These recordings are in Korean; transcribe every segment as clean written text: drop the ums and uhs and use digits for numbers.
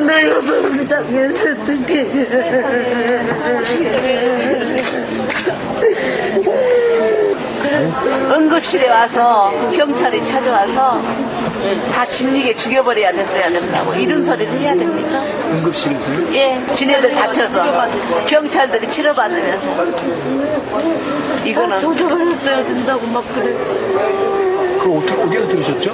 내가 손을 잡겠어 어떡해. 응급실에 와서 경찰이 찾아와서 다 진리게 죽여버려야 된다고 이런 소리를 해야 됩니까? 응급실에서요? 예, 지네들 다쳐서 경찰들이 치료받으면서 이거는 조져버렸어야 된다고 막 그래. 그걸 어디가 들으셨죠?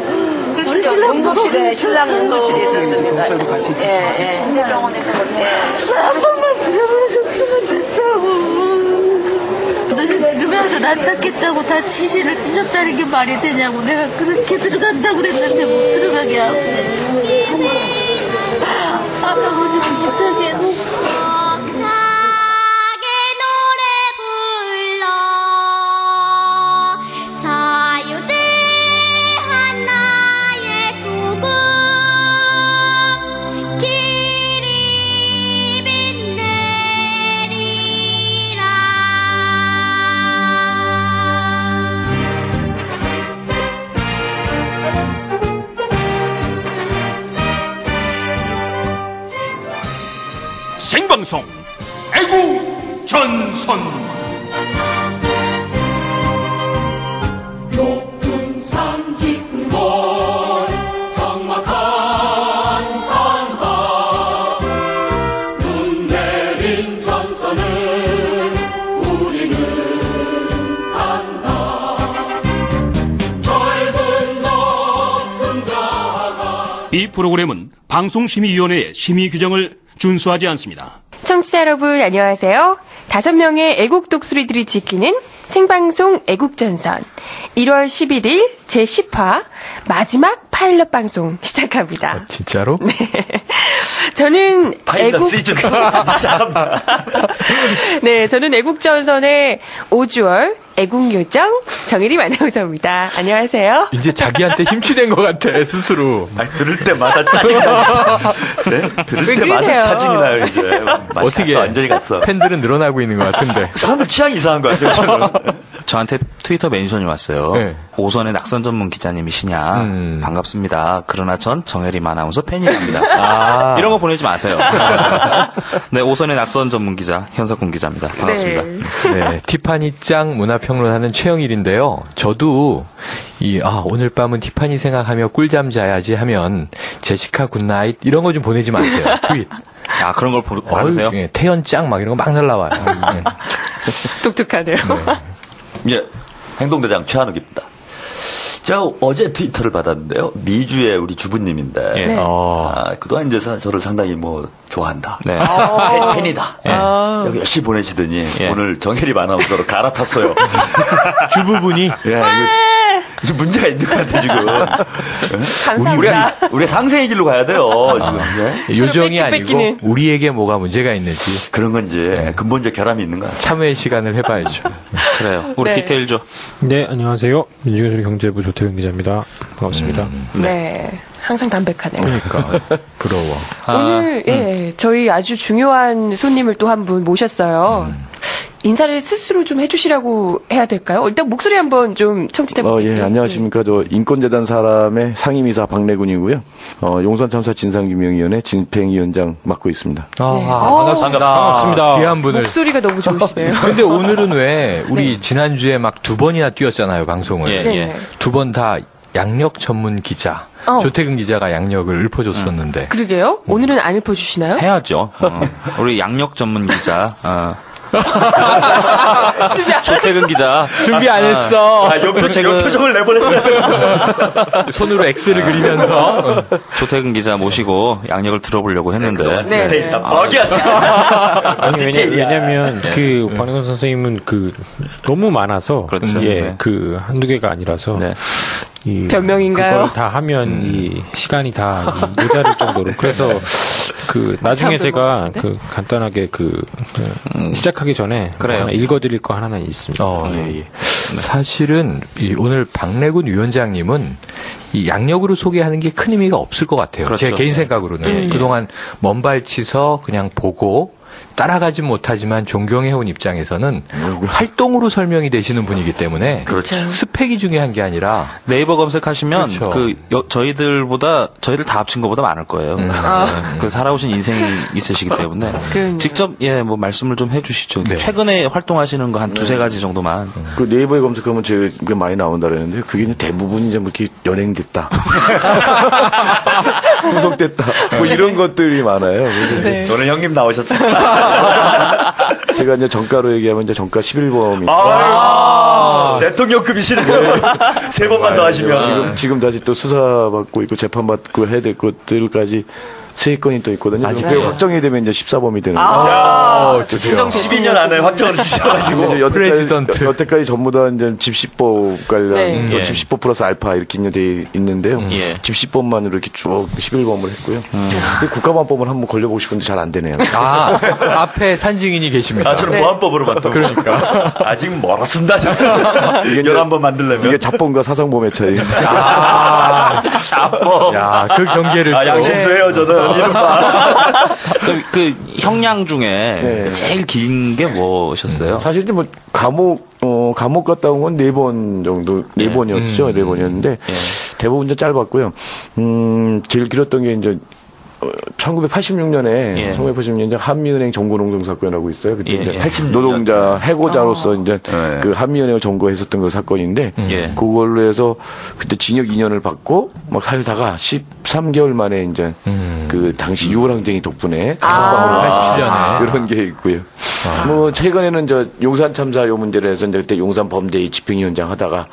응급실에 신랑 응급실에 있었습니다. 경찰도 같이 있었어요. 예. 병원에서 한 번만 들여보내줬으면 됐다고. 너는 지금이라도 나 찾겠다고 다 치실을 찢었다는 게 말이 되냐고. 내가 그렇게 들어간다고 그랬는데 못 들어가게 하고. 할아버지 부탁해. 생방송 애국전선 높은 산 깊은 곳 적막한 산하 눈 내린 전선을 우리는 간다. 젊은 넋승자가 이 프로그램은 방송심의위원회의 심의 규정을 준수하지 않습니다. 청취자 여러분 안녕하세요. 5명의 애국 독수리들이 지키는 생방송 애국전선 1월 11일 제10화 마지막 파일럿 방송 시작합니다. 진짜로? 네. 저는 파일럿 시즌 시작합니다. 네, 저는 애국전선의 오주월 애국요정 정혜림 아나운서입니다. 안녕하세요. 이제 자기한테 힘취된 것 같아 스스로. 아니, 들을 때마다 짜증이 나요. 네? 들을 때마다 짜증이 나요 이제. 어떻게 갔어, 완전히 갔어. 팬들은 늘어나고 있는 것 같은데. 사람들 취향 이상한 거 같아요. 저는. 저한테 트위터 멘션이 왔어요. 네. 오선의 낙선 전문 기자님이시냐. 반갑습니다. 그러나 전 정혜림 아나운서 팬이랍니다. 아. 이런 거 보내지 마세요. 네, 오선의 낙선 전문 기자 현석훈 기자입니다. 반갑습니다. 네, 티파니 짱 문화평론하는 최영일인데요. 저도 오늘 밤은 티파니 생각하며 꿀잠 자야지 하면 제시카 굿나잇 이런 거 좀 보내지 마세요. 트윗. 아, 그런 걸 받으세요? 예, 태연 짱 막 이런 거 막 날라와요. 네. 똑똑하네요. 예, 행동대장 최한욱입니다. 제가 어제 트위터를 받았는데요. 미주의 우리 주부님인데 예. 네. 그동안 이제 저를 상당히 좋아한다. 네. 팬이다. 예. 여기 열심히 보내시더니 예. 오늘 정혜림 아나운서로 갈아탔어요. 주부분이 예, 이거 문제가 있는 것 같아 지금. 감사합니다. 우리 상생의 길로 가야 돼요. 지금. 예? 요정이 서로 아니고 뺏기는. 우리에게 뭐가 문제가 있는지 그런 건지 근본적 결함이 있는 것 같아요. 참여의 시간을 해봐야죠. 그래요. 우리 네. 디테일 줘. 네, 안녕하세요. 민중소리 경제부 조태경 기자입니다. 반갑습니다. 네. 항상 담백하네요. 그러니까 부러워. 오늘 저희 아주 중요한 손님을 또 한 분 모셨어요. 인사를 스스로 좀 해주시라고 해야 될까요? 일단 목소리 한번 좀 청취자분들께. 예, 안녕하십니까. 저 인권재단 사람의 상임이사 박래군이고요. 용산참사 진상규명위원회 진행위원장 맡고 있습니다. 반갑습니다. 귀한 분을. 목소리가 너무 좋으시네요. 근데 오늘은 왜 우리 지난주에 막 2번이나 뛰었잖아요, 방송을. 예, 네. 예. 2번 다 양력 전문 기자. 조태근 기자가 양력을 읊어줬었는데. 그러게요. 오늘은 안 읊어주시나요? 해야죠. 우리 양력 전문 기자. 조태근 기자. 준비 안 했어. 표정을 내보냈어요. 손으로 X를 그리면서. 조태근 기자 모시고 양력을 들어보려고 했는데. 네. 일단 뻑이야. 아니, 왜냐면, 박래군 선생님은 너무 많아서. 그렇죠. 예, 네. 한두 개가 아니라서. 네. 변명인가요? 그걸 다 하면 이 시간이 다 모자랄 정도로. 그래서 나중에 제가 간단하게 시작하기 전에 그래요. 하나 읽어드릴 거 하나는 있습니다. 예. 사실은 오늘 박래군 위원장님은 이 양력으로 소개하는 게 큰 의미가 없을 것 같아요. 그렇죠. 제 개인 생각으로는. 그동안 먼발치서 그냥 보고 따라가지 못하지만 존경해온 입장에서는 활동으로 설명이 되시는 분이기 때문에 그렇죠. 스펙이 중요한 게 아니라 네이버 검색하시면 그렇죠. 저희들 다 합친 것보다 많을 거예요. 그 살아오신 인생이 있으시기 때문에 직접 뭐 말씀을 좀 해주시죠. 네. 최근에 활동하시는 거 한 두세 가지 정도만. 그 네이버에 검색하면 제가 많이 나온다 그랬는데 그게 이제 대부분이 좀 이렇게 연행됐다. 구속됐다. 뭐 이런 것들이 많아요. 그래서 오늘 형님 나오셨어요. 제가 이제 정가로 얘기하면 이제 정가 11범이. 대통령급이시네요. 세 번만 더 하시면. 지금 다시 또 수사받고 있고 재판받고 해야 될 것들까지 3건이 또 있거든요. 그게 확정이 되면 이제 14범이 되는 거예요. 12년 안에 확정을 지셔가지고. 여태까지 전부 다 이제 집시법 관련, 또 집시법 플러스 알파 이렇게 돼 있는데요. 집시법만으로 이렇게 쭉 11범을 했고요. 국가보안법을 한번 걸려보고 싶은데 잘 안 되네요. 앞에 산증인이 계십니다. 저는 보안법으로 봤던 그러니까. 아직 멀었습니다. 11번 만들려면. 이게 잡범과 사상범의 차이. 잡범. 야, 그 경계를. 양심수예요, 저는. 이른바. 그 형량 중에 제일 긴 게 뭐셨어요? 사실 이제 뭐 감옥 갔다 온 건 4번 정도, 4번이었죠. 4번이었는데 대부분 이제 짧았고요. 제일 길었던 게 이제 1986년에 1980년 한미은행 점거농성 사건이라고 있어요. 그때 이제 노동자 해고자로서 이제 그 한미은행을 점거했었던 그 사건인데 그걸로 해서 그때 징역 2년을 받고 막 살다가 13개월 만에 이제 그 당시 유월항쟁이 덕분에 87년에 그런 게 있고요. 뭐 최근에는 저 용산 참사 요 문제로 해서 이제 그때 용산 범죄 집행위원장 하다가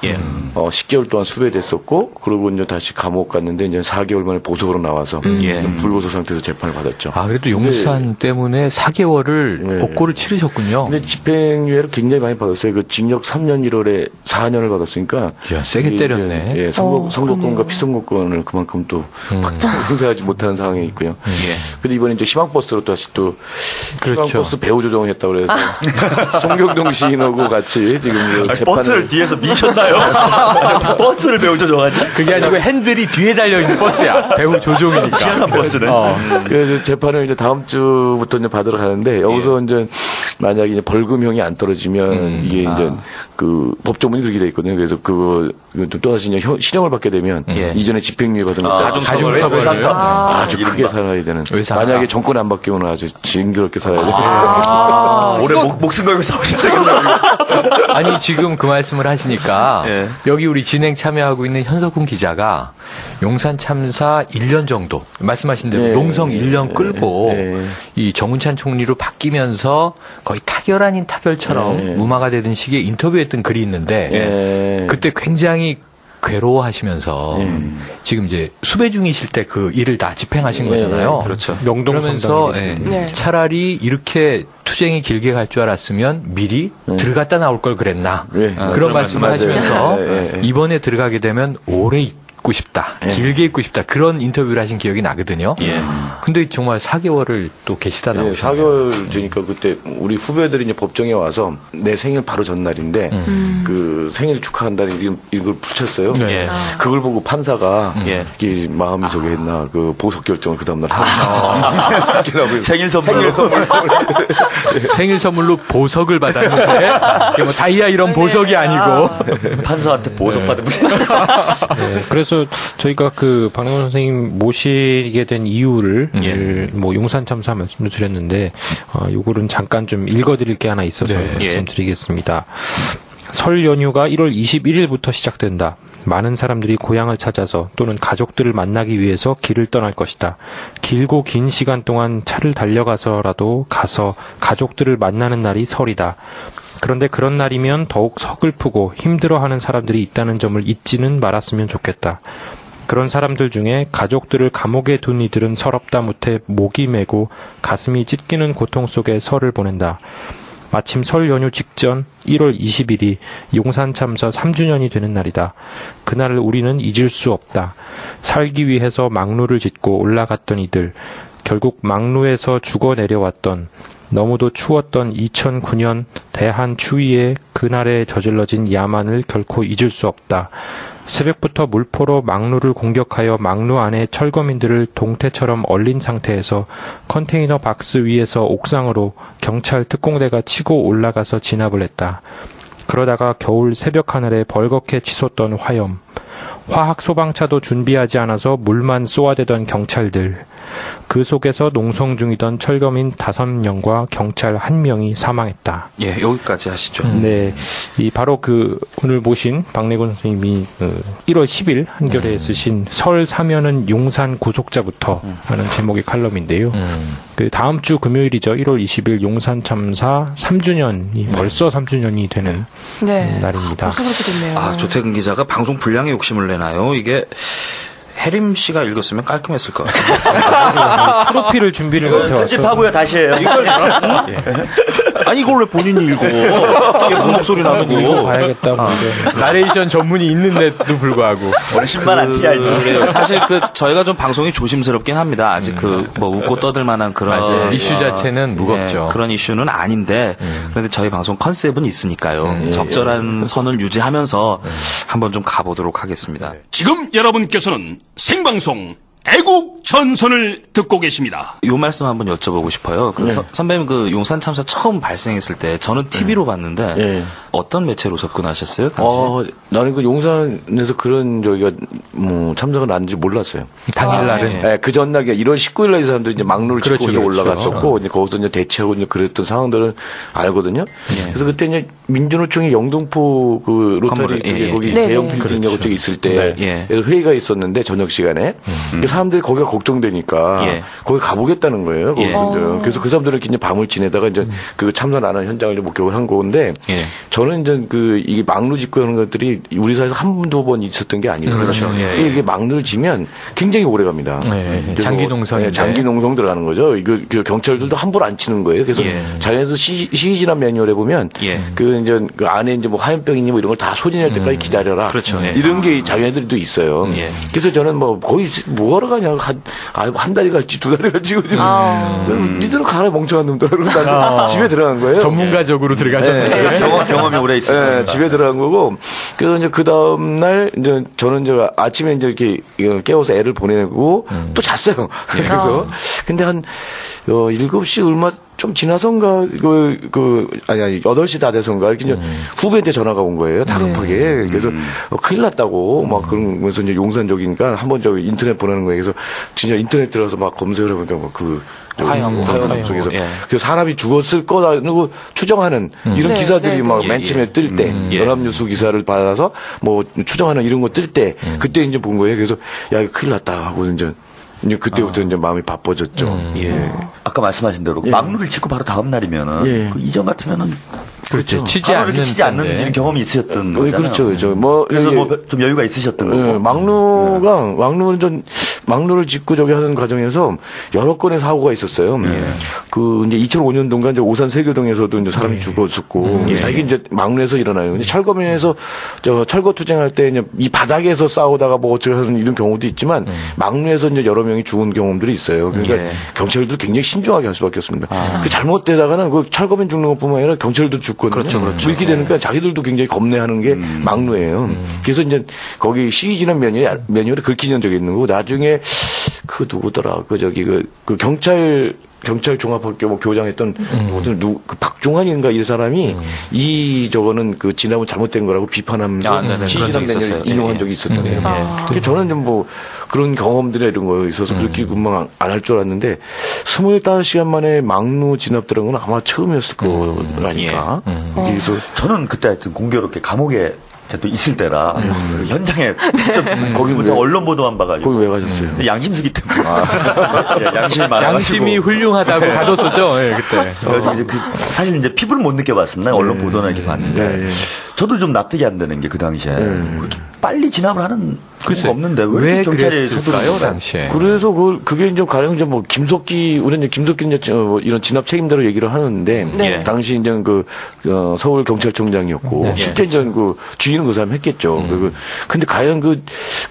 10개월 동안 수배됐었고 그리고 이제 다시 감옥 갔는데 이제 4개월 만에 보석으로 나와서 불보석 상태에서 재판을 받았죠. 그래도 용산 때문에 4개월을 복고를 치르셨군요. 근데 집행유예를 굉장히 많이 받았어요. 그 징역 3년 1월에 4년을 받았으니까. 세게 때렸네. 선거권과 피선거권을 그만큼 또 행사하지 못하는 상황에 있고요. 근데 이번에 이제 희망버스로 다시 또 희망버스 배후 조정을 했다고 그래서 송경동 시인하고 같이 지금 버스를 뒤에서 미셨나요? 버스를 배우 조정하지? 그게 아니고 핸들이 뒤에 달려있는 버스야. 배후 조종이니까. 희한한 버스는. 그래서 재판을 이제 다음 주부터 이제 받으러 가는데 여기서 이제 만약에 이제 벌금형이 안 떨어지면 이게 이제 그 법조문이 그렇게 돼 있거든요. 그래서 그거 또 다시 이제 실형을 받게 되면 이전에 집행유예 받은 거 가중처벌을 아주 크게 살아야 되는. 만약에 정권 안 바뀌면 아주 징그럽게 살아야 돼. 올해 목숨 걸고 싸우셔야 되겠네요. 아니 지금 그 말씀을 하시니까 여기 우리 진행 참여하고 있는 현석훈 기자가 용산 참사 1년 정도 말씀하신 대로 농성 1년 끌고 이 정운찬 총리로 바뀌면서 거의 타결 아닌 타결처럼 무마가 되던 시기에 인터뷰했던 글이 있는데 그때 굉장히 괴로워하시면서 지금 이제 수배 중이실 때 그 일을 다 집행하신 거잖아요. 그렇죠. 그러면서 차라리 이렇게 투쟁이 길게 갈 줄 알았으면 미리 들어갔다 나올 걸 그랬나. 그런 말씀을 하시면서 이번에 들어가게 되면 오래 있고 싶다. 길게 있고 싶다. 그런 인터뷰를 하신 기억이 나거든요. 근데 정말 4개월을 또 계시다 나오셨네요. 4개월 되니까 그때 우리 후배들이 이제 법정에 와서 내 생일 바로 전날인데 그 생일 축하한다는 이걸 붙였어요. 그걸 보고 판사가 이게 마음이 저기 했나 그 보석 결정을 그 다음날 하고 생일 선물로 생일 선물로 보석을 받았는데 뭐 다이아 이런 보석이 아니고 판사한테 보석 받은 분이. 그래서 저희가 그 박남원 선생님 모시게 된 이유를 뭐 용산 참사 말씀을 드렸는데 요거는 잠깐 좀 읽어드릴 게 하나 있어서 말씀드리겠습니다. 설 연휴가 1월 21일부터 시작된다. 많은 사람들이 고향을 찾아서 또는 가족들을 만나기 위해서 길을 떠날 것이다. 길고 긴 시간 동안 차를 달려가서라도 가서 가족들을 만나는 날이 설이다. 그런데 그런 날이면 더욱 서글프고 힘들어하는 사람들이 있다는 점을 잊지는 말았으면 좋겠다. 그런 사람들 중에 가족들을 감옥에 둔 이들은 서럽다 못해 목이 메고 가슴이 찢기는 고통 속에 설을 보낸다. 마침 설 연휴 직전 1월 20일이 용산 참사 3주년이 되는 날이다. 그날을 우리는 잊을 수 없다. 살기 위해서 막루를 짓고 올라갔던 이들, 결국 막루에서 죽어 내려왔던 너무도 추웠던 2009년 대한 추위에 그날에 저질러진 야만을 결코 잊을 수 없다. 새벽부터 물포로 막루를 공격하여 막루 안에 철거민들을 동태처럼 얼린 상태에서 컨테이너 박스 위에서 옥상으로 경찰 특공대가 치고 올라가서 진압을 했다. 그러다가 겨울 새벽 하늘에 벌겋게 치솟던 화염, 화학 소방차도 준비하지 않아서 물만 쏘아대던 경찰들, 그 속에서 농성 중이던 철거민 5명과 경찰 1명이 사망했다. 예, 여기까지 하시죠. 네, 바로 오늘 모신 박래곤 선생님이 1월 10일 한겨레에 쓰신 설 사면은 용산 구속자부터 하는 제목의 칼럼인데요. 그 다음 주 금요일이죠. 1월 20일 용산 참사 3주년이 벌써 3주년이 되는 날입니다. 벌써 그렇게 됐네요. 조태근 기자가 방송 분량에 욕심을 내나요? 이게 혜림 씨가 읽었으면 깔끔했을 것 같아요. 프로필을 준비를 못해왔어요. 편집하고요, 다시 해요. 아니, 이걸 왜 본인이 읽어? 이게 무슨 목소리 나누고. 이거 가야겠다고. 나레이션 전문이 있는데도 불구하고. 원래 10만 안 티야, 그래요. 사실 저희가 좀 방송이 조심스럽긴 합니다. 아직 웃고 떠들 만한 그런. 이슈 자체는 무겁죠. 그런 이슈는 아닌데, 그런데 저희 방송 컨셉은 있으니까요. 적절한 선을 유지하면서 한번 좀 가보도록 하겠습니다. 지금 여러분께서는 생방송 애국 전선을 듣고 계십니다. 요 말씀 한번 여쭤보고 싶어요. 선배님 용산 참사 처음 발생했을 때 저는 TV로 봤는데 어떤 매체로 접근하셨어요? 나는 용산에서 그런 참사가 났는지 몰랐어요. 당일날은. 네, 그 전날 1월 19일 날 이 사람들이 이제 막루를 치고 올라갔었고 이제 거기서 이제 대치하고 이제 그랬던 상황들을 알거든요. 그래서 그때 이제 민주노총이 영등포 그 로터리 거기 대형 빌딩 쪽에 있을 때 그래서 회의가 있었는데 저녁 시간에 사람들이 거기가 걱정되니까 거기 가보겠다는 거예요. 그래서 그 사람들은 이제 밤을 지내다가 이제 그 참사 나는 현장을 목격을 한 건데 저는 이제 이게 막루 짓고 하는 것들이 우리 사회에서 한두 번 있었던 게 아니에요. 그렇죠. 이게 막루를 지면 굉장히 오래 갑니다. 장기 농성. 장기 농성 들어가는 거죠. 이거 경찰들도 함부로 안 치는 거예요. 그래서 자기네도 시기진압 매뉴얼에 보면 그 안에 이제 화염병이니 이런 걸 다 소진할 때까지 기다려라. 그렇죠. 이런 게 자기네들도 있어요. 그래서 저는 거의 뭐하러 가냐. 한 달이 갈지 2달이 갈지. 니들은 가라 멍청한 놈들. 그러고 집에 들어간 거예요. 전문가적으로 들어가셨네. 경험이 오래 있어요. 집에 들어간 거고. 그래서 이제 그 다음날 저는 아침에 이제 이렇게 깨워서 애를 보내고 또 잤어요. 그래서 근데 한 7시 얼마 좀 지나선가, 아니, 8시 다 돼선가, 이렇게 후배한테 전화가 온 거예요. 다급하게. 그래서, 큰일 났다고, 막 그러면서 이제 용산 쪽이니까 한번 인터넷 보내는 거예요. 그래서 진짜 인터넷 들어가서 막 검색을 해보니까 화염 쪽에서. 그래서 사람이 죽었을 거라고 추정하는 이런 기사들이 막 맨 처음에 뜰 때, 연합뉴스 기사를 받아서 추정하는 이런 거 뜰 때, 그때 이제 본 거예요. 그래서, 야, 이거 큰일 났다 하고 이제 그때부터 이제 마음이 바빠졌죠. 아까 말씀하신 대로 막루를 짓고 바로 다음 날이면은 그 이전 같으면은 그렇죠. 치지 않는 이런 경험이 있으셨던 거잖아요. 그렇죠. 그래서 좀 여유가 있으셨던 거고. 막루를 짓고 하는 과정에서 여러 건의 사고가 있었어요. 이제 2005년도인가 이제 오산 세교동에서도 이제 사람이 죽었었고, 이게 이제 막루에서 일어나요. 근데 철거민에서 철거 투쟁할 때 이제 이 바닥에서 싸우다가 어쩌고 하는 이런 경우도 있지만, 막루에서 이제 여러 명이 죽은 경험들이 있어요. 그러니까 경찰도 굉장히 신중하게 할 수밖에 없습니다. 그 잘못되다가는 그 철거민 죽는 것뿐만 아니라 경찰도 죽거든요. 그렇죠. 이렇게 되니까 자기들도 굉장히 겁내하는 게 막루예요. 그래서 이제 거기 시기진압 매뉴얼에 긁히는 적이 있는 거고, 나중에 그 누구더라, 경찰 종합학교 교장했던 그 박종환인가 이 사람이 저거는 진압은 잘못된 거라고 비판하면서 시기진압 매뉴얼 인용한 적이 있었던 거예요. 그래서 저는 좀 그런 경험들에 이런 거 있어서 그렇게 금방 안 할 줄 알았는데 25시간 만에 막루 진압 들어간 건 아마 처음이었을 거 아닐까. 그래서 저는 그때 하여튼 공교롭게 감옥에 또 있을 때라 현장에 직접 거기부터 언론 보도만 봐가지고. 거기 왜 가셨어요? 양심수기 때문에. 양심이 많아가지고. 양심이 훌륭하다고 가뒀었죠. 그때. 사실 이제 피부를 못 느껴봤습니다. 언론 보도나 이렇게 봤는데 저도 좀 납득이 안 되는 게 그 당시에 그렇게 빨리 진압을 하는 글쎄 없는데 왜 경찰이 그랬을까요 당시에? 그래서 그게 이제 가령 이제 뭐 김석기 우리는 김석기는 이런 진압 책임자로 얘기를 하는데 네. 당시 이제 서울 경찰청장이었고 네. 실제 이제 주의는 그 사람 했겠죠. 근데 과연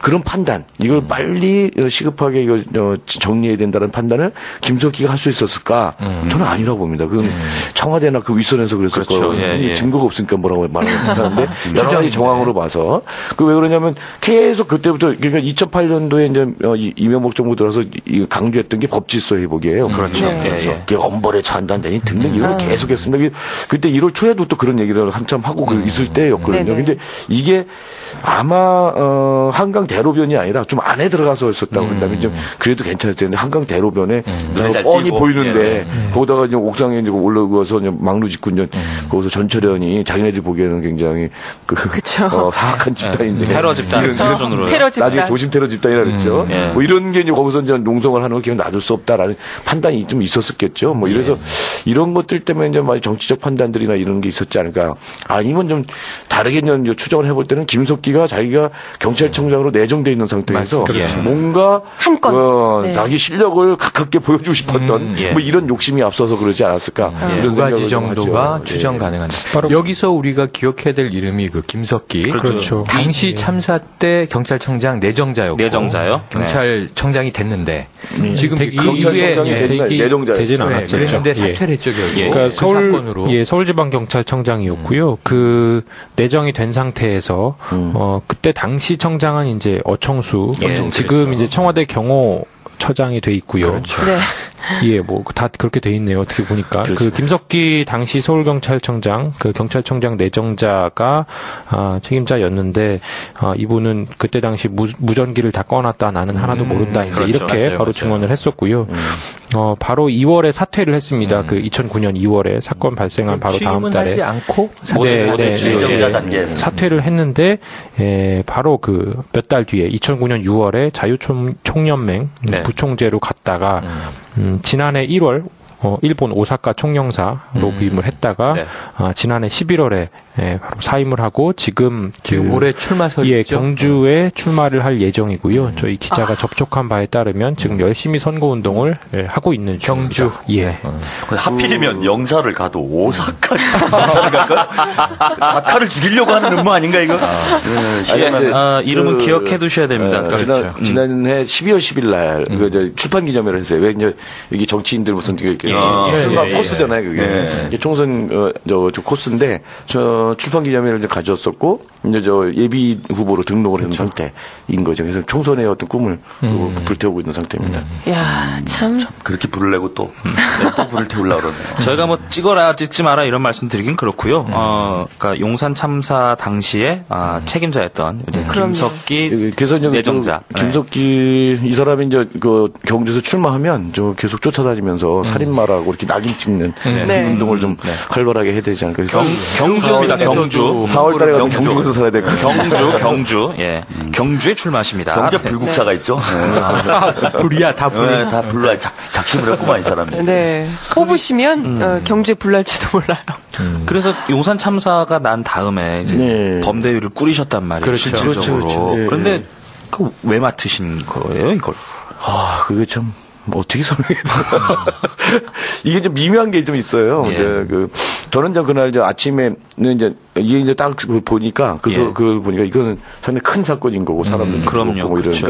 그런 판단 이걸 빨리 시급하게 이거 정리해야 된다는 판단을 김석기가 할 수 있었을까? 저는 아니라고 봅니다. 그건 청와대나 그 윗선에서 그랬을 그렇죠. 거예요. 증거가 없으니까 뭐라고 말하는 못하는데 여러 가지 정황으로 봐서 왜 그러냐면 계속 그때부터 그러니까 2008년도에 이제 이명박 정부 들어서 강조했던 게 법질서 회복이에요. 그렇죠. 그게 엄벌에 찬단되니 등등 이걸 계속했습니다. 그때 1월 초에도 또 그런 얘기를 한참 하고 있을 때였거든요. 근데 이게 아마 한강 대로변이 아니라 좀 안에 들어가서 했었다고 한다면 좀 그래도 괜찮을 텐데 한강 대로변에 뻔히 보이는데 거기다가 이제 옥상에 이제 올라가서 이제 막루 짓고 이제 거기서 전철현이 자기네들 보기에는 굉장히 사악한 집단인데 테러 집단 수준으로 테러 집단. 나중에 도심 테러 집단이라 그랬죠. 뭐 이런 게 이제 거기서 이제 농성을 하는 걸 그냥 놔둘 수 없다라는 판단이 좀 있었겠죠. 뭐 이래서 이런 것들 때문에 이제 많이 정치적 판단들이나 이런 게 있었지 않을까. 아니면 좀 다르게 이제 추정을 해볼 때는 김석기가 자기가 경찰청장으로 내정돼 있는 상태에서 뭔가 한 건. 자기 실력을 가깝게 보여주고 싶었던 뭐 이런 욕심이 앞서서 그러지 않았을까. 두 가지 정도가 추정 가능한데 여기서 우리가 기억해야 될 이름이 그 김석기. 그렇죠. 당시 참사 때 경찰청장 내정자였고 경찰청장이 됐는데 지금 경찰청장이 되진 않았죠. 그랬는데 사퇴를 했죠 결국. 그러니까 서울지방경찰청장이었고요. 그 내정이 된 상태에서 그때 당시 청장은 이제 어청수, 지금 이제 청와대 경호처장이 돼 있고요. 그렇죠. 네. 예, 뭐 다 그렇게 돼 있네요. 어떻게 보니까 그 김석기 당시 서울경찰청장, 그 경찰청장 내정자가 책임자였는데 이분은 그때 당시 무전기를 다 꺼놨다. 나는 하나도 모른다. 이제 이렇게 바로 증언을 했었고요. 바로 2월에 사퇴를 했습니다. 그 2009년 2월에 사건 발생한 바로 다음 달에 하지 않고 사퇴를 했는데 바로 그 몇 달 뒤에 2009년 6월에 자유총연맹 부총재로 갔다가 지난해 1월 일본 오사카 총영사로 부임을 했다가 지난해 11월에 바로 사임을 하고 지금 올해 출마설이죠. 경주에 출마를 할 예정이고요. 저희 기자가 접촉한 바에 따르면 지금 열심히 선거 운동을 하고 있는 경주. 하필이면 영사를 가도 오사카 영사를 갈까? 다카를 죽이려고 하는 음모 아닌가 이거? 이름은 기억해 두셔야 됩니다. 지난해 12월 10일 날 출판 기념회를 했어요. 왜 이제 여기 정치인들 무슨 출마 코스잖아요, 그게. 총선 저 코스인데 출판 기념회를 이제 가졌었고 이제 예비 후보로 등록을 한 상태인 거죠. 그래서 총선의 어떤 꿈을 불태우고 있는 상태입니다. 야, 참 그렇게 불을 내고 또 불을 태우려고 그러네요. 저희가 뭐 찍어라 찍지 마라 이런 말씀 드리긴 그렇고요. 그러니까 용산 참사 당시에 책임자였던 김석기 내정자. 김석기 이 사람이 이제 그 경주에서 출마하면 저 계속 쫓아다니면서 살인마라고 이렇게 낙인 찍는 운동을 좀 활발하게 해야 되지 않을까. 경주입니다. 경주. 4월달에 가서 경주에서 살아야 될 것 같아요. 경주. 경주에 출마하십니다. 경제 불국사가 있죠. 불이야, 다 불. 다 불날 작심을 했구만 이 사람이. 네. 뽑으시면 경주에 불날지도 몰라요. 그래서 용산 참사가 난 다음에 이제 범대위를 꾸리셨단 말이에요. 실질적으로. 그런데 왜 맡으신 거예요, 이걸? 그게 참. 어떻게 설명해야 되나. 이게 좀 미묘한 게 좀 있어요. 저는 그날 아침에는 이게 딱 보니까 그걸 보니까 이거는 상당히 큰 사건인 거고 사람들도 그렇고 뭐 이러니까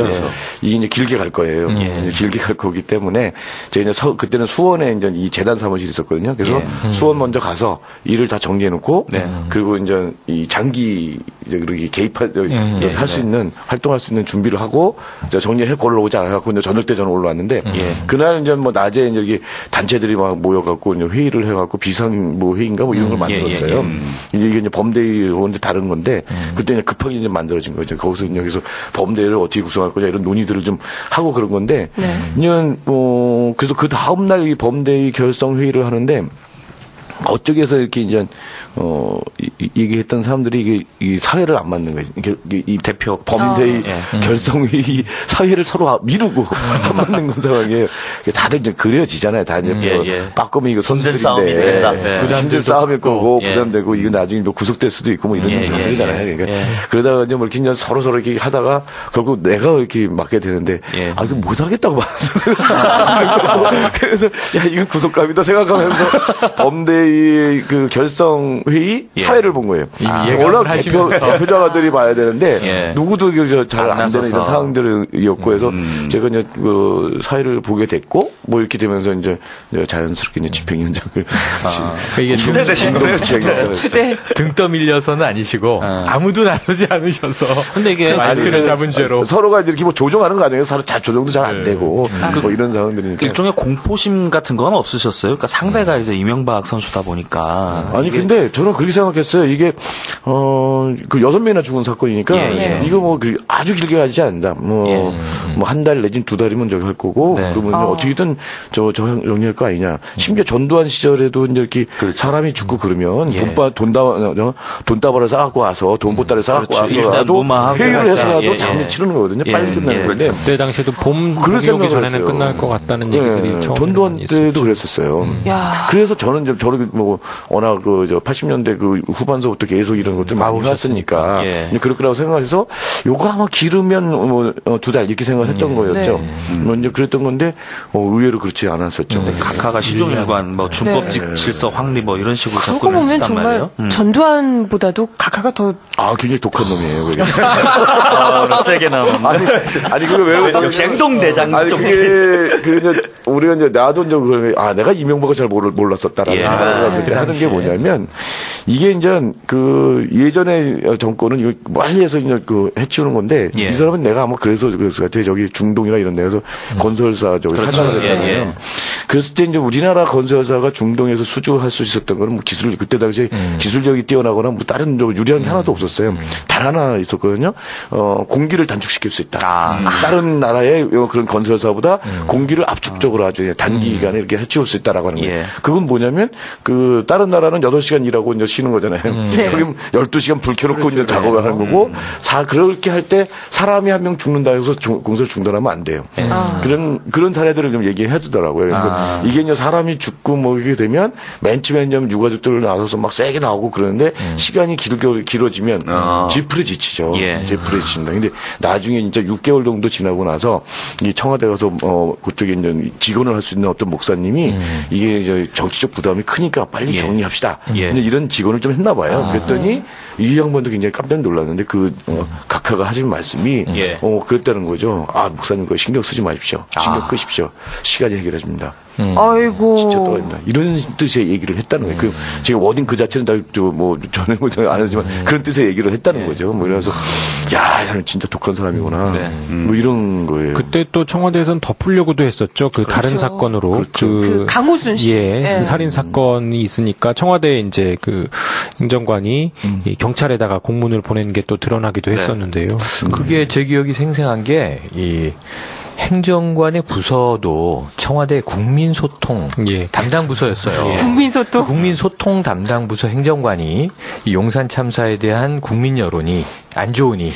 이게 이제 길게 갈 거예요. 길게 갈 거기 때문에 제가 이제 그때는 수원에 이제 이 재단 사무실이 있었거든요. 그래서 수원 먼저 가서 일을 다 정리해 놓고 그리고 이제 이 장기 이제 개입할 할 수 있는 활동할 수 있는 준비를 하고 정리해 올라오지 않아갖고 이제 저녁 때 저는 올라왔는데 그날 이제 뭐 낮에 이제 이렇게 단체들이 막 모여갖고 이제 회의를 해갖고 비상 뭐 회의인가 뭐 이런 걸 만들었어요. 이게 이제 범대위하고 이제 다른 건데 그때 이제 급하게 이제 만들어진 거죠. 거기서 이제 여기서 범대위를 어떻게 구성할 거냐 이런 논의들을 좀 하고 그런 건데 이제 그래서 그 다음 날 이 범대위 결성 회의를 하는데 어쩌게서 이렇게 이제 얘기했던 사람들이 이게 이 사회를 안 맞는 거예요. 이 대표 범대의 결성회의 사회를 서로 미루고 안 맞는 건 상황이에요. 다들 이제 그려지잖아요. 다 이제 빠꼼이 이거 선수들인데 힘들 싸움일 거고 부담되고 이거 나중에 뭐 구속될 수도 있고 뭐 이런 얘기 다 들잖아요. 그러니까 그러다가 이제 뭐 이렇게 이제 서로 이렇게 하다가 결국 내가 이렇게 맡게 되는데 아 이거 못 하겠다고 봐서 그래서 야 이건 구속감이다 생각하면서 범대의 그 결성 회의 사회를 본 거예요. 워낙 대표자들이 봐야 되는데 누구도 잘 안 되는 이런 상황들이었고 해서 제가 이제 그 사회를 보게 됐고 뭐 이렇게 되면서 이제 자연스럽게 이제 집행위원장을 이게 추대 되신 거예요. 추대 등 떠밀려서는 아니시고 아무도 나서지 않으셔서. 근데 이게 마이크를 잡은 죄로 서로가 이렇게 뭐 조정하는 과정에서 서로 잘 조정도 잘 안 되고 뭐 이런 상황들이니까 일종의 공포심 같은 건 없으셨어요? 그러니까 상대가 이제 이명박 선수다 보니까. 아니 근데 저는 그렇게 생각했어요. 이게 그 6명이나 죽은 사건이니까 이거 뭐 아주 길게 가지 않는다. 뭐 한 달 내지는 2달이면 저기 할 거고 그러면 어떻게든 저 정리할 거 아니냐. 심지어 전두환 시절에도 이제 이렇게 사람이 죽고 그러면 돈 따발을 싸갖고 와서 돈 보따리 싸갖고 와서라도 회의를 해서라도 장례 치르는 거거든요. 빨리 끝나는 건데 그때 당시에도 봄 공격이 전에는 끝날 것 같다는 얘기들이 처음 전두환 때도 그랬었어요. 그래서 저는 좀 저렇게 뭐 워낙 그 80년대 그 후반서부터 계속 이런 것들 많이 해왔으니까 그럴 거라고 생각해서 요거 아마 기르면 뭐 2달 이렇게 생각했던 거였죠. 뭐 이제 그랬던 건데 의외로 그렇지 않았었죠. 각하가 시종일관 뭐 준법직 질서 확립 뭐 이런 식으로 그러고 보면 접근을 했단 정말 말이에요. 전두환보다도 각하가 더 굉장히 독한 놈이에요. 그게. 세게 나오는. 아니 그거 왜 쟁동대장 아니 그게 이제 우리가 이제 나도 이제 내가 이명박을 잘 몰랐었다라는 생각을 그때 하는 게 뭐냐면 이게 이제 그 예전에 정권은 이거 빨리 해서 이제 그 해치우는 건데 이 사람은 내가 아마 그래서 그랬을 것 같아요. 저기 중동이나 이런 데서 건설사 저기 사장을 했잖아요. 그랬을 때 이제 우리나라 건설사가 중동에서 수주할 수 있었던 거는 뭐 기술 그때 당시에 기술력이 뛰어나거나 뭐 다른 유리한 게 하나도 없었어요. 단 하나 있었거든요. 공기를 단축시킬 수 있다. 다른 나라의 그런 건설사보다 공기를 압축적으로 아주 단기간에 이렇게 해치울 수 있다라고 하는 거예요. 그건 뭐냐면 그 다른 나라는 8시간 일하고 이제 쉬는 거잖아요. 여기 12시간 불 켜놓고 이제 작업을 하는 거고 그렇게 할 때 사람이 한 명 죽는다 해서 공사를 중단하면 안 돼요. 그런 사례들을 좀 얘기해 주더라고요. 이게 이제 사람이 죽고 뭐 이게 되면 맨 처음에 이제 유가족들 나와서 막 세게 나오고 그러는데 시간이 길어지면 지풀에 지치죠. 지풀에 지친다. 근데 나중에 진짜 6개월 정도 지나고 나서 이 청와대 가서 그쪽에 이제 직원을 할 수 있는 어떤 목사님이 이게 이제 정치적 부담이 크니까 빨리 정리합시다. 근데 이런 직원을 좀 했나 봐요. 그랬더니 이 양반도 굉장히 깜짝 놀랐는데 각하가 하신 말씀이 그랬다는 거죠. 목사님 그거 신경 쓰지 마십시오. 신경 끄십시오. 시간이 해결해 줍니다. 아이고. 진짜 떨어진다. 이런 뜻의 얘기를 했다는 거예요. 제가 워딩 그 자체는 전에 안 하지만 그런 뜻의 얘기를 했다는 거죠. 뭐 이래서 이 사람 진짜 독한 사람이구나. 뭐 이런 거예요. 그때 또 청와대에서는 덮으려고도 했었죠. 다른 사건으로 그 강우순 씨. 살인 사건이 있으니까 청와대 이제 그 행정관이 이 경찰에다가 공문을 보낸 게 또 드러나기도 했었는데요. 그게 제 기억이 생생한 게 이 행정관의 부서도 청와대 국민소통 담당 부서였어요. 국민소통? 국민소통 담당 부서 행정관이 이 용산 참사에 대한 국민 여론이 안 좋으니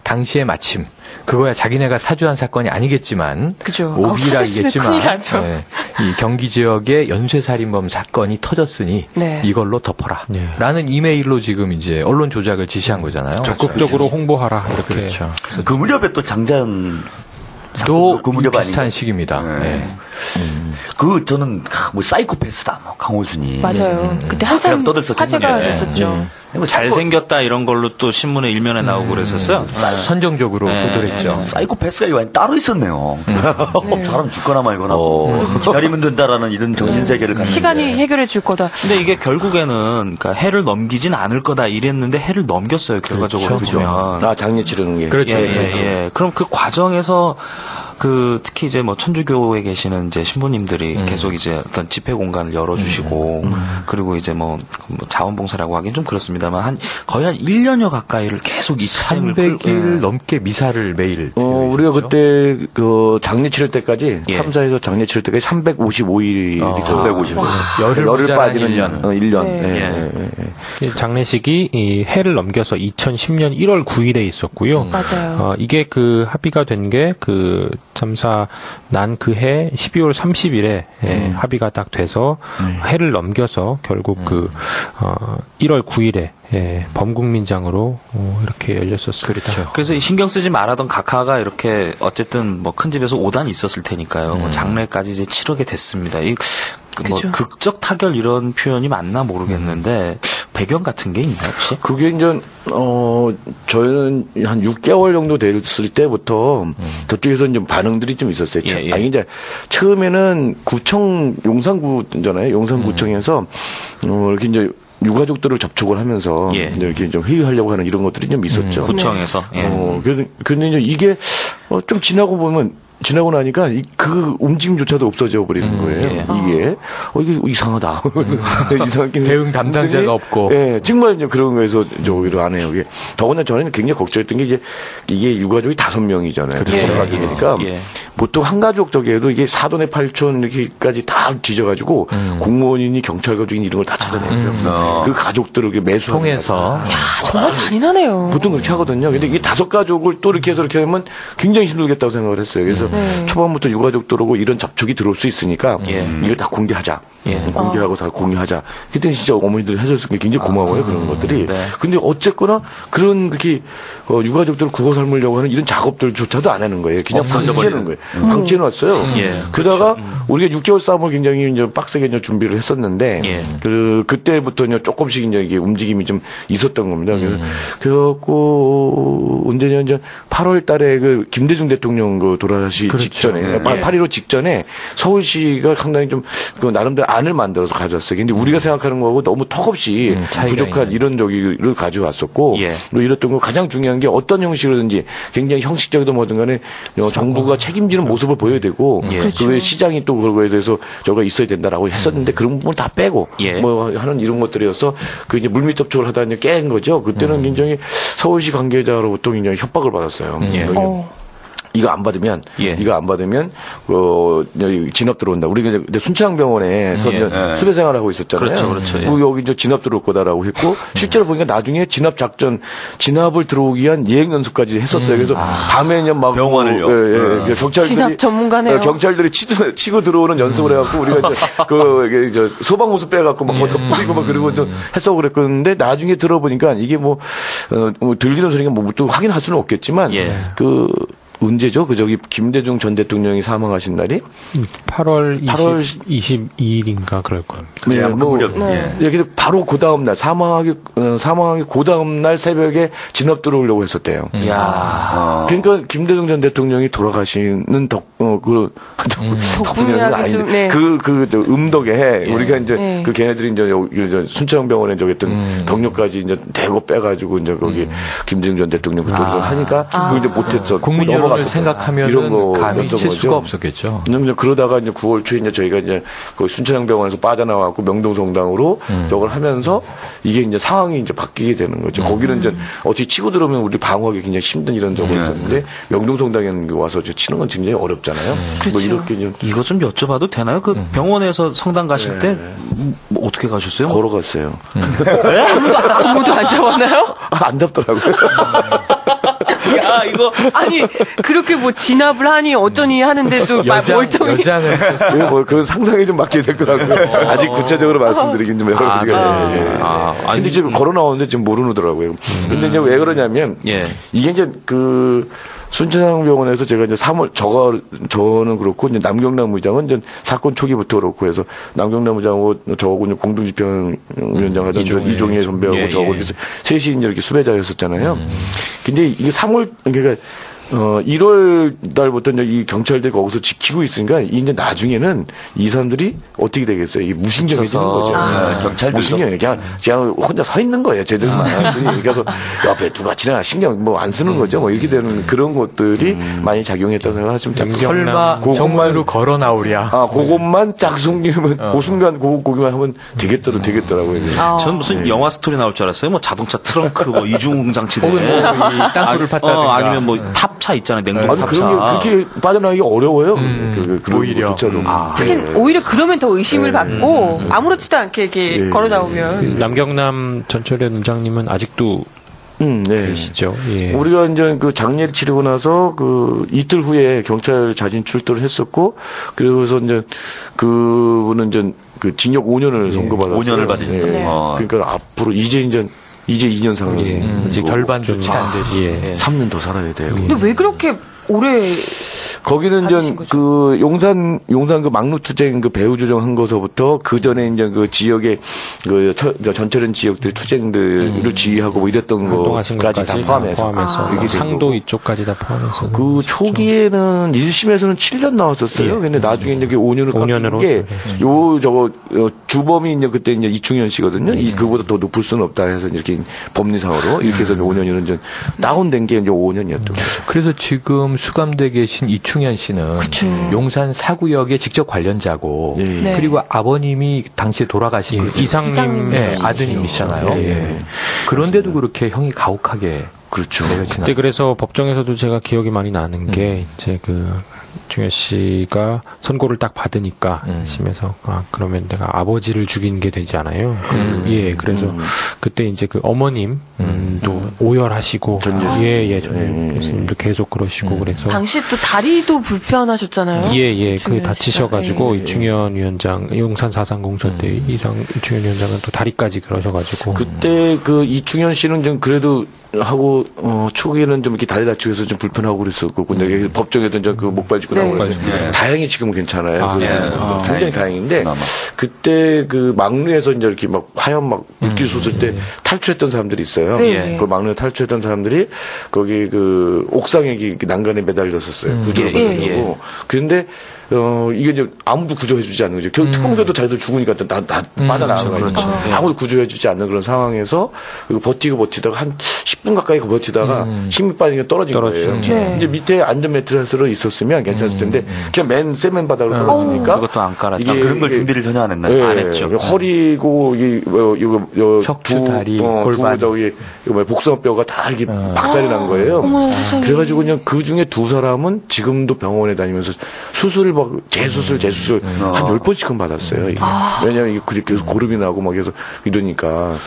당시에 마침 그거야 자기네가 사주한 사건이 아니겠지만 오비락이겠지만 이 경기 지역의 연쇄살인범 사건이 터졌으니 이걸로 덮어라 라는 이메일로 지금 이제 언론 조작을 지시한 거잖아요. 적극적으로 홍보하라 이렇게. 그렇죠. 그 무렵에 또 장자연 또 비슷한 시기입니다. 저는 뭐 사이코패스다, 뭐 강호순이. 맞아요. 그때 한참 화제가 됐었죠. 잘생겼다 이런 걸로 또 신문에 일면에 나오고 그랬었어요. 선정적으로 보도를 했죠. 사이코패스가 완전 따로 있었네요. 사람 죽거나 말거나 기다리면 된다라는 이런 정신세계를 갖는. 시간이 해결해 줄 거다. 근데 이게 결국에는 그러니까 해를 넘기진 않을 거다 이랬는데 해를 넘겼어요. 결과적으로 보면. 장례 치르는 게. 그렇죠. 그럼 그 과정에서 특히 이제 뭐 천주교에 계시는 이제 신부님들이 계속 이제 어떤 집회 공간을 열어주시고 그리고 이제 뭐 자원봉사라고 하긴 좀 그렇습니다만 거의 한 1년여 가까이를 계속 이 투쟁을 300일 넘게 미사를 매일. 우리가 그때 장례 치를 때까지 참사에서 장례 치를 때까지 355일이 355일. 열흘 빠지는 1년. 장례식이 이 해를 넘겨서 2010년 1월 9일에 있었고요. 맞아요. 이게 그 합의가 된 게 그 참사 난 그 해 12월 30일에 합의가 딱 돼서 해를 넘겨서 결국 1월 9일에 범국민장으로 이렇게 열렸었습니다. 그렇죠. 그래서 신경 쓰지 말아던 각하가 이렇게 어쨌든 뭐 큰 집에서 5단이 있었을 테니까요. 장례까지 이제 치르게 됐습니다. 뭐 극적 타결 이런 표현이 맞나 모르겠는데 배경 같은 게 있나요 혹시? 그게 이제 저희는 한 6개월 정도 됐을 때부터 저쪽에서 좀 반응들이 좀 있었어요. 아니 이제 처음에는 구청 용산구잖아요. 용산구청에서 이렇게 이제 유가족들을 접촉을 하면서 이렇게 좀 회의하려고 하는 이런 것들이 좀 있었죠. 구청에서. 그런데 이제 이게 좀 지나고 나니까 그 움직임조차도 없어져 버리는 거예요. 이게 이게 이상하다. 이상하게 대응 담당자가 없고. 정말 이제 그런 거에서 저기로 안 해요. 이게 더구나 저는 굉장히 걱정했던 게 이게 유가족이 5명이잖아요. 그러니까 보통 한 가족 쪽에도 이게 사돈의 8촌 이렇게까지 다 뒤져가지고 공무원이니 경찰 가족이니 이런 걸 다 찾아내요. 그 가족들을 이렇게 통해서. 정말 잔인하네요. 보통 그렇게 하거든요. 근데 이게 5가족을 또 이렇게 해서 이렇게 하면 굉장히 힘들겠다고 생각을 했어요. 그래서 초반부터 유가족들하고 이런 접촉이 들어올 수 있으니까 이걸 다 공개하자. 공개하고 다 공유하자. 그때는 진짜 어머니들이 해줬을 게 굉장히 고마워요. 그런 것들이. 근데 어쨌거나 그런 그렇게 유가족들을 국어 삶으려고 하는 이런 작업들조차도 안 하는 거예요. 그냥 방치해놓은 거예요. 방치해놨어요. 그러다가 우리가 6개월 싸움을 굉장히 이제 빡세게 이제 준비를 했었는데 그때부터 이제 조금씩 이제 이게 움직임이 좀 있었던 겁니다. 그래갖고 언제냐 이제 8월달에 그 김대중 대통령 그 돌아가시 직전에 8.15 직전에 서울시가 상당히 좀 그 나름대로 안을 만들어서 가져왔어요. 근데 우리가 생각하는 거하고 너무 턱없이 부족한 이런 저기를 가져왔었고 그리고 이랬던 거 가장 중요한 게 어떤 형식으로든지 굉장히 형식적이든 뭐든 간에 정부가 책임지는 모습을 보여야 되고 그 시장이 또 그거에 대해서 저가 있어야 된다라고 했었는데 그런 부분 다 빼고 뭐 하는 이런 것들이어서 그 이제 물밑 접촉을 하다 이제 깬 거죠. 그때는 굉장히 서울시 관계자로부터 굉장히 협박을 받았어요. 이거 안 받으면 진압 들어온다. 우리가 이제 순창병원에서 수배 생활을 하고 있었잖아요. 그렇죠. 여기 이제 진압 들어올 거다라고 했고 실제로 보니까 나중에 진압을 들어오기 위한 예행 연습까지 했었어요. 그래서 밤에는 막 병원을요. 경찰들이 진압 전문가네요. 경찰들이 치고 들어오는 연습을 해갖고 우리가 이제 소방 호수 빼갖고 막 뿌리고 막 그러고 좀 했어 그랬는데 나중에 들어보니까 이게 들리는 소리가 또 확인할 수는 없겠지만 언제죠? 김대중 전 대통령이 사망하신 날이? 8월 22일인가 그럴 겁니다. 근데 바로 그 다음날, 사망하기 그 다음날 새벽에 진압 들어오려고 했었대요. 그러니까 김대중 전 대통령이 돌아가시는 덕분이 아닌데, 음덕에 우리가 이제 걔네들이 이제 순창병원에 했던 병력까지 이제 대거 빼가지고 이제 거기 김대중 전 대통령 그쪽으로 하니까 그걸 이제 못했어. 을 생각하면 감히 칠 수가 없었겠죠. 그러다가 이제 9월 초에 이제 저희가 이제 그 순천향병원에서 빠져나와갖고 명동성당으로 저걸 하면서 이게 이제 상황이 이제 바뀌게 되는 거죠. 거기는 이제 어떻게 치고 들어오면 우리 방어하기 굉장히 힘든 이런 적이 있었는데 명동성당에 와서 치는 건 굉장히 어렵잖아요. 뭐 이렇게 이거 좀 여쭤봐도 되나요? 그 병원에서 성당 가실 때 뭐 어떻게 가셨어요? 걸어갔어요. 아무도 안 잡았나요? 안 잡더라고요. 야, 이거. 아니, 그렇게 진압을 하니 어쩌니 하는데 또 멀쩡히. 그 상상이 좀 맞게 될 거라고요. 아직 구체적으로 말씀드리긴 좀 여러 가지가. 근데 지금 걸어 나오는데 지금 모르더라고요. 근데 이제 왜 그러냐면, 이게 이제 순천향병원에서 제가 이제 3월, 저는 그렇고, 이제 남경남 의장은 이제 사건 초기부터 그렇고 해서 남경남 의장하고 저하고 이제 공동집행위원장 하던 이종희 선배하고 저하고 셋이 이제 이렇게 수배자였었잖아요. 근데 이게 3월, 그러니까 1월 달부터 이제 이 경찰들이 거기서 지키고 있으니까 이제 나중에는 이 사람들이 어떻게 되겠어요? 이 무신경해지는 거죠. 경찰들도 무신경 그냥 혼자 서 있는 거예요. 쟤들만. 그래서 옆에 누가 지나가 신경 뭐 안 쓰는 거죠. 뭐 이렇게 되는 그런 것들이 많이 작용했다고 생각하시면 됩니다. 설마 정말로 걸어 나오랴. 그것만 딱 숨기면 그 순간 거기만 하면 되겠더라고요. 전 무슨 영화 스토리 나올 줄 알았어요. 뭐 자동차 트렁크, 뭐 이중 장치들, 이 땅굴을 팠다든가. 아니면 뭐 탑차 있잖아요. 냉동 탑차. 그런 게 그렇게 빠져나가기 어려워요. 오히려. 하긴 오히려 그러면 더 의심을 받고 아무렇지도 않게 이렇게 걸어 나오면. 남경남 전철의 원장님은 아직도 계시죠. 예. 우리가 이제 그 장례를 치르고 나서 그 이틀 후에 경찰 자진 출두를 했었고, 그래서 이제 그분은 이제 그 징역 5년을 선고받았어요. 5년을 받으니까. 그러니까 앞으로 이제 2년 상황. 이제 결반도 잘 안 되지. 3년 더 살아야 돼요. 근데 왜 그렇게 오래 거기는 이제 그 용산 그 막루투쟁 그 배후 조정한 거서부터 그 전에 이제 그 지역의 그 전철은 지역들의 투쟁들을 지휘하고 뭐 이랬던 거까지 다 포함해서 이게 상도 이쪽까지 다 포함해서 그 초기에는 1심에서는 7년 나왔었어요. 근데 나중에 이제 5년으로 깎은 게 주범이 이제 그때 이제 이충현 씨거든요. 그보다 더 높을 수는 없다 해서 이렇게 법리상으로 이렇게 해서 5년이는 이제 다운된 게 이제 5년이었던 거죠. 그래서 지금 수감돼 계신 이충현 씨는 용산 사구역의 직접 관련자고 그리고 아버님이 당시에 돌아가신 이상님 아드님이시잖아요. 그런데도 그렇게 형이 가혹하게 그렇죠. 그때 그래서 법정에서도 제가 기억이 많이 나는 게 이제 그 이충현 씨가 선고를 딱 받으니까 심에서 그러면 내가 아버지를 죽인 게 되지 않아요. 그래서 그때 이제 그 어머님도 오열하시고 교수님도 계속 그러시고 그래서 당시 또 다리도 불편하셨잖아요. 그 다치셔가지고 이충현 위원장 용산 사상공사 때 이충현 위원장은 또 다리까지 그러셔가지고 그때 그 이충현 씨는 좀 그래도 하고 초기에는 좀 이렇게 다리 다치고 해서 좀 불편하고 그랬었고 근데 법정에도 이제 그 목발 짚고 나오고 다행히 지금은 괜찮아요. 굉장히 다행인데 그때 그 막루에서 이제 이렇게 막 화염 막 물길 솟을 때 탈출했던 사람들이 있어요. 그 막루에 탈출했던 사람들이 거기 그 옥상에 난간에 매달렸었어요. 구조를 받으려고. 그런데 이게 이제 아무도 구조해주지 않는 거죠. 특공대도 자기들 죽으니까 빠져나가는 거죠. 아무도 구조해주지 않는 그런 상황에서 버티다가 한 10분 가까이 버티다가 힘이 빠지니까 떨어진 거예요. 이제 밑에 안전 매트리스로 있었으면 괜찮을 텐데 그냥 맨 세면 바닥으로 떨어지니까 그것도 안 깔았다. 그런 걸 준비를 전혀 안 했나요? 안 했죠. 허리고 척추 다리, 골반 저기 복숭아뼈가 다 이렇게 박살이 난 거예요. 그래가지고 그냥 그 중에 두 사람은 지금도 병원에 다니면서 수술을 막 재수술 한 10번씩은 받았어요. 왜냐면 이게 그렇게 고름이 나고 막 해서 이러니까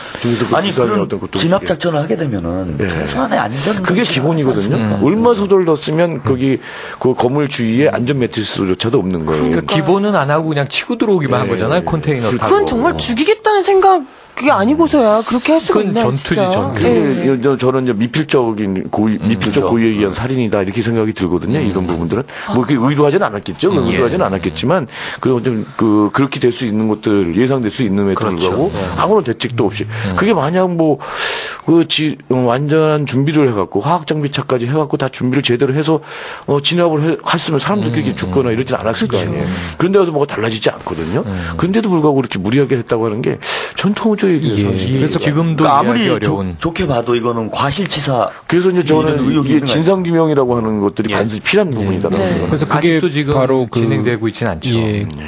아니 그런 진압 작전을 하게 되면은 최소한의 안전 그게 기본이거든요. 얼마 서둘렀으면 거기 그 건물 주위에 안전 매트리스조차도 없는 거예요. 그러니까 기본은 안 하고 그냥 치고 들어오기만 한 거잖아요. 컨테이너 타고. 그건 정말 죽이겠다는 생각 그게 아니고서야 그렇게 할 수가 있나요? 전투지, 전투. 저는 이제 미필적 고의에 의한 살인이다 이렇게 생각이 들거든요. 이런 부분들은 뭐 그게 의도하지는 않았겠죠. 의도하지는 않았겠지만 그리고 좀 그렇게 될 수 있는 것들 예상될 수 있는에도 불구하고 아무런 대책도 없이 그게 만약 뭐 완전한 준비를 해갖고 화학 장비차까지 해갖고 다 준비를 제대로 해서 진압을 했으면 사람들끼리 죽거나 이러진 않았을 거 아니에요. 그런데 가서 뭐가 달라지지 않거든요. 그런데도 불구하고 그렇게 무리하게 했다고 하는 게 전통적 그래서 지금도 그러니까 아무리 좋게 봐도 이거는 과실치사. 그래서 이제 저는 이게 진상규명이라고 하는 것들이 반드시 필요한 부분이다라고 생각합니다. 그래서 그게 지금 바로 진행되고 있지는 않죠.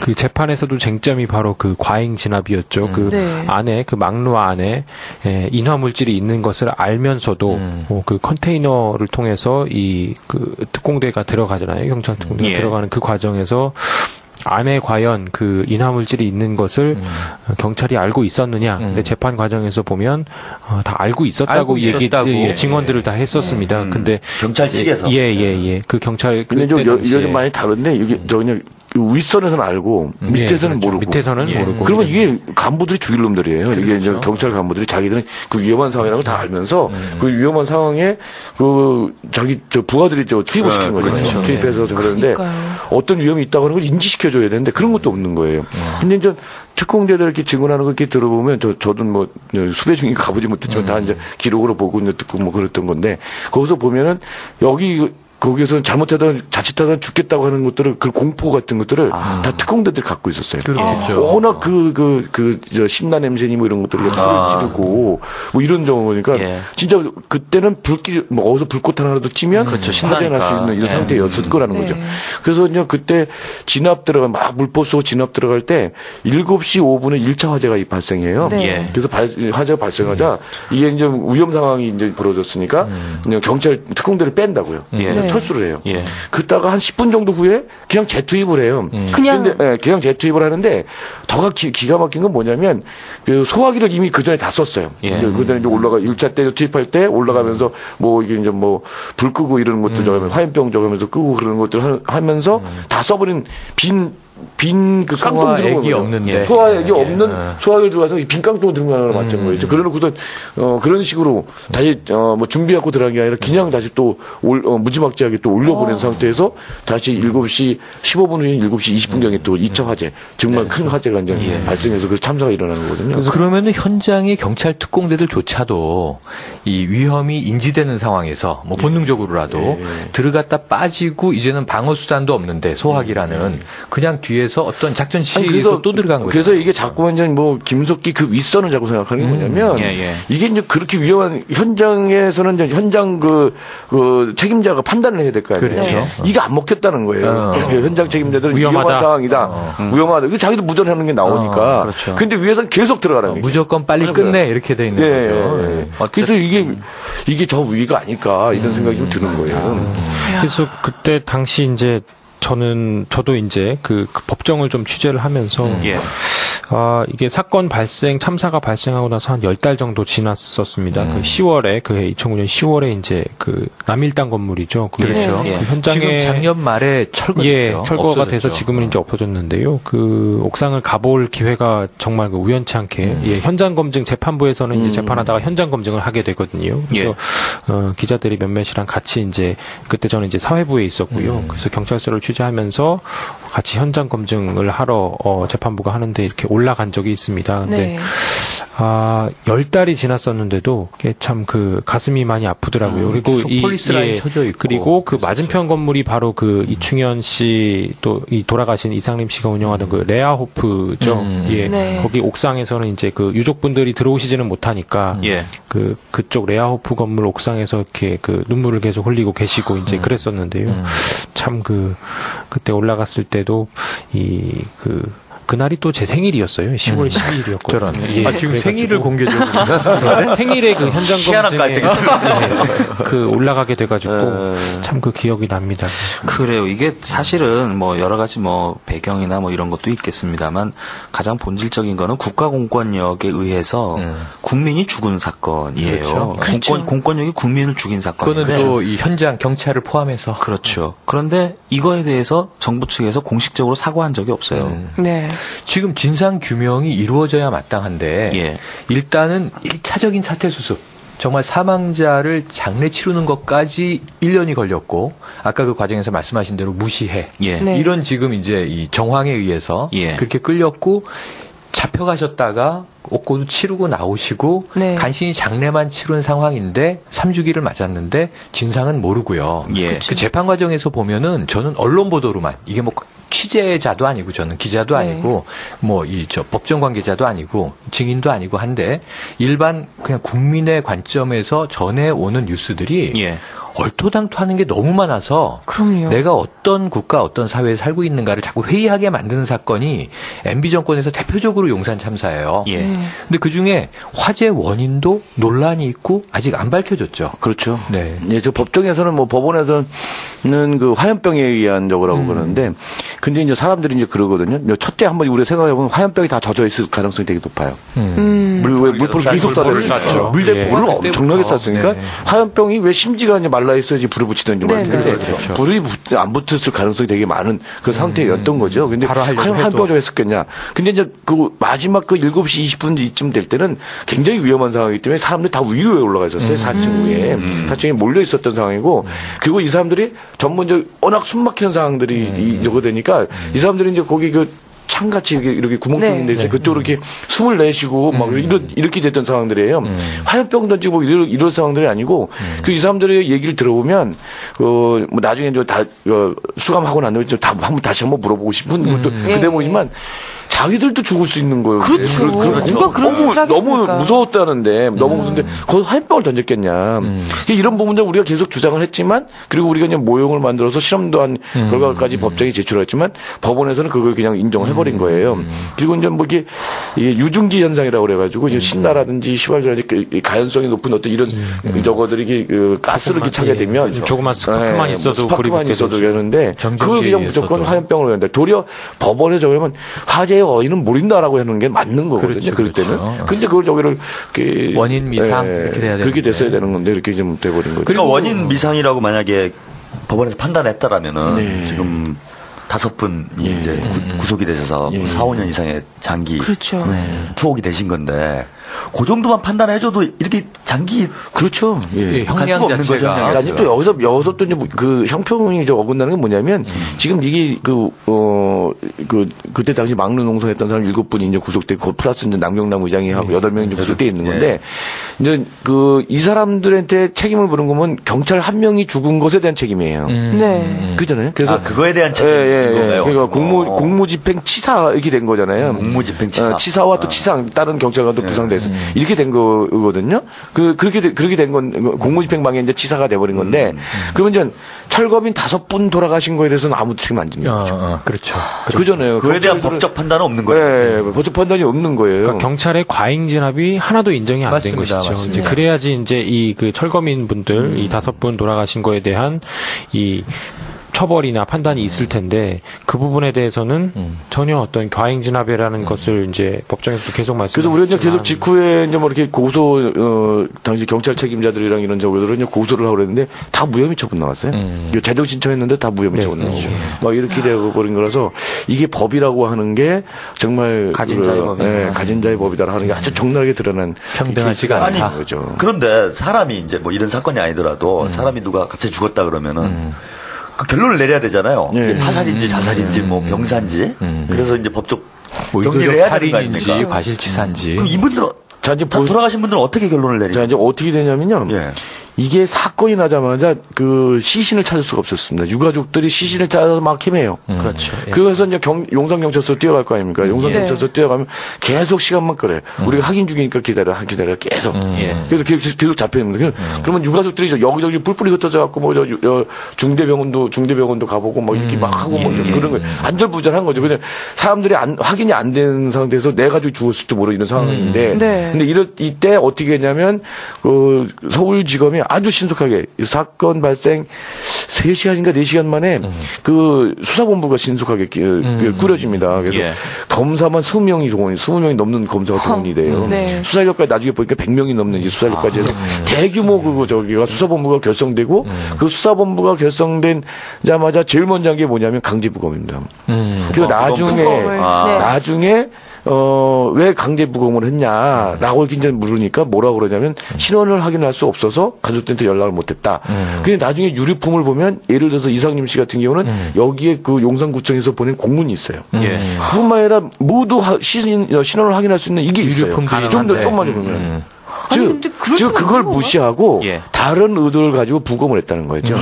그 재판에서도 쟁점이 바로 그 과잉 진압이었죠. 그 안에 그 막루 안에 인화 물질이 있는 것을 알면서도 그 컨테이너를 통해서 이 그 특공대가 들어가잖아요. 경찰 특공대가 들어가는 그 과정에서 안에 과연 그 인화물질이 있는 것을 경찰이 알고 있었느냐. 근데 재판 과정에서 보면 다 알고 있었다고 증언들을 다 했었습니다. 근데 경찰 측에서 그 경찰 근데 이거 좀 많이 다른데 이게 저 그냥 윗선에서는 알고 밑에서는 모르고. 밑에서는 모르고. 그러면 이게 간부들이 죽일 놈들이에요. 이게 이제 경찰 간부들이 자기들은 그 위험한 상황이라는 걸 다 알면서 그 위험한 상황에 그 자기 부하들이 투입을 시킨 거죠. 투입해서 그러는데 어떤 위험이 있다고 하는 걸 인지시켜줘야 되는데 그런 것도 없는 거예요. 근데 이제 특공대들 이렇게 증언하는 거 이렇게 들어보면 저도 뭐 수배 중이니까 가보지 못했지만 다 이제 기록으로 보고 이제 듣고 뭐 그랬던 건데 거기서 보면은 여기 거기에서 잘못하다 자칫하다 죽겠다고 하는 것들을 그 공포 같은 것들을 다 특공대들이 갖고 있었어요. 그렇죠. 워낙 저 신나 냄새니 뭐 이런 것들을 소리 지르고 뭐 이런 경우니까 진짜 그때는 불길 뭐 어디서 불꽃 하나라도 찌면 화재 날 수 있는 이런 상태였을 거라는 거죠. 그래서 이제 그때 진압 들어가 막 물포 쏘고 진압 들어갈 때 7시 5분에 1차 화재가 발생해요. 그래서 화재가 발생하자 이게 이제 위험 상황이 이제 벌어졌으니까 경찰 특공대를 뺀다고요. 철수를 해요. 그러다가 한 10분 정도 후에 그냥 재투입을 해요. 그냥 재투입을 하는데 더가 기가 막힌 건 뭐냐면 그 소화기를 이미 그 전에 다 썼어요. 그 전에 이제 1차 때 투입할 때 올라가면서 뭐 이게 이제 뭐 불 끄고 이런 것들 저하면서 화염병 저하면서 끄고 그런 것들 하면서 다 써버린 빈 그 깡통 들어간 거죠. 없는데. 소화액이 없는 소화기를 들어가서 빈 깡통을 들고 하나 맞춘 거예요. 그래놓고서 그런 식으로 다시 뭐 준비하고 들어간 게 아니라 그냥 다시 또 무지막지하게 또 올려보낸 상태에서 다시 7시 15분 후인 7시 20분경에 또 2차 화재 정말 큰 화재가 이제 발생해서 그 참사가 일어나는 거거든요. 그래서 그러면은 현장의 경찰 특공대들조차도 이 위험이 인지되는 상황에서 뭐 본능적으로라도 들어갔다 빠지고 이제는 방어 수단도 없는데 소화기라는 그냥 뒤에서 어떤 작전 시에서 또 들어간 거죠. 그래서 이게 자꾸 완전 뭐 김석기 그 윗선을 자꾸 생각하는 게 뭐냐면 이게 이제 그렇게 위험한 현장에서는 이제 현장 그 책임자가 판단을 해야 될 거 아니에요. 그렇죠. 이게 안 먹혔다는 거예요. 현장 책임자들은 위험한 상황이다. 위험하다. 자기도 무전하는 게 나오니까. 근데 위에서는 계속 들어가라는 거예요. 무조건 빨리 끝내 이렇게 돼 있는 거죠. 그래서 이게 저 위기가 아닐까 이런 생각이 좀 드는 거예요. 그래서 그때 당시 이제 저도 이제 그 법정을 좀 취재를 하면서 이게 사건 발생 참사가 발생하고 나서 한 10달 정도 지났었습니다. 그 10월에 2009년 10월에 이제 그 남일당 건물이죠. 그렇죠. 그 현장에 지금 작년 말에 철거됐죠. 철거가 없어졌죠. 돼서 지금은 이제 없어졌는데요. 그 옥상을 가볼 기회가 정말 그 우연치 않게 현장 검증 재판부에서는 이제 재판하다가 현장 검증을 하게 되거든요. 그래서 기자들이 몇몇이랑 같이 이제 그때 저는 이제 사회부에 있었고요. 그래서 경찰서를 취재하면서 같이 현장 검증을 하러 재판부가 하는데 이렇게 올라간 적이 있습니다. 근데 10달이 지났었는데도 참 그 가슴이 많이 아프더라고요. 그리고 폴리스 라인 쳐져 있고 그리고 그 맞은편 건물이 바로 그 이충현 씨 또 이 돌아가신 이상림 씨가 운영하던 그 레아호프죠. 거기 옥상에서는 이제 그 유족분들이 들어오시지는 못하니까 그쪽 레아호프 건물 옥상에서 이렇게 그 눈물을 계속 흘리고 계시고 이제 그랬었는데요. 참 그때 올라갔을 때도 그날이 또 제 생일이었어요. 10월 12일이었거든요. 지금 생일을 공개적으로 생일에 그 현장 검증에 그 올라가게 돼가지고 참 그 기억이 납니다. 그래요. 이게 사실은 뭐 여러 가지 뭐 배경이나 뭐 이런 것도 있겠습니다만 가장 본질적인 거는 국가 공권력에 의해서 국민이 죽은 사건이에요. 그렇죠. 공권력이 국민을 죽인 사건인데 그거는 또 이 현장 경찰을 포함해서 그렇죠. 그런데 이거에 대해서 정부 측에서 공식적으로 사과한 적이 없어요. 지금 진상 규명이 이루어져야 마땅한데 일단은 1차적인 사태 수습 정말 사망자를 장례 치르는 것까지 1년이 걸렸고 아까 그 과정에서 말씀하신 대로 무시해 이런 지금 이제 이 정황에 의해서 그렇게 끌렸고 잡혀가셨다가 옷고도 치르고 나오시고 간신히 장례만 치른 상황인데 3주기를 맞았는데 진상은 모르고요. 그 재판 과정에서 보면은 저는 언론 보도로만 이게 뭐 취재자도 아니고 저는 기자도 아니고 뭐 법정 관계자도 아니고 증인도 아니고 한데 일반 그냥 국민의 관점에서 전해오는 뉴스들이 얼토당토하는 게 너무 많아서 내가 어떤 국가 어떤 사회에 살고 있는가를 자꾸 회의하게 만드는 사건이 MB 정권에서 대표적으로 용산 참사예요. 근데 그중에 화재 원인도 논란이 있고 아직 안 밝혀졌죠. 그렇죠. 저 법정에서는 뭐 법원에서는 그 화염병에 의한 저거라고 그러는데 근데 이제 사람들이 이제 그러거든요. 첫째 한번 우리가 생각해보면 화염병이 다 젖어 있을 가능성이 되게 높아요. 물포를 계속 쐈죠. 물대포를 엄청나게 쐈으니까 화염병이 왜 심지가 이제 말라 있어야지 불을 붙이든지 말든지 불이 안 붙었을 가능성이 되게 많은 그 상태였던 거죠. 근데 화염병 좀 했었겠냐. 근데 이제 그 마지막 그 7시 20분 이쯤 될 때는 굉장히 위험한 상황이기 때문에 사람들이 다 위로에 올라가 있었어요. 4층 위에. 4층에 몰려 있었던 상황이고 그리고 이 사람들이 전문적 워낙 숨 막히는 상황들이 저거 되니까 이 사람들이 이제 거기 창같이 이렇게 구멍 뚫린 데 있어요. 그쪽으로 이렇게 숨을 내쉬고 막 이렇게 됐던 상황들이에요. 화염병 던지고 이런 상황들이 아니고 이 사람들의 얘기를 들어보면 뭐 나중에 다 수감하고 난 다음에 다시 한번 물어보고 싶은 것도 그 대목이지만 자기들도 죽을 수 있는 거예요. 그렇죠. 누가 그런 짓을 하겠습니까? 너무 무서웠다는데 너무 무서운데 거기서 화염병을 던졌겠냐. 이런 부분들 우리가 계속 주장을 했지만 그리고 우리가 그냥 모형을 만들어서 실험도 한 결과까지 법정에 제출했지만 법원에서는 그걸 그냥 인정을 해버린 거예요. 그리고 이제 뭐 이게 유증기 현상이라고 그래가지고 신나라든지 시발이라든지 가연성이 높은 어떤 이런 저거들이 가스를 이렇게 차게 되면 조그만 스파크만 있어도 스파크만 있어도 되는데 그걸 그냥 무조건 화염병으로 하는데 도리어 법원에 저러면 화재의 어인은 모른다라고 하는 게 맞는 거거든요. 그럴 때는. 근데 그걸 저기를 원인 미상 이렇게 돼야 그렇게 됐어야 되는 건데 이렇게 좀 돼버린 거죠. 그러니까 원인 미상이라고 만약에 법원에서 판단했다라면은 지금 5분이 이제 구속이 되셔서 4, 5년 이상의 장기 그렇죠. 투옥이 되신 건데 그 정도만 판단해줘도 이렇게 장기 그렇죠. 갈 수가 없는 거죠. 아니 또 여기서 또 이제 그 형평이 좀 어긋나는 게 뭐냐면 지금 이게 그때 당시 막루 농성했던 사람 7분이 이제 구속되고 플러스 이제 남경남 의장이 하고 8명이 이제 구속돼 있는 건데 이제 이 사람들한테 책임을 물은 거면 경찰 한 명이 죽은 것에 대한 책임이에요. 네. 그잖아요. 그래서 그거에 대한 책임인 거예요. 그러니까 공무집행 치사 이렇게 된 거잖아요. 공무집행 치사. 치사와 또 치상 다른 경찰관도 부상돼서 이렇게 된 거거든요. 그렇게 된 건 공무집행방해 이제 치사가 돼버린 건데 그러면 이제 철거민 5분 돌아가신 거에 대해서는 아무 책임 안 집니다. 그렇죠. 그잖아요. 그에 대한 법적 판단은 없는 거예요. 네, 법적 판단이 없는 거예요. 그러니까 경찰의 과잉 진압이 하나도 인정이 안 된 것이죠. 이제 그래야지 이제 그 철거민 분들 이 5분 돌아가신 거에 대한 이 처벌이나 판단이 있을 텐데 그 부분에 대해서는 전혀 어떤 과잉 진압이라는 것을 이제 법정에서도 계속 말씀하셨지만 그래서 우리가 계속 직후에 이제 뭐 이렇게 당시 경찰 책임자들이랑 이런 저거들은 이제 고소를 하고 그랬는데 다 무혐의 처분 나왔어요. 제동 신청했는데 다 무혐의 처분 나오고 막 이렇게 되어버린 거라서 이게 법이라고 하는 게 정말 가진자의 법이다 하는 게 아주 적나라하게 드러난 평등하지가 않다. 거죠. 그런데 사람이 이제 뭐 이런 사건이 아니더라도 사람이 누가 갑자기 죽었다 그러면은 그 결론을 내려야 되잖아요. 이게 타살인지 자살인지 뭐 병사인지. 그래서 이제 법적 정리를 해야 되는 거 아닙니까? 과실치사인지. 그럼 이분들은 돌아가신 분들은 어떻게 결론을 내리죠? 자, 이제 어떻게 되냐면요. 이게 사건이 나자마자 그 시신을 찾을 수가 없었습니다. 유가족들이 시신을 찾아서 막 헤매요. 그렇죠. 그래서 이제 용산경찰서 뛰어갈 거 아닙니까? 용산경찰서 뛰어가면 계속 시간만 끌어요. 우리가 확인 중이니까 기다려 계속. 그래서 계속 잡혀 있는 거예요. 그러면 유가족들이 여기저기 뿔뿔이 흩어져 갖고 뭐 중대병원도 가보고 막 이렇게 막 하고 뭐 그런 거예요. 안절부절한 거죠. 그냥 사람들이 확인이 안 된 상태에서 내 가족이 죽었을지도 모르는 상황인데. 근데 이때 어떻게 했냐면 그 서울지검이 아주 신속하게 사건 발생 3시간인가 4시간 만에 그 수사본부가 신속하게 꾸려집니다. 그래서 검사만 20명이 넘는 검사가 동원이 돼요. 수사결과에 나중에 보니까 100명이 넘는 이 수사결과지 해서 대규모 저기가 수사본부가 결성되고 그 수사본부가 결성된자마자 제일 먼저 한 게 뭐냐면 강제부검입니다. 그래서 나중에 왜 강제부검을 했냐라고 이제 물으니까 뭐라고 그러냐면 신원을 확인할 수 없어서 가족들한테 연락을 못했다. 근데 나중에 유류품을 보면 예를 들어서 이상림 씨 같은 경우는 여기에 그 용산구청에서 보낸 공문이 있어요. 그뿐만 아니라 모두 신원을 확인할 수 있는 이게 유류품들이 좀 더 조금만 보면. 즉 그걸 무시하고 다른 의도를 가지고 부검을 했다는 거죠.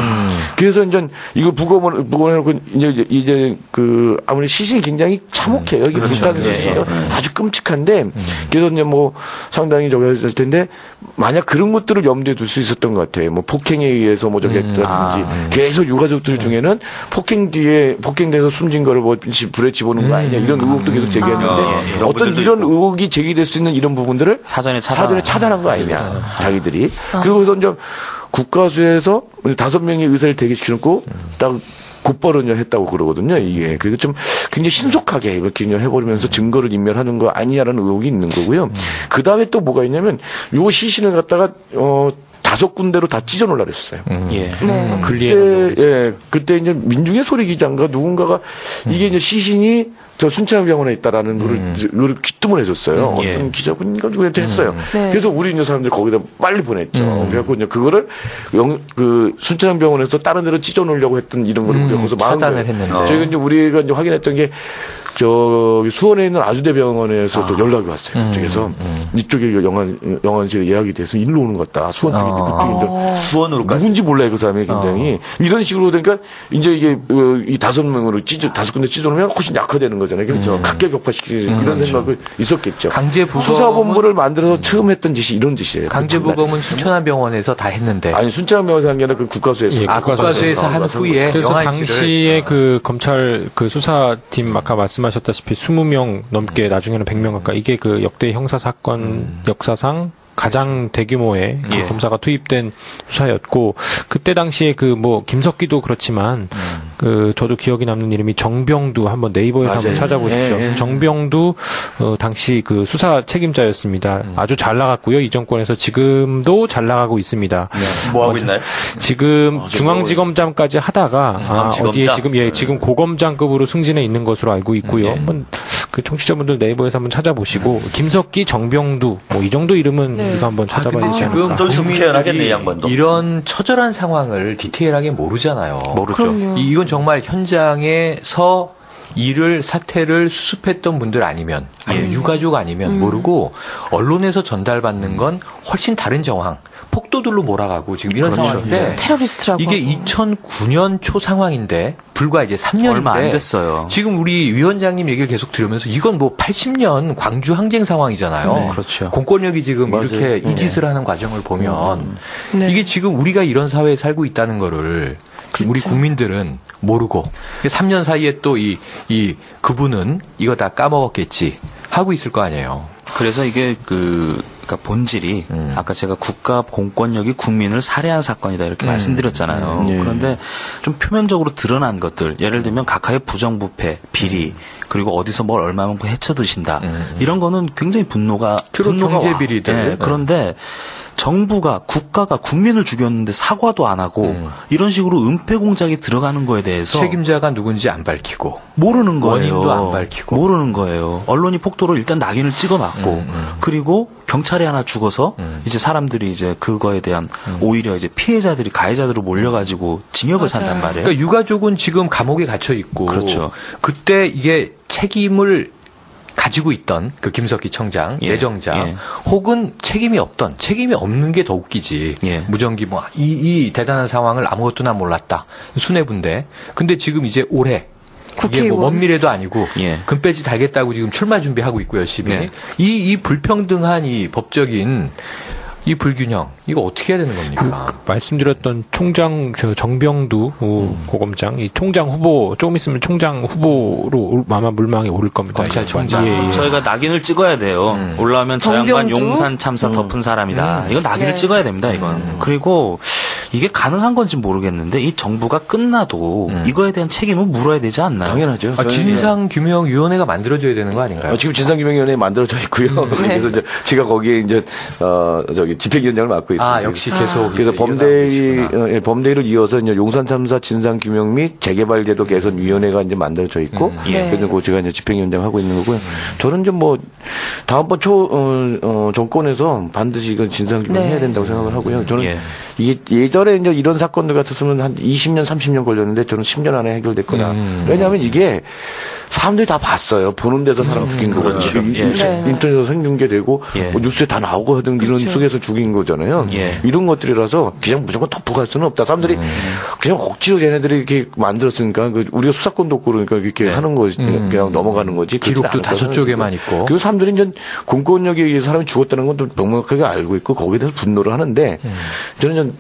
그래서 이제 이걸 부검을 해놓고 이제 그 아무리 시신이 굉장히 참혹해요. 이게 불타는 시신이요. 아주 끔찍한데 그래서 이제 뭐 상당히 저기 했을 텐데 만약 그런 것들을 염두에 둘 수 있었던 것 같아요. 뭐 폭행에 의해서 뭐 저기 했다든지 계속 유가족들 중에는 폭행돼서 숨진 거를 뭐 불에 집어넣은 거 아니냐 이런 의혹도 계속 제기했는데 어떤 이런 의혹이 제기될 수 있는 이런 부분들을 사전에 차단한 거 아니냐 자기들이. 그리고서 이제 국가수에서 5명의 의사를 대기시켜놓고 딱 곧바로 했다고 그러거든요. 이게 그리고 좀 굉장히 신속하게 이렇게 해버리면서 증거를 인멸하는 거 아니냐라는 의혹이 있는 거고요. 그 다음에 또 뭐가 있냐면 요 시신을 갖다가 5군데로 다 찢어놓으려고 했어요. 그때 이제 민중의 소리 기자인가 누군가가 이게 이제 시신이 저 순천병원에 있다라는 거를 귀뜸을 해줬어요. 어떤 기자분인가 누구한테 했어요. 그래서 우리 이제 사람들 거기다 빨리 보냈죠. 그래갖고 이제 그거를 그 순천병원에서 다른 데로 찢어놓으려고 했던 이런 거를 우리가 거기서 차단을 했는데. 저희가 이제 우리가 이제 확인했던 게 저기 수원에 있는 아주대병원에서도 연락이 왔어요. 그쪽에서 이쪽에 영안실에 예약이 돼서 일로 오는 것 같다. 수원 쪽에 그쪽에 이제 수원으로까지 누군지 몰라요 그 사람이 굉장히 이런 식으로 그러니까 이제 이게 이 5명으로 5군데 찢어놓으면 훨씬 약화되는 거잖아요. 그래서 각계격파시키는 이런 생각이 있었겠죠. 수사본부를 만들어서 처음 했던 짓이 이런 짓이에요. 강제부검은 순천향병원에서 다 했는데 아니 순천향병원에서 한 게 아니라 그 국가수에서 국가수에서 한 후에 그래서 당시에 그 검찰 그 수사팀 아까 말씀하셨다시피 20명 넘게 나중에는 100명 가까이 이게 그 역대 형사 사건 역사상 가장 대규모의 그 검사가 투입된 수사였고 그때 당시에 그 뭐 김석기도 그렇지만 그 저도 기억이 남는 이름이 정병두 한번 네이버에서 한번 찾아보십시오. 정병두 당시 그 수사 책임자였습니다. 아주 잘 나갔고요. 이 정권에서 지금도 잘 나가고 있습니다. 뭐 하고 있나요? 지금 중앙지검장까지 하다가 어디에 지금 고검장급으로 승진해 있는 것으로 알고 있고요. 한번 그 청취자분들 네이버에서 한번 찾아보시고 김석기, 정병두 뭐 이 정도 이름은 우리가 한번 찾아봐야 되지 않을까. 좀 국회의원하겠네, 이 양반도. 이런 처절한 상황을 디테일하게 모르잖아요. 모르죠. 그럼요. 이건 정말 현장에서 사태를 수습했던 분들 아니면 유가족 아니면 모르고 언론에서 전달받는 건 훨씬 다른 정황. 폭도들로 몰아가고 지금 이런 상황인데 테러리스트라고 이게 2009년 초 상황인데 불과 이제 3년인데 얼마 안 됐어요. 지금 우리 위원장님 얘기를 계속 들으면서 이건 뭐 80년 광주 항쟁 상황이잖아요. 그렇죠. 공권력이 지금 이렇게 이 짓을 하는 과정을 보면 이게 지금 우리가 이런 사회에 살고 있다는 거를 우리 국민들은 모르고 3년 사이에 또 이 그분은 이거 다 까먹었겠지 하고 있을 거 아니에요. 그래서 이게 그러니까 본질이 아까 제가 국가 공권력이 국민을 살해한 사건이다 이렇게 말씀드렸잖아요. 그런데 좀 표면적으로 드러난 것들, 예를 들면 각하의 부정부패, 비리, 그리고 어디서 뭘 얼마만큼 헤쳐드신다 이런 거는 굉장히 분노가 경제 비리들. 그런데 정부가 국가가 국민을 죽였는데 사과도 안 하고 이런 식으로 은폐 공작에 들어가는 거에 대해서 책임자가 누군지 안 밝히고 모르는 거예요. 원인도 안 밝히고 모르는 거예요. 언론이 폭도로 일단 낙인을 찍어놨고 그리고 경찰이 하나 죽어서 이제 사람들이 이제 그거에 대한 오히려 이제 피해자들이 가해자들로 몰려가지고 징역을 산단 말이에요. 그러니까 유가족은 지금 감옥에 갇혀 있고 그렇죠. 그때 이게 책임을 가지고 있던 그 김석기 청장, 내정장, 혹은 책임이 없는 게 더 웃기지. 무전기 이 대단한 상황을 아무것도나 몰랐다. 순애분데. 근데 지금 이제 올해 이게 뭐 먼 미래도 아니고 금배지 달겠다고 지금 출마 준비하고 있고 열심히 이 불평등한 이 법적인 이 불균형 이거 어떻게 해야 되는 겁니까? 말씀드렸던 총장 정병두 고검장 이 총장 후보 조금 있으면 총장 후보로 아마 물망에 오를 겁니다. 검찰총장. 저희가 낙인을 찍어야 돼요. 올라오면 저 양반 용산 참사 덮은 사람이다. 이건 낙인을 찍어야 됩니다. 이건. 그리고 이게 가능한 건지 모르겠는데 이 정부가 끝나도 이거에 대한 책임은 물어야 되지 않나요? 당연하죠. 진상규명위원회가 만들어져야 되는 거 아닌가요? 지금 진상규명위원회 만들어져 있고요. 그래서 이제 제가 거기에 이제 집행위원장을 맡고 있습니다. 역시 계속. 그래서 범대위를 이어서 이제 용산 참사 진상규명 및 재개발제도 개선위원회가 이제 만들어져 있고, 그래서 그 제가 이제 집행위원장 하고 있는 거고요. 저는 좀 뭐 다음번 정권에서 반드시 이건 진상규명 해야 된다고 생각을 하고요. 저는 이게 예전에 이제 이런 사건들 같았으면 한 20년, 30년 걸렸는데 저는 10년 안에 해결됐거나. 왜냐하면 이게 사람들이 다 봤어요. 보는 데서 사람 죽인 거거든요. 인터넷에서 생중계되고 뭐 뉴스에 다 나오고 하던 이런 속에서 죽인 거잖아요. 이런 것들이라서 그냥 무조건 덮어갈 수는 없다. 사람들이 그냥 억지로 쟤네들이 이렇게 만들었으니까 우리가 수사권도 없고 그러니까 이렇게 하는 거지. 그냥 넘어가는 거지. 기록도 5쪽에만 있고. 그리고 사람들이 이제 공권력에 의해서 사람이 죽었다는 건 또 명확하게 알고 있고 거기에 대해서 분노를 하는데 저는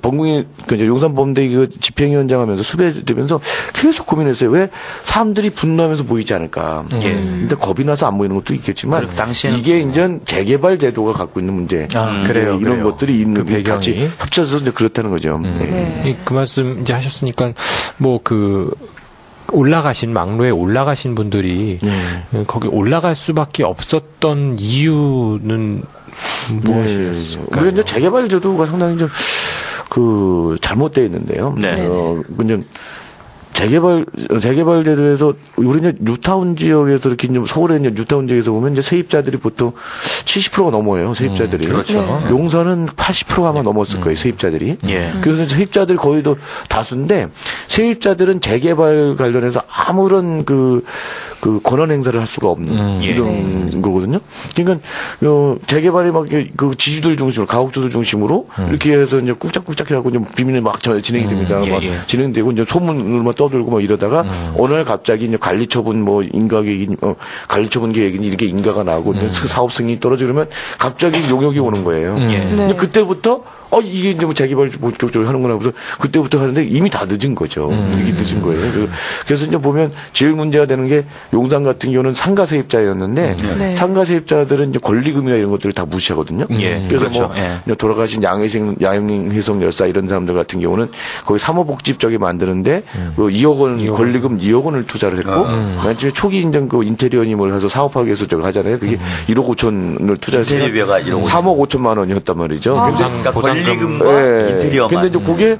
범궁이 용산범대위 그 집행위원장 하면서 수배되면서 계속 고민했어요. 왜 사람들이 분노하면서 모이지 않을까. 근데 겁이 나서 안 모이는 것도 있겠지만 이게 이제 재개발 제도가 갖고 있는 문제. 그래요. 이런 것들이 있는 게 같이 합쳐서 이제 그렇다는 거죠. 그 말씀 이제 하셨으니까 막로에 올라가신 분들이 거기 올라갈 수밖에 없었던 이유는 무엇이었을까요? 우리 이제 재개발 제도가 상당히 좀 잘못되어 있는데요. 재개발대로해서 우리는 뉴타운 지역에서 이렇게 서울에 있는 뉴타운 지역에서 보면 이제 세입자들이 보통 70%가 넘어요. 세입자들이. 그렇죠. 용산은 80%가 아마 넘었을 거예요. 세입자들이. 그래서 세입자들 거의 다수인데 세입자들은 재개발 관련해서 아무런 그 권한 행사를 할 수가 없는 이런 거거든요. 그러니까 재개발이 막 그 지주들 중심으로 가옥주들 중심으로 이렇게 해서 이제 꾹짝꾹짝 해갖고 이제 비밀에 막 진행이 됩니다. 막 진행되고 이제 소문으로만 떠들고 막 이러다가 어느 날 갑자기 이제 관리처분 뭐 인가계획 관리처분 계획이 이렇게 인가가 나고 사업 승인이 떨어지면 갑자기 용역이 오는 거예요. 그때부터 이게 이제 뭐 재개발 본격적으로 하는구나. 그래서 그때부터 하는데 이미 다 늦은 거죠. 이게 늦은 거예요. 그래서 이제 보면 제일 문제가 되는 게 용산 같은 경우는 상가 세입자였는데 상가 세입자들은 이제 권리금이나 이런 것들을 다 무시하거든요. 그래서 그렇죠. 뭐 돌아가신 양혜성 열사 이런 사람들 같은 경우는 거기 사모복집 쪽에 만드는데 그 2억 원 권리금 2억 원을 투자를 했고 맨 처음에 초기 인정 그 인테리어님을 해서 사업하기 위해서 저거 하잖아요. 그게 1억 5천을 투자해서 3억 5천만 원이었단 말이죠. 권리금과 인테리어만. 근데 이제 그게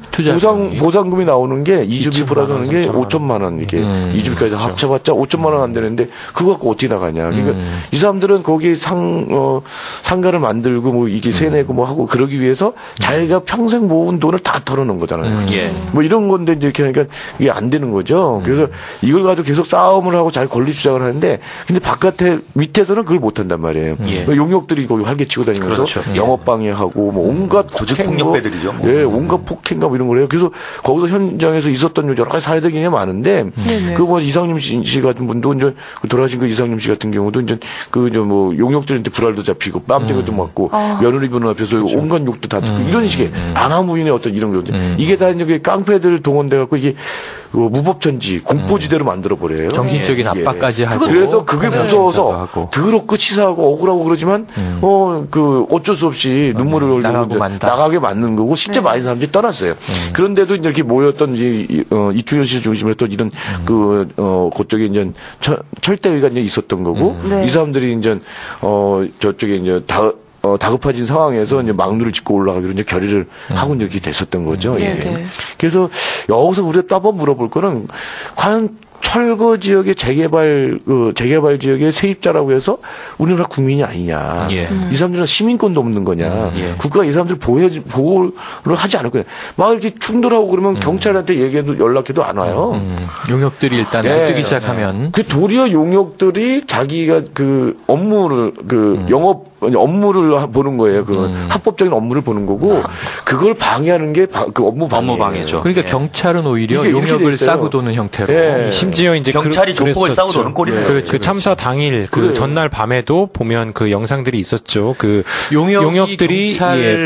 보상금이 나오는 게 이주비 플러스는 게 5천만 원 이렇게 이주비까지 합쳐봤자 5천만 원 안 되는데 그거 갖고 어떻게 나가냐. 그러니까 이 사람들은 거기 상가를 만들고 뭐 이게 세내고 뭐 하고 그러기 위해서 자기가 평생 모은 돈을 다 털어놓은 거잖아요. 뭐 이런 건데 이제 이렇게 하니까 이게 안 되는 거죠. 그래서 이걸 가지고 계속 싸움을 하고 자기 권리 주장을 하는데 근데 바깥에 밑에서는 그걸 못 한단 말이에요. 용역들이 거기 활개 치고 다니면서 그렇죠. 영업 방해하고 뭐 온갖 조직폭력배들이죠. 뭐. 온갖 폭행과 뭐 이런 걸 해요. 그래서 거기서 현장에서 있었던 여러 가지 사례들이 굉장히 많은데 그 뭐 이상림 씨 같은 분도 이제 돌아가신 그 이상림 씨 같은 경우도 이제 뭐 용역들한테 불알도 잡히고 뺨쟁이도 맞고 며느리 분은 앞에서 그렇죠. 온갖 욕도 다 듣고 이런 식의 안하무인의 어떤 이런 거 이게 다 이제 깡패들 동원돼 갖고 이게 무법천지 공포지대로 만들어 버려요. 정신적인 압박까지 하고. 그래서 그게 무서워서 더럽고 치사하고 억울하고 그러지만 그 어쩔 수 없이 눈물을 흘리고 나가게 만든 거고 실제 많은 사람들이 떠났어요. 그런데도 이렇게 모였던 이충현 씨 중심으로 또 이런 그쪽에 이제 철대위가 이제 있었던 거고 이 사람들이 이제 저쪽에 이제 다급해진 상황에서 이제 막루를 짚고 올라가기로 이제 결의를 하고 이렇게 됐었던 거죠. 그래서 여기서 우리가 또 한번 물어볼 거는 과연 철거 지역의 재개발 지역의 세입자라고 해서 우리나라 국민이 아니냐. 이 사람들은 시민권도 없는 거냐. 국가가 이 사람들 보호를 하지 않을 거냐. 막 이렇게 충돌하고 그러면 경찰한테 얘기해도 연락해도 안 와요. 용역들이 일단 뜨기 시작하면. 그 도리어 용역들이 자기가 그 업무를 영업 업무를 보는 거예요. 합법적인 업무를 보는 거고 그걸 방해하는 게 그 업무 방해죠. 그러니까 경찰은 오히려 용역을 싸고 도는 형태로. 심지어 이제 경찰이 조폭을 싸고 도는 꼴이네요. 그 참사 당일 그 전날 밤에도 보면 그 영상들이 있었죠. 그 용역들이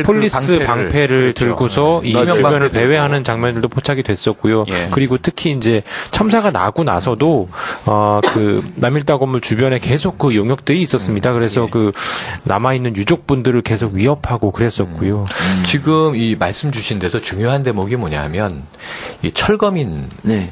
폴리스 방패를 들고서 이 주변을 배회하는 장면들도 포착이 됐었고요. 그리고 특히 이제 참사가 나고 나서도 그 남일당 건물 주변에 계속 그 용역들이 있었습니다. 그래서 그 남아있는 유족분들을 계속 위협하고 그랬었고요. 지금 이 말씀 주신 데서 중요한 대목이 뭐냐면 이 철거민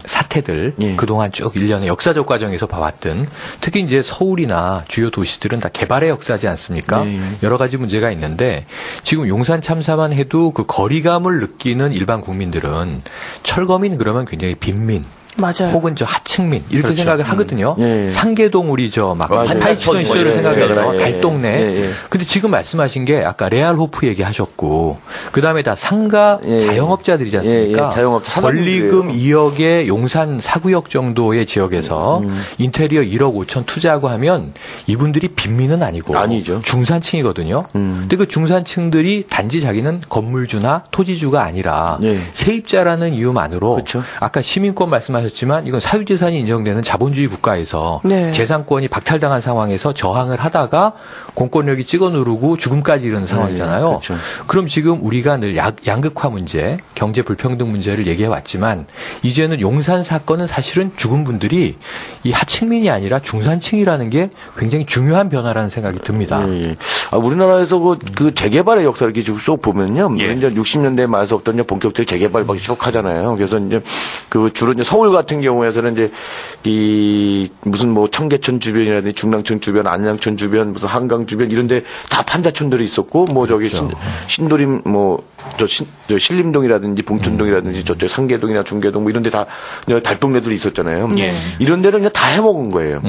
사태들 그동안 쭉 1년의 역사적 과정에서 봐왔던 특히 이제 서울이나 주요 도시들은 다 개발의 역사지 않습니까? 여러 가지 문제가 있는데 지금 용산 참사만 해도 그 거리감을 느끼는 일반 국민들은 철거민 그러면 굉장히 빈민 맞아요. 혹은 저 하층민 이렇게 그렇죠. 생각을 하거든요. 상계동 우리 저 막 파이치던 시절을 생각해서 갈동네. 근데 지금 말씀하신 게 아까 레알호프 얘기하셨고 그 다음에 다 상가 자영업자들이지 않습니까? 자영업자 권리금 2억의 용산 사구역 정도의 지역에서 인테리어 1억 5천 투자하고 하면 이분들이 빈민은 아니고 아니죠. 중산층이거든요. 근데 그 중산층들이 단지 자기는 건물주나 토지주가 아니라 세입자라는 이유만으로 그렇죠. 아까 시민권 말씀하셨지만 이건 사유재산이 인정되는 자본주의 국가에서 재산권이 박탈당한 상황에서 저항을 하다가 공권력이 찍어 누르고 죽음까지 이르는 상황이잖아요. 그렇죠. 그럼 지금 우리가 늘 양극화 문제, 경제 불평등 문제를 얘기해 왔지만 이제는 용산 사건은 사실은 죽은 분들이 이 하층민이 아니라 중산층이라는 게 굉장히 중요한 변화라는 생각이 듭니다. 우리나라에서 그 재개발의 역사를 이렇게 쭉 보면요. 이제 60년대 말서부터 이제 본격적인 재개발 막 쭉 하잖아요. 그래서 이제 그 주로 이제 서울 같은 경우에서는 이제 이 무슨 뭐 청계천 주변이라든지 중랑천 주변, 안양천 주변, 무슨 한강 주변 이런데 다 판자촌들이 있었고 뭐 저기 신도림 뭐 저 신림동이라든지 봉천동이라든지 저쪽 상계동이나 중계동 뭐 이런데 다 달동네들이 있었잖아요. 이런 데를 그냥 다 해먹은 거예요.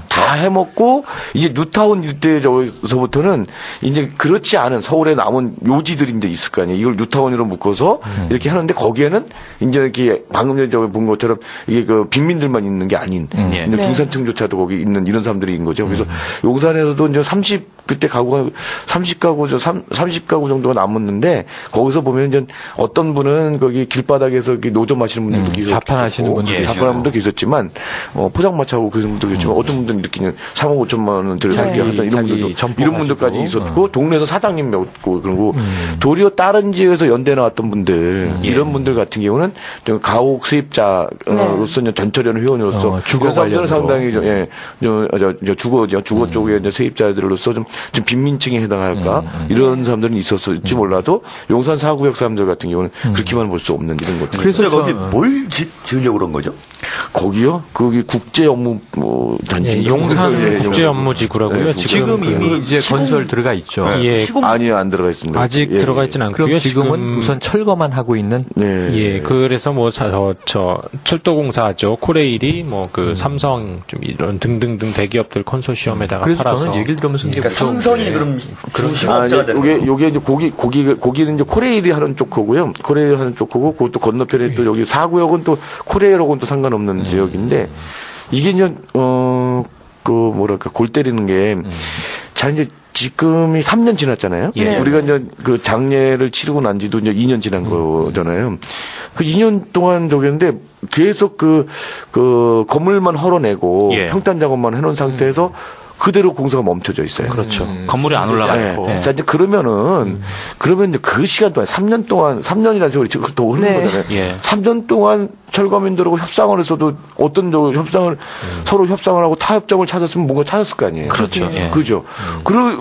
다 해먹고 이제 뉴타운 일대에서부터는 이제 그렇지 않은 서울에 남은 요지들인데 있을 거 아니에요. 이걸 뉴타운으로 묶어서 이렇게 하는데 거기에는 이제 이렇게 방금 전에 본 것처럼 이게 그 빈민들만 있는 게 아닌 중산층조차도 거기 있는 이런 사람들이 있는 거죠. 그래서 용산에서도 이제 그때 가구가 30가구 정도가 남았는데 거기서 보면 이제 어떤 분은 거기 길바닥에서 노점 마시는 분들도 계셨고 자판하시는 분들 자판하는 분도 계셨지만 포장마차하고 그런 분도 계셨지만 어떤 분들은 이렇게 3억 5천만 원 들여 살게 하던 이런 분들도 이런 분들까지 있었고 동네에서 사장님 맺고 그리고 도리어 다른 지역에서 연대 나왔던 분들 이런 분들 같은 경우는 좀 가옥 세입자로서 전철연 회원으로서 주거 사람들은 상당히 주거 쪽에 이제 세입자들로서 좀 빈민층에 해당할까 이런 사람들은 있었을지 몰라도 용산 4구역 사람들 같은 경우는 그렇게만 볼 수 없는 이런 것들. 그래서 거기 뭘 지으려고 그런 거죠? 거기요? 거기 국제 업무 단지 용산 국제 업무지구라고요. 지금 이미 이제 건설 들어가 있죠. 아니요, 안 들어가 있습니다. 아직 들어가 있지는 않고요. 그럼 지금은 우선 철거만 하고 있는. 그래서 뭐 철도공사죠. 코레일이 뭐 그 삼성 좀 이런 등등등 대기업들 컨소시엄에다가 그래서 팔아서. 저는 얘기를 들으면서 그러니까 삼성이 그럼 중심업자가 되는 거예요. 요게 이제 거기는 이제 코레일이 하는 쪽 거고요. 코레일 하는 쪽 거고 그것도 건너편에 또 여기 4구역은 또 코레일하고는 또 상관없는 지역인데 이게 이제 골 때리는 게 자 이제 지금이 3년 지났잖아요. 우리가 이제 그 장례를 치르고 난 지도 이제 2년 지난 거잖아요. 그 2년 동안 저기였는데 계속 그 건물만 헐어내고 평탄 작업만 해놓은 상태에서 그대로 공사가 멈춰져 있어요. 그렇죠. 건물이 안 올라가고. 자, 이제 그러면 이제 그 시간 동안 3년이라는 세월이 더 흐르는 거잖아요. 3년 동안 철거민들하고 협상을 했어도 어떤 협상을 서로 협상을 하고 타협점을 찾았으면 뭔가 찾았을 거 아니에요. 그렇죠. 그죠.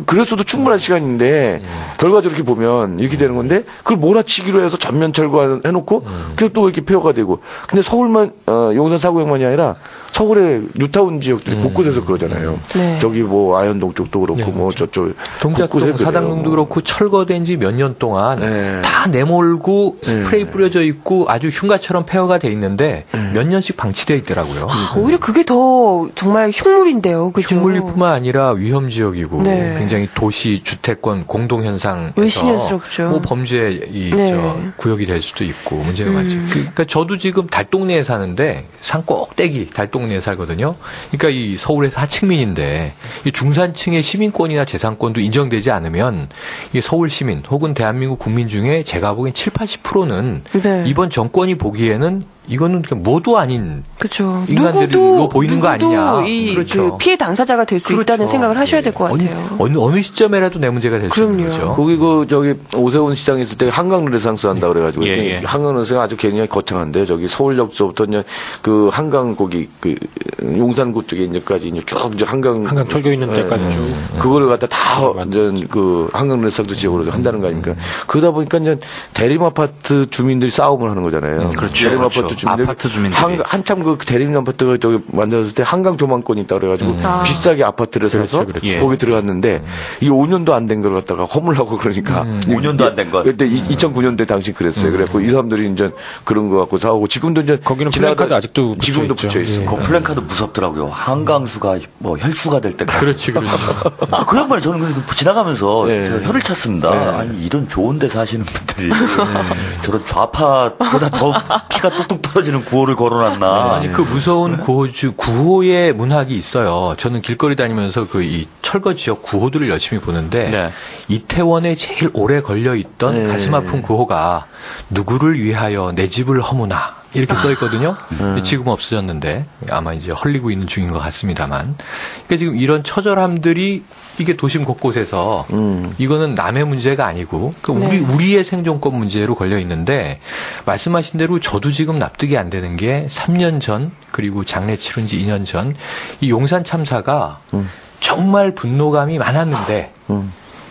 그랬어도 충분한 시간인데 결과적으로 이렇게 보면 이렇게 되는 건데 그걸 몰아치기로 해서 전면 철거해놓고 그리고 또 이렇게 폐허가 되고. 근데 서울만 용산 4구역만이 아니라 서울의 뉴타운 지역들이 곳곳에서 그러잖아요. 저기 뭐 아현동 쪽도 그렇고 뭐 저쪽 동작동 사당동도 그렇고 철거된 지 몇 년 동안 다 내몰고 스프레이 뿌려져 있고 아주 흉가처럼 폐허가 돼 있는데 몇 년씩 방치돼 있더라고요. 오히려 그게 더 정말 흉물인데요. 그죠? 흉물일 뿐만 아니라 위험 지역이고 굉장히 도시 주택권 공동 현상에서 의심스럽죠. 뭐 범죄 구역이 될 수도 있고 문제가 많죠. 그러니까 저도 지금 달동네에 사는데 산 꼭대기 달동네에 살거든요. 그러니까 이 서울에서 하층민인데 이 중산층의 시민권이나 재산권도 인정되지 않으면 이 서울 시민 혹은 대한민국 국민 중에 제가 보기엔 70-80%는 이번 정권이 보기에는 이거는 그냥 모두 아닌 인간들로 보이는 거 아니냐. 그 피해 당사자가 될 수 있다는 생각을 하셔야 될 것 같아요. 어느 시점에라도 내 문제가 될 수 있는 거죠. 거기 저기 오세훈 시장에 있을 때 한강 르네상스 한다 그래가지고 한강 르네상스 아주 굉장히 거창한데 저기 서울역서부터 이제 그 한강 거기 그 용산구 쪽에 이제까지 이제 쭉 이제 한강 철교 있는 데까지 쭉 그거를 갖다 다 이제 그 한강 르네상스 지역으로 한다는 거 아닙니까? 그러다 보니까 이제 대림 아파트 주민들이 싸움을 하는 거잖아요. 그렇죠. 대림 아파트 주민들이 한참 그 대림 아파트가 저기 만들었을 때 한강 조망권이 있다 그래가지고 비싸게 아파트를 사서 거기 들어갔는데 이게 5년도 안 된 걸 갖다가 허물라고 그러니까 5년도 안 된 거. 그때 2009년도에 당시 그랬어요. 그래갖고 이 사람들이 이제 그런 거 갖고 싸우고 지금도 이제 거기는 플랜카드 아직도 지금도 붙여 있어요. 그 플랜카드 무섭더라고요. 한강수가 뭐 혈수가 될 때까지. 그렇지. 그 양반이 저는 지나가면서 혀를 찼습니다. 아니 이런 좋은 데 사시는 분들이 저런 좌파보다 더 피가 뚝뚝 떨어지는 구호를 걸어놨나. 아니 그 무서운 구호의 문학이 있어요. 저는 길거리 다니면서 그 이 철거 지역 구호들을 열심히 보는데 이태원에 제일 오래 걸려 있던 가슴 아픈 구호가 누구를 위하여 내 집을 허무나 이렇게 써 있거든요. 지금 없어졌는데 아마 이제 헐리고 있는 중인 것 같습니다만. 그러니까 지금 이런 처절함들이 이게 도심 곳곳에서 이거는 남의 문제가 아니고 우리의 생존권 문제로 걸려 있는데 말씀하신 대로 저도 지금 납득이 안 되는 게 3년 전 그리고 장례 치른 지 2년 전 이 용산 참사가 정말 분노감이 많았는데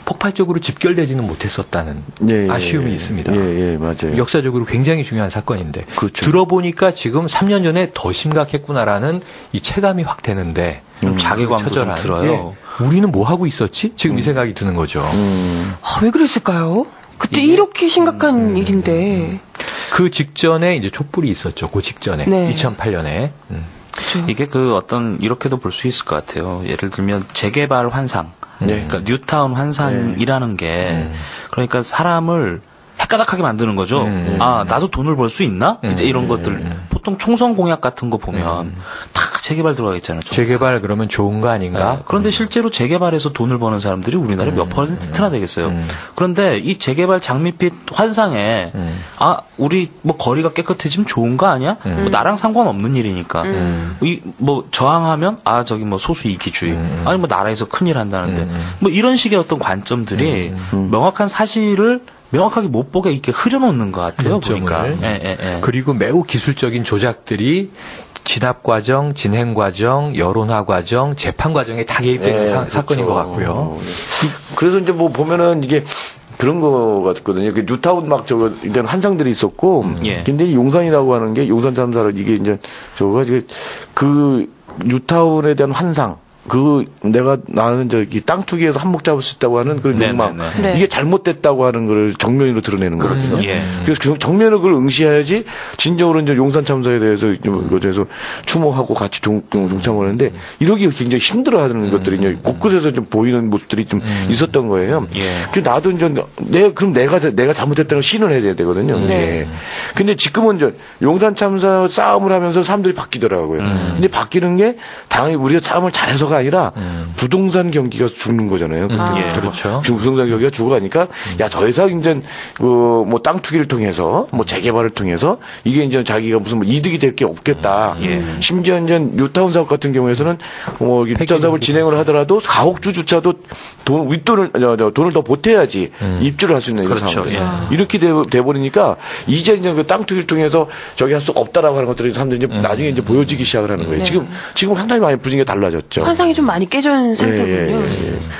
폭발적으로 집결되지는 못했었다는 아쉬움이 있습니다. 맞아요. 역사적으로 굉장히 중요한 사건인데 그렇죠. 들어보니까 지금 3년 전에 더 심각했구나라는 이 체감이 확 되는데 자괴감도 좀 들어요. 우리는 뭐 하고 있었지? 지금 이 생각이 드는 거죠. 왜 그랬을까요? 그때 이렇게 심각한 일인데. 그 직전에 이제 촛불이 있었죠. 그 직전에 2008년에. 그쵸. 이게 이렇게도 볼 수 있을 것 같아요. 예를 들면 재개발 환상, 그러니까 뉴타운 환상이라는 게 그러니까 사람을 헷가닥하게 만드는 거죠. 나도 돈을 벌 수 있나? 이제 이런 것들 보통 총선 공약 같은 거 보면 다 재개발 들어가 있잖아요. 재개발 그러면 좋은 거 아닌가? 그런데 실제로 재개발에서 돈을 버는 사람들이 우리나라에 몇 퍼센트나 되겠어요. 그런데 이 재개발 장밋빛 환상에 우리 뭐 거리가 깨끗해지면 좋은 거 아니야? 뭐 나랑 상관없는 일이니까. 뭐 저항하면 저기 뭐 소수 이기주의. 아니 뭐 나라에서 큰일 한다는데. 뭐 이런 식의 어떤 관점들이 명확한 사실을 명확하게 못 보게 이렇게 흐려놓는 것 같아요. 보니까. 그리고 매우 기술적인 조작들이 진압 과정, 진행 과정, 여론화 과정, 재판 과정에 다 개입되는 사건인 것 같고요. 그래서 이제 뭐 보면은 이게 그런 거 같거든요. 그 뉴타운 막 일단 환상들이 있었고, 근데 이 용산이라고 하는 게 용산 참사를 이게 이제 그 뉴타운에 대한 환상. 나는 땅 투기에서 한몫 잡을 수 있다고 하는 그런 욕망. 이게 잘못됐다고 하는 걸 정면으로 드러내는 거거든요. 그래서 정면으로 그걸 응시해야지 진정으로 이제 용산 참사에 대해서 추모하고 같이 동참을 하는데 이러기 굉장히 힘들어 하는 것들이 이제 곳곳에서 좀 보이는 모습들이 좀 있었던 거예요. 그래서 나도 이제 내가 잘못했다는 걸 시인해야 되거든요. 근데 지금은 이제 용산 참사 싸움을 하면서 사람들이 바뀌더라고요. 근데 바뀌는 게 당연히 우리가 싸움을 잘해서가 아니라 부동산 경기가 죽는 거잖아요. 그렇죠. 부동산 경기가 죽어가니까 더 이상 이제 뭐 땅 투기를 통해서 뭐 재개발을 통해서 이게 이제 자기가 무슨 이득이 될 게 없겠다. 심지어 이제 뉴타운 사업 같은 경우에서는 뉴타운 사업을 진행을 하더라도 가옥주조차도 윗돈을 더 보태야지 입주를 할 수 있는 이런 상황들. 이렇게 돼버리니까 이제 그 땅 투기를 통해서 저기 할 수 없다라고 하는 것들이 사람들이 이제 나중에 이제 보여지기 시작을 하는 거예요. 지금 상당히 많이 분위기가 달라졌죠. 환상이 좀 많이 깨진 상태군요.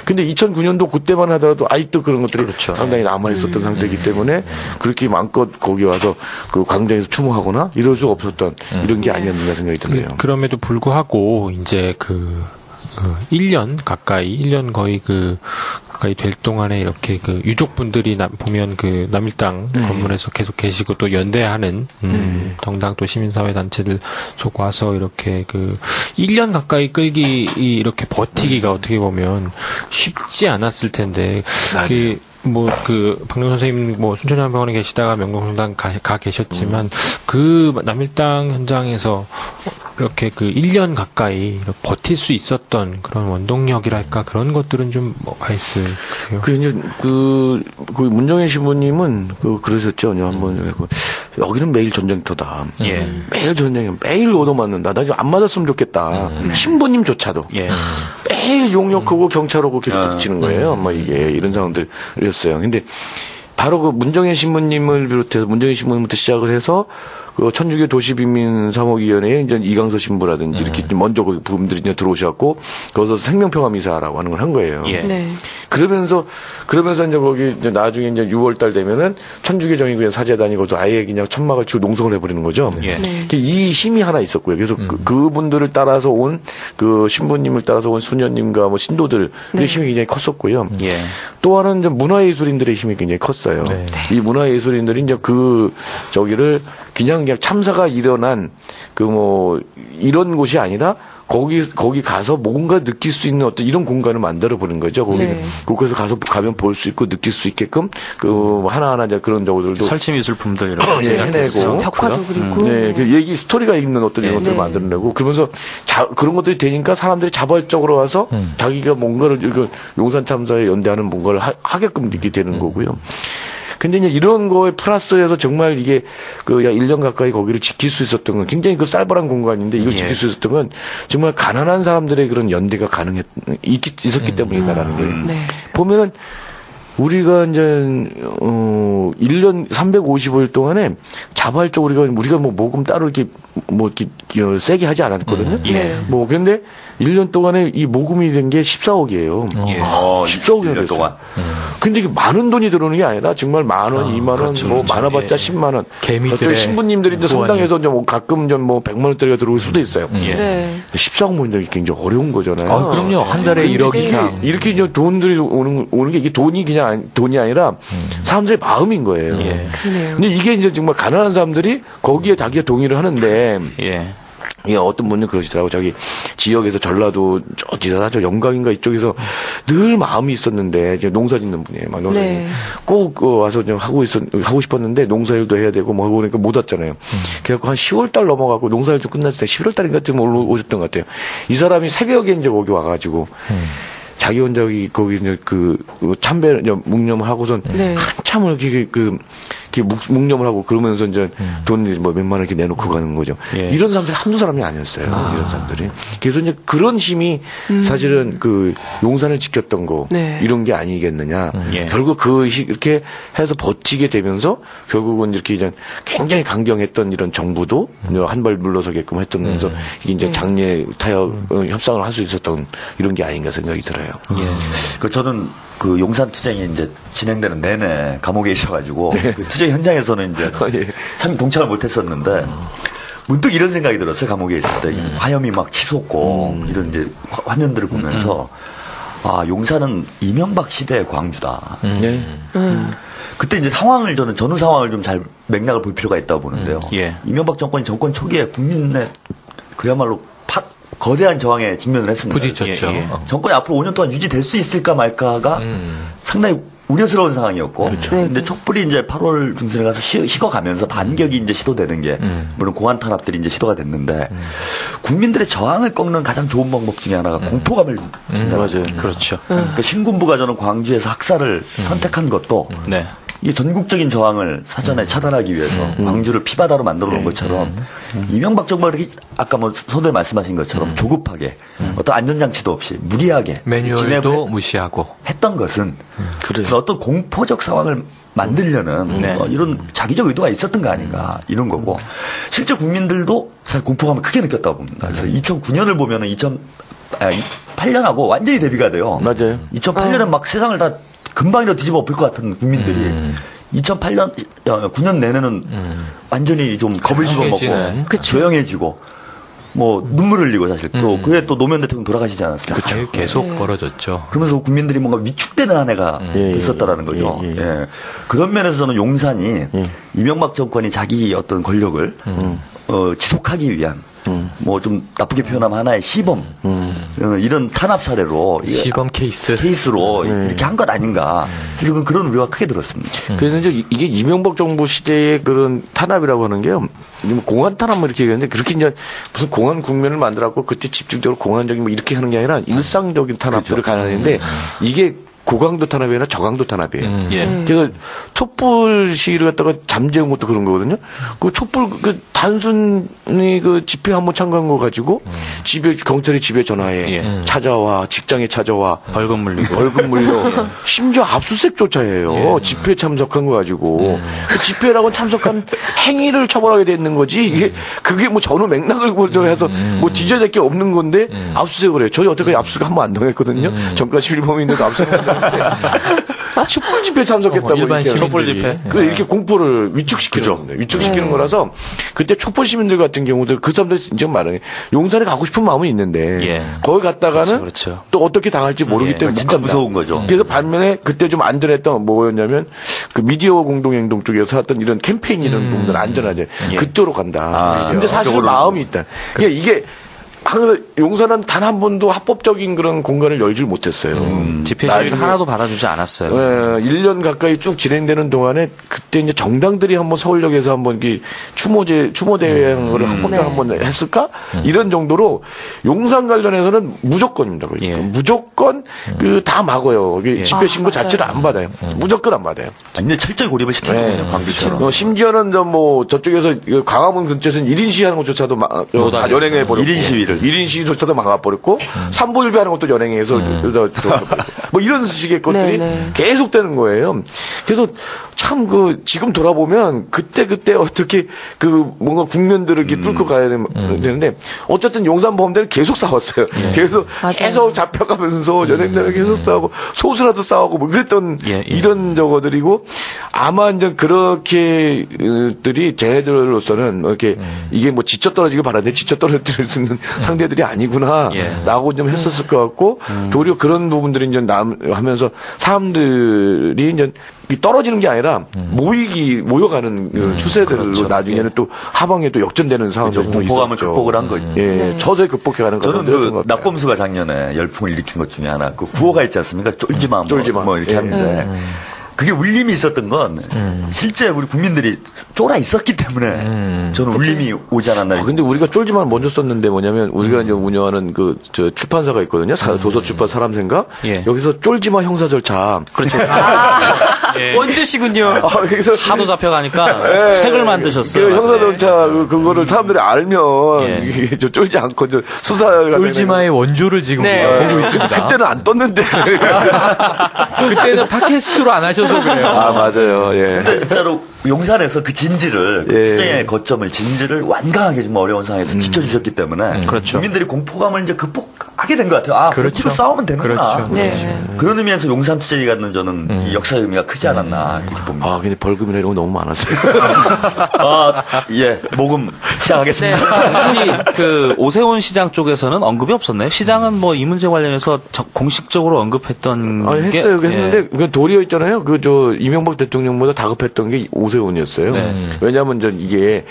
근데 2009년도 그때만 하더라도 아직도 그런 것들이 상당히 남아있었던 상태이기 때문에 그렇게 마음껏 거기 와서 그 광장에서 추모하거나 이럴 수가 없었던 이런 게 아니었는가 생각이 드네요. 그럼에도 불구하고 이제 1년 거의 가까이 될 동안에 이렇게 유족분들이 보면 남일당 건물에서 계속 계시고 또 연대하는 정당 또 시민사회 단체들 속 와서 이렇게 1년 가까이 끌기 이렇게 버티기가 어떻게 보면 쉽지 않았을 텐데 박명수 선생님 순천향병원에 계시다가 명동성당 가 계셨지만 남일당 현장에서 이렇게 1년 가까이 버틸 수 있었던 그런 원동력이랄까 그런 것들은 좀 뭐가 있을까요? 문정현 신부님은 그러셨죠. 한번 여기는 매일 전쟁터다. 매일 전쟁이야. 매일 얻어맞는다. 나 지금 안 맞았으면 좋겠다. 신부님조차도 매일 용역하고 경찰 오고 계속 붙이는 거예요. 이게 이런 상황들이었어요. 근데 바로 문정현 신부님을 비롯해서 문정현 신부님부터 시작을 해서 천주교 도시빈민 사목위원회에 이제 이강서 신부라든지 이렇게 먼저 부분들이 이제 들어오셔갖고 거기서 생명평화 미사라고 하는 걸 한 거예요. 그러면서 이제 거기 이제 나중에 이제 6월달 되면은 천주교 정의구현 사제단이 거기서 아예 그냥 천막을 치고 농성을 해버리는 거죠. 이 힘이 하나 있었고요. 그래서 그분들을 따라서 온 신부님을 따라서 온 수녀님과 신도들의 힘이 굉장히 컸었고요. 또 하나는 이제 문화예술인들의 힘이 굉장히 컸어요. 이 문화예술인들이 이제 저기를 그냥 참사가 일어난 이런 곳이 아니라 거기 가서 뭔가 느낄 수 있는 어떤 이런 공간을 만들어 보는 거죠. 거기서 가면 볼 수 있고 느낄 수 있게끔 하나하나 이제 그런 저들도 설치 미술품들 이런 해내고 벽화도 그리고 얘기 스토리가 있는 어떤 이런 것들을 만들어내고 그러면서 그런 것들이 되니까 사람들이 자발적으로 와서 자기가 뭔가를 용산 참사에 연대하는 뭔가를 하게끔 이렇게 되는 거고요. 근데 이제 이런 거에 플러스해서 정말 이게 1년 가까이 거기를 지킬 수 있었던 건 굉장히 쌀벌한 공간인데 이걸 지킬 수 있었던 건 정말 가난한 사람들의 그런 연대가 있었기 때문이다라는 거예요. 보면은 우리가 이제 1년 355일 동안에 자발적으로 우리가 뭐 모금 따로 이렇게 세게 하지 않았거든요. 예. 그런데 1년 동안에 이 모금이 된 게 14억이에요. 예. 14억이 됐어요. 동안. 근데 이게 많은 돈이 들어오는 게 아니라 정말 10,000원, 20,000원, 그렇죠. 많아봤자 10만원. 개미들의 신부님들이 이제 성당에서 가끔 100만원짜리가 들어올 수도 있어요. 네. 14억 모인다는 게 굉장히 어려운 거잖아요. 그럼요. 한 달에 1억 이상. 이렇게 이제 돈들이 오는 게 이게 돈이 그냥 돈이 아니라 사람들의 마음인 거예요. 예. 그러네요. 근데 이게 이제 정말 가난한 사람들이 거기에 자기가 동의를 하는데 예. 예, 어떤 분은 그러시더라고. 저기 지역에서 전라도 저 영광인가 이쪽에서 늘 마음이 있었는데 이제 농사 짓는 분이에요. 막 농사 꼭 와서 좀 하고 싶었는데 농사일도 해야 되고 뭐 그러니까 못 왔잖아요. 그래갖고 한 10월 달 넘어가고 농사일 좀 끝났을 때 11월 달인가 쯤 오셨던 것 같아요. 이 사람이 새벽에 이제 거기 와가지고. 자기 혼자 거기 이제 참배 묵념을 하고선 한참을 이렇게 묵념을 하고 그러면서 이제 돈 뭐 몇만 원 이렇게 내놓고 가는 거죠. 예. 이런 사람들이 한두 사람이 아니었어요. 이런 사람들이. 그래서 이제 그런 힘이 사실은 용산을 지켰던 거 이런 게 아니겠느냐. 예. 결국 이렇게 해서 버티게 되면서 결국은 이렇게 이제 굉장히 강경했던 이런 정부도 한 발 물러서게끔 했다면서 이게 이제 장례 타협 협상을 할 수 있었던 이런 게 아닌가 생각이 들어요. 예. 저는 용산 투쟁이 이제 진행되는 내내 감옥에 있어가지고 그 투쟁 현장에서는 이제 참 동참을 못했었는데 문득 이런 생각이 들었어요. 감옥에 있을 때 화염이 막 치솟고 이런 이제 화면들을 보면서 용산은 이명박 시대의 광주다. 그때 이제 저는 전후 상황을 좀 잘 맥락을 볼 필요가 있다고 보는데요. 이명박 정권이 정권 초기에 국민의 그야말로 거대한 저항에 직면을 했습니다. 부딪혔죠. 정권이 앞으로 5년 동안 유지될 수 있을까 말까가 상당히 우려스러운 상황이었고. 근데 촛불이 이제 8월 중순에 가서 식어가면서 반격이 이제 시도되는 게, 물론 공안 탄압들이 이제 시도가 됐는데, 국민들의 저항을 꺾는 가장 좋은 방법 중에 하나가 공포감을 준다. 맞아요. 그렇죠. 그러니까 신군부가 저는 광주에서 학살을 선택한 것도, 이 전국적인 저항을 사전에 차단하기 위해서 광주를 피바다로 만들어 놓은 것처럼 이명박 정부가 이렇게 아까 서두에 말씀하신 것처럼 조급하게 어떤 안전장치도 없이 무리하게 매뉴얼도 무시하고 했던 것은 어떤 공포적 상황을 만들려는 이런 자기적 의도가 있었던 거 아닌가 이런 거고 실제 국민들도 사실 공포감을 크게 느꼈다고 봅니다. 그래서 2009년을 보면은 2008년하고 완전히 대비가 돼요. 맞아요. 2008년은 막 세상을 다 금방이라도 뒤집어 엎을 것 같은 국민들이 2009년 내내는 완전히 좀 겁을 집어먹고 조용해지고 뭐 눈물 흘리고 사실 또 그게 또 노무현 대통령 돌아가시지 않았습니까? 그렇죠. 계속 벌어졌죠. 그러면서 국민들이 뭔가 위축되는 한 해가 있었다라는 거죠. 그런 면에서 저는 용산이 이명박 정권이 자기 어떤 권력을 지속하기 위한 뭐 좀 나쁘게 표현하면 하나의 시범 이런 탄압 사례로 시범 케이스로 이렇게 한 것 아닌가 그런 우려가 크게 들었습니다. 그래서 이제 이게 이명박 정부 시대의 그런 탄압이라고 하는 게요. 공안 탄압 이렇게 얘기하는데 그렇게 이제 무슨 공안 국면을 만들었고 그때 집중적으로 공안적인 뭐 이렇게 하는 게 아니라 일상적인 탄압들을 가능했는데 이게 고강도 탄압이 아니라 저강도 탄압이에요. 그래서 촛불 시위를 갖다가 잠재운 것도 그런 거거든요. 그 촛불 단순히 집회 한번 참가한 거 가지고 경찰이 집에 전화해 찾아와 직장에 찾아와 벌금 물리고 심지어 압수수색조차 해요. 집회 참석한 거 가지고 그 집회라고 참석한 행위를 처벌하게 되는 거지. 그게 뭐 전후 맥락을 해서 뭐 뒤져야 될 게 없는 건데 압수수색을 해요. 저희 어떻게 압수수색 한 번 안 당했거든요. 전과 11범인데도 압수수색 촛불 집회 참석했다고 일반 촛불 집회 이렇게 공포를 위축시키는 겁니다. 위축시키는 거라서 그때 촛불 시민들 같은 경우들 그 사람들 이제 말하는 용산에 가고 싶은 마음은 있는데 거기 갔다가는 그렇죠. 또 어떻게 당할지 모르기 때문에 진짜 무서운 거죠. 그래서 반면에 그때 좀 안전했던 뭐였냐면 그 미디어 공동행동 쪽에서 했던 이런 캠페인 이런 부분들 안전하게 그쪽으로 간다. 근데 사실 마음이 있다. 그러니까 이게 항상 용산은 단 한 번도 합법적인 그런 공간을 열질 못했어요. 집회 시위를 하나도 받아주지 않았어요. 1년 가까이 쭉 진행되는 동안에 그때 이제 정당들이 한번 서울역에서 한번 추모대행을 한번 했을까? 이런 정도로 용산 관련해서는 무조건입니다. 무조건 다 막아요. 집회 신고 자체를 안 받아요. 무조건 안 받아요. 근데 철저히 고립을 시키는 광주처럼. 심지어는 뭐 저쪽에서 광화문 근처에서는 1인 시위하는 것조차도 다 연행해버렸고 1인 시위를 1인 시위조차도 막아버렸고 삼보일배하는 것도 연행해서 뭐 이런 식의 것들이 계속되는 거예요. 그래서 참 지금 돌아보면 그때 어떻게 뭔가 국면들을 이렇게 뚫고 가야 되는데 어쨌든 용산범대는 계속 싸웠어요. 계속 잡혀가면서 연행자를 계속 싸우고 소수라도 싸우고 뭐 그랬던 이런 저거들이고 아마 이제 그렇게들이 쟤네들로서는 이렇게 이게 뭐 지쳐 떨어지길 바라는데 지쳐 떨어질 수 있는 상대들이 아니구나라고 좀 했었을 것 같고 도리어 그런 부분들이 이제 하면서 사람들이 이제 떨어지는 게 아니라 모여가는 추세들로 나중에는 또 하방에 또 역전되는 상황도 좀 공포감을 있었죠. 극복을 한 거죠. 서서히 극복해가는 거. 저는 낙검수가 작년에 열풍을 일으킨 것 중에 하나 구호가 있지 않습니까? 쫄지마 뭐 이렇게 하는데 그게 울림이 있었던 건 실제 우리 국민들이 쫄아 있었기 때문에 저는 울림이 오지 않았나. 근데 우리가 쫄지만 먼저 썼는데 뭐냐면 우리가 이제 운영하는 저 출판사가 있거든요. 도서 출판 사람생각. 여기서 쫄지마 형사 절차. 그렇죠. 원주시군요. 그래서 하도 잡혀가니까 책을 만드셨어요. 형사 절차 그거를 사람들이 알면 이게 쫄지 않고 수사. 쫄지마의 원조를 지금 보고 있습니다. 그때는 안 떴는데. 그때는 팟캐스트로 안 하셔서 그래요. 맞아요. 근데 진짜로 용산에서 그 진지를 수정의 거점을 진지를 완강하게 좀 어려운 상황에서 지켜주셨기 때문에 국민들이 공포감을 이제 극복하게 된 것 같아요. 그렇죠. 싸우면 되는구나. 그런 의미에서 용산 투쟁이 갖는 저는 이 역사 의미가 크지 않았나 이렇게 봅니다. 근데 벌금이나 이런 거 너무 많았어요. 모금 시작하겠습니다. 혹시 오세훈 시장 쪽에서는 언급이 없었나요? 시장은 뭐 이 문제 관련해서 공식적으로 언급했던 게 했어요. 했는데 도리어 있잖아요. 이명박 대통령보다 다급했던 게 오세훈이었어요. 왜냐하면 이게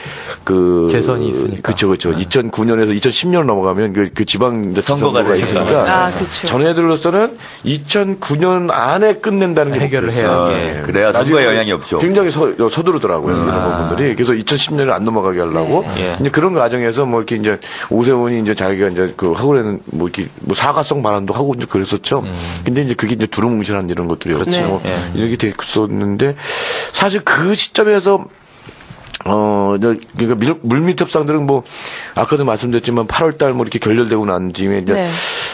재선이 있으니까. 그렇죠. 2009년에서 2010년 넘어가면 그 지방 선거가 있으니까. 전애들로서는 2009년 안에 끝낸다는 게 해결을 해야. 그래야 선거에 영향이 없죠. 굉장히 서두르더라고요. 이런 부분들이. 그래서 2010년을 안 넘어가게 하려고. 이제 그런 과정에서 뭐 이렇게 이제 오세훈이 이제 자기가 이제 하고는 뭐 이렇게 사과성 발언도 하고 이제 그랬었죠. 근데 이제 그게 이제 두루뭉실한 이런 것들이었죠. 이렇게 됐었는데 사실 그 시점에서 그러니까 물밑 협상들은 뭐 아까도 말씀드렸지만 8월달 뭐 이렇게 결렬되고 난 뒤에 이제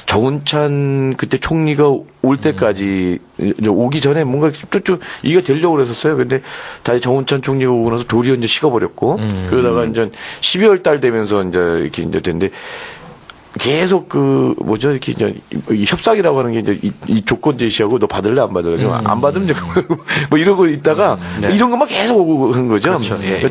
정운찬 그때 총리가 올 때까지 오기 전에 뭔가 쭉 이게 되려고 그랬었어요. 근데 다시 정운찬 총리가 오고 나서 도리어 이제 식어버렸고 그러다가 이제 12월달 되면서 이제 이렇게 이제 됐는데. 계속 이렇게 이제 이 협상이라고 하는 게 이제 이 조건 제시하고 너 받을래 안 받을래 안 받으면 이제 뭐 이러고 있다가 이런 것만 계속 오고 한 거죠.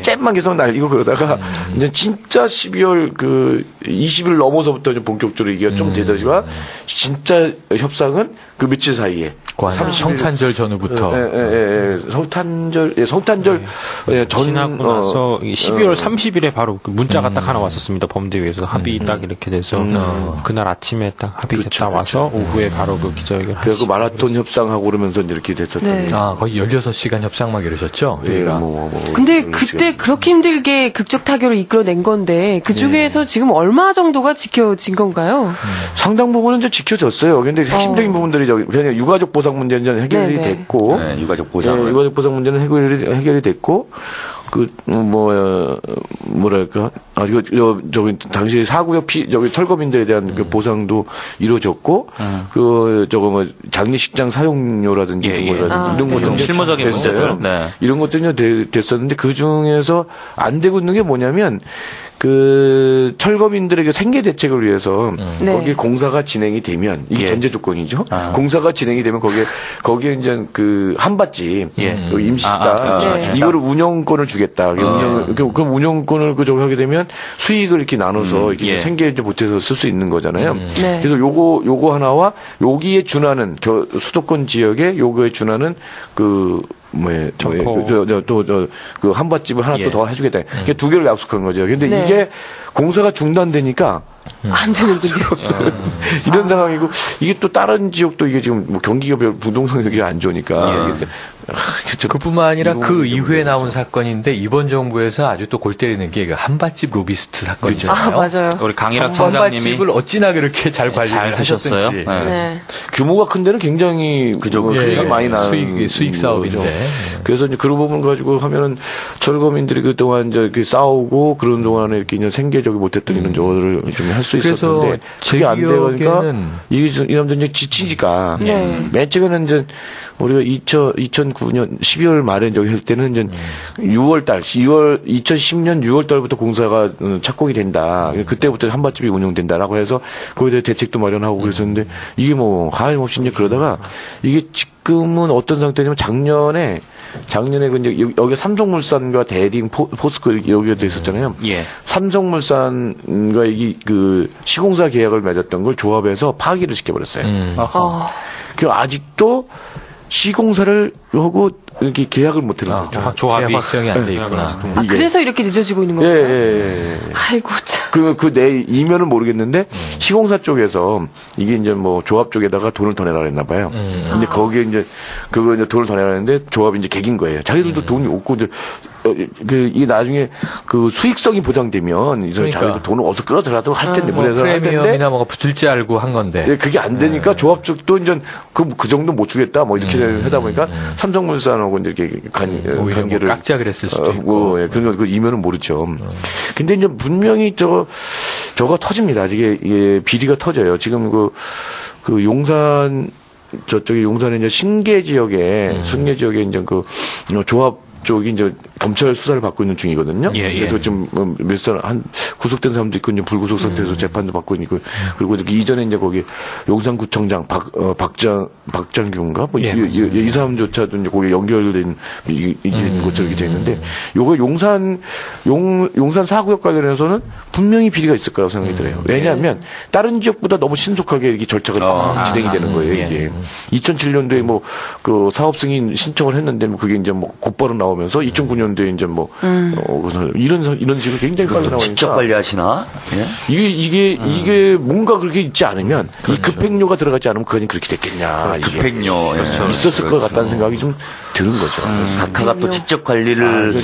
잼만 계속 날리고 그러다가 이제 진짜 12월 20일 넘어서부터 좀 본격적으로 이게 좀 되다가 진짜 협상은 그 며칠 사이에 성탄절 전후부터 성탄절 지나고 나서 12월 30일에 바로 문자가 딱 하나 왔었습니다. 범대위에서 합의 딱 이렇게 돼서 그날 아침에 딱 합의가 딱 와서 오후에 바로 그 기자회견을 그래서 마라톤 협상하고 그러면서 이렇게 됐었던 거의 16시간 협상 막 이러셨죠? 근데 그때 그렇게 힘들게 극적 타결을 이끌어낸 건데 그 중에서 지금 얼마 정도가 지켜진 건가요? 상당 부분은 이제 지켜졌어요. 근데 핵심적인 부분들이 그냥 유가족 보상 문제는 해결이 됐고, 유가족 보상 문제는 해결이 됐고, 당시 사구역 털거민들에 대한 그 보상도 이루어졌고, 장례식장 사용료라든지 이런 것들 실무적인 문제들, 이런 것들이 됐었는데 그 중에서 안 되고 있는 게 뭐냐면, 철거민들에게 생계 대책을 위해서 거기 공사가 진행이 되면 이게 전제 조건이죠. 공사가 진행이 되면 거기에 이제 한밭집 임시식당 이거를 운영권을 주겠다. 그럼 운영권을 하게 되면 수익을 이렇게 나눠서 이렇게 생계 보태서 쓸 수 있는 거잖아요. 그래서 요거 하나와 여기에 준하는 수도권 지역에 요거에 준하는 한밭집을 하나 또 더 해주겠다. 그러니까 두 개를 약속한 거죠. 근데 이게 공사가 중단되니까 안 되는군요. 이런 상황이고 이게 또 다른 지역도 이게 지금 경기가 부동산 여기가 안 좋으니까. 그뿐만 아니라 그 이후에 나온 사건인데 이번 정부에서 아주 또 골 때리는 게 한밭집 로비스트 사건이잖아요. 맞아요. 우리 강일학 청장님이 한밭집을 어찌나 그렇게 잘 관리를 하셨어요. 규모가 큰 데는 굉장히 수익이 많이 나는 수익 사업인데. 그래서 이제 그런 부분 가지고 하면은 철거민들이 그동안 이제 싸우고 그런 동안에 이렇게 생계적이 못했던 이런 저거를 좀 할 수 있었는데 그게 안 되니까 이 사람들 이제 지치니까 맨 처음에는 이제 우리가 2009년 12월 말에 저기 할 때는 이제 2010년 6월 달부터 공사가 착공이 된다. 그때부터 한밭집이 운영된다라고 해서 거기에 대해 대책도 마련하고 그랬었는데 이게 뭐 하염없이 이제 그러다가 이게 지금은 어떤 상태냐면 작년에 그 이제 여기 삼성물산과 대림 포스코 여기에도 있었잖아요. 예. 삼성물산과 이 그 시공사 계약을 맺었던 걸 조합에서 파기를 시켜버렸어요. 그 아직도 시공사를 하고 이렇게 계약을 못 해요. 조합이 확정이 안 돼 있구나. 그래서 이렇게 늦어지고 있는 거예요. 예. 아이고 참. 그 내 이면은 모르겠는데 시공사 쪽에서 이게 이제 뭐 조합 쪽에다가 돈을 더 내라 그랬나 봐요. 근데 거기에 이제 그거 이제 돈을 더 내라 했는데 조합이 이제 개긴 거예요. 자기들도 돈이 없고 이제 이게 나중에 그 수익성이 보장되면 이제 자기도 돈을 어디서 끌어들여도 할 텐데 프리미엄이나 뭐가 붙을지 알고 한 건데 그게 안 되니까 조합 쪽도 이제 그 정도 못 주겠다 뭐 이렇게 하다 보니까 삼성물산하고 이렇게 관계를 뭐 깎자 그랬을 수도 있고 그런 그 이면은 모르죠. 근데 이제 분명히 저거 터집니다. 이게 비리가 터져요. 지금 그 용산 저쪽에 용산에 이제 신계 지역에 이제 그 조합 쪽이 이제 검찰 수사를 받고 있는 중이거든요. 그래서 지금 몇 사람 구속된 사람도 있고 이제 불구속 상태에서 재판도 받고 있고 그리고 이전에 이제 거기 용산구청장 박장규인가 이 사람조차도 이제 거기 연결된 것처럼 이렇게 돼 있는데 요거 용산 4구역 관련해서는 분명히 비리가 있을 거라고 생각이 들어요. 왜냐하면 다른 지역보다 너무 신속하게 이게 절차가 진행이 되는 거예요. 이게 2007년도에 뭐 그 사업 승인 신청을 했는데 뭐 그게 이제 뭐 곧바로 나오면서 2009년도에 이제 뭐 이런 식으로 굉장히 빨리 나오니까 직접 관리하시나? 예? 이게 뭔가 그렇게 있지 않으면 이 급행료가 들어가지 않으면 그건 그렇게 됐겠냐. 급행료 그렇죠. 있었을 것 같다는 생각이 좀 드는 거죠. 각하가 또 직접 관리를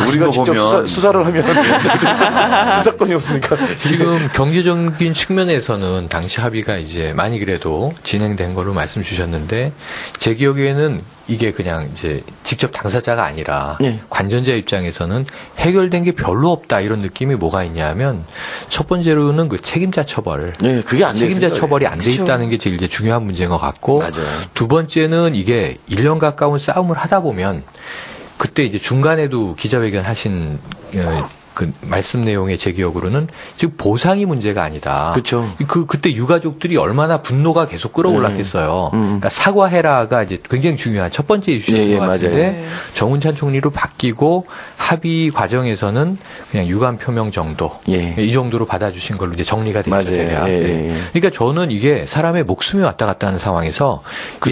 우리가 직접 수사를 하면 수사권이 없으니까 지금 경제적인 측면에서는 당시 합의가 이제 많이 그래도 진행된 걸로 말씀 주셨는데 제 기억에는 이게 그냥 이제 직접 당사자가 아니라 관전자 입장에서는 해결된 게 별로 없다 이런 느낌이 뭐가 있냐면 첫 번째로는 그 책임자 처벌. 그게 안 책임자 처벌이 안 돼 있다는 게 제일 이제 중요한 문제인 것 같고 맞아요. 두 번째는 이게 1년 가까운 싸움을 하다 보면 그때 이제 중간에도 기자회견 하신 그 말씀 내용의 제 기억으로는 지금 보상이 문제가 아니다. 그렇죠. 그때 유가족들이 얼마나 분노가 계속 끌어올랐겠어요. 그러니까 사과해라가 이제 굉장히 중요한 첫 번째 이슈인 것 같은데 정운찬 총리로 바뀌고 합의 과정에서는 그냥 유감 표명 정도 이 정도로 받아주신 걸로 이제 정리가 되었어요. 그러니까 저는 이게 사람의 목숨이 왔다 갔다 하는 상황에서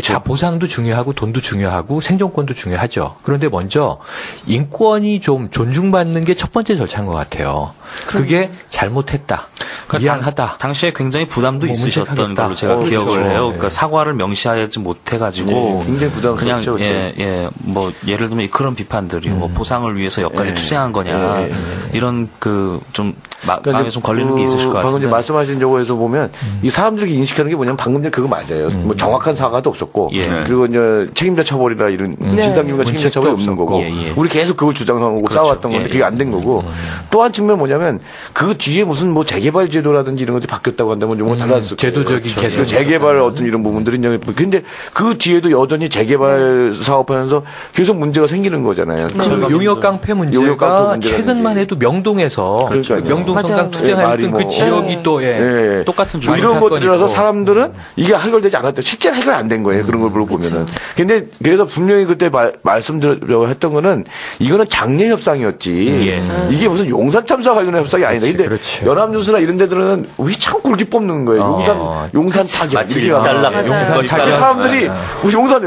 다 보상도 중요하고 돈도 중요하고 생존권도 중요하죠. 그런데 먼저 인권이 좀 존중받는 게 첫 번째 절차인 것 같아요. 그게 잘못했다. 미안하다. 당시에 굉장히 부담도 있으셨던 걸로 제가 기억을 해요. 그러니까 사과를 명시하지 못해가지고 굉장히 부담스럽죠. 뭐 예를 들면 그런 비판들이 뭐 보상을 위해서 여기까지 투쟁한 거냐 이런 그 좀 마음에 좀 걸리는 게 있으실 것 같은데. 방금 말씀하신 저거에서 보면 이 사람들이 인식하는 게 뭐냐면 방금 전에 그거 맞아요. 뭐 정확한 사과도 없었고 그리고 이제 책임자 처벌이라 이런 진상규명과 책임자 처벌이 없는 거고 우리 계속 그걸 주장하고 싸웠던 건데 그게 안 된 거고 또 한 측면 뭐냐면 그 뒤에 무슨 뭐 재개발 제도라든지 이런 것들이 바뀌었다고 한다면 좀 달라졌을 거예요. 제도적인 개선. 재개발 어떤 이런 부분들이 이제 근데 그 뒤에도 여전히 재개발 사업하면서 계속 문제가 생기는 거잖아요. 용역 깡패 문제가 최근만 해도 명동에서 명동 성당 투쟁했던 그 지역이 또 똑같은 이런 것들이라서 사람들은 이게 해결되지 않았다. 실제로 해결 안 된 거예요. 그런 걸 보면은. 근데 그래서 분명히 그때 말씀드리려고 했던 거는 이거는 장례 협상이었지. 이게 무슨 용산 참사 관련한 협상이 아니다. 근데 연합뉴스나 이런 데들은 왜 자꾸 그렇게 뽑는 거예요. 용산 타결. 이렇게 용산 타결. 사람들이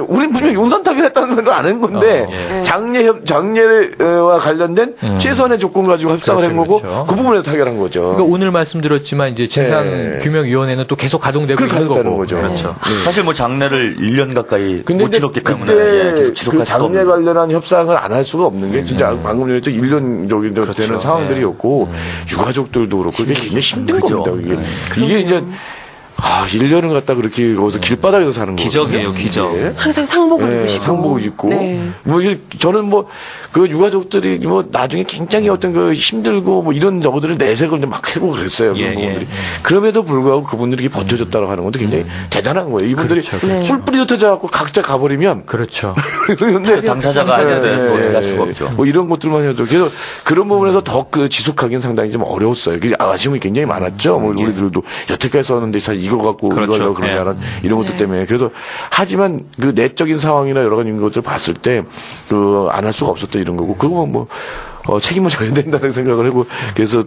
우린 분명 용산 타결 했다는 걸 아는 건데 장례와 관련된 최선의 조건 가지고 협상을 한 거고 그 부분에서 타결한 거죠. 그러니까 오늘 말씀드렸지만 이제 진상규명위원회는 또 계속 가동되고 있는 거죠. 그렇죠. 사실 뭐 장례를 1년 가까이 못 치렀기 때문에 그 장례 관련한 협상을 안 할 수가 없는 게 진짜 방금 전에 1년 저기 되는 상황들이었고 유가족들도 그렇고 이게 굉장히 힘든 겁니다. 이게 이제 1년을 갖다 그렇게 거기서 길바닥에서 사는 거예요. 기적이에요, 기적. 네. 항상 상복을 입으시고. 상복을 입고. 네. 저는 그 유가족들이 나중에 굉장히 어떤 그 힘들고 이런 저거들을 내색을 막 해고 그랬어요. 그런 부분들이. 그럼에도 불구하고 그분들이 버텨줬다고 하는 것도 굉장히 대단한 거예요. 이분들이 뿔뿔이 흩어져갖고 각자 가버리면. 그렇죠. 근데 당사자가 아닌데 어떻게 할 수가 없죠. 이런 것들만 해도. 그래서 그런 부분에서 더 그 지속하기는 상당히 좀 어려웠어요. 아쉬움이 굉장히 많았죠. 우리들도 여태까지 썼는데 잘 이거 갖고 이거 하려고 그러냐는 이런 것들 때문에. 그래서 하지만 그 내적인 상황이나 여러 가지 것들을 봤을 때 안 할 수가 없었던 이런 거고. 그러면 책임을 져야 된다는 생각을 하고, 그래서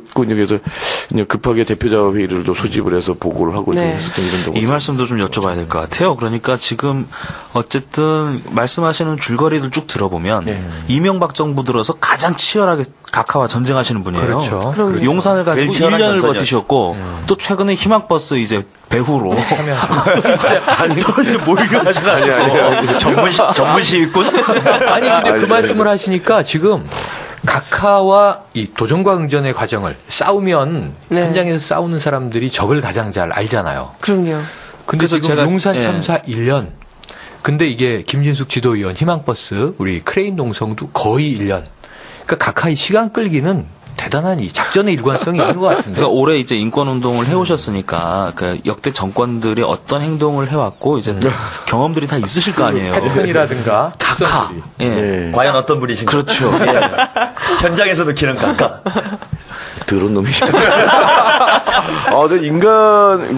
급하게 대표자 회의를 또 소집을 해서 보고를 하고 했었던 이런 거죠. 이 말씀도 좀 여쭤봐야 될 것 같아요. 그러니까 지금 어쨌든 말씀하시는 줄거리를 쭉 들어보면 이명박 정부 들어서 가장 치열하게 각하와 전쟁하시는 분이에요. 그렇죠. 용산을 가지고 1년을 버티셨고 또 최근에 희망버스 이제 배후로 또 이제 몰려가셔가지고 전문 시위꾼? 아니 근데 그 말씀을 하시니까 지금 각하와 이 도전과 응전의 과정을 싸우면 현장에서 싸우는 사람들이 적을 가장 잘 알잖아요. 그럼요. 근데 지금 용산 참사 1년. 근데 이게 김진숙 지도위원 희망버스 우리 크레인 농성도 거의 1년. 그러니까 각하의 시간 끌기는 대단한 이 작전의 일관성이 있는 것 같은데. 그러니까 올해 이제 인권 운동을 해오셨으니까 그 역대 정권들이 어떤 행동을 해왔고 이제 경험들이 다 있으실 거 아니에요. 패턴이라든가 각하. 과연 어떤 분이신가? 그렇죠. 현장에서 느끼는 각하. 더러운 놈이죠.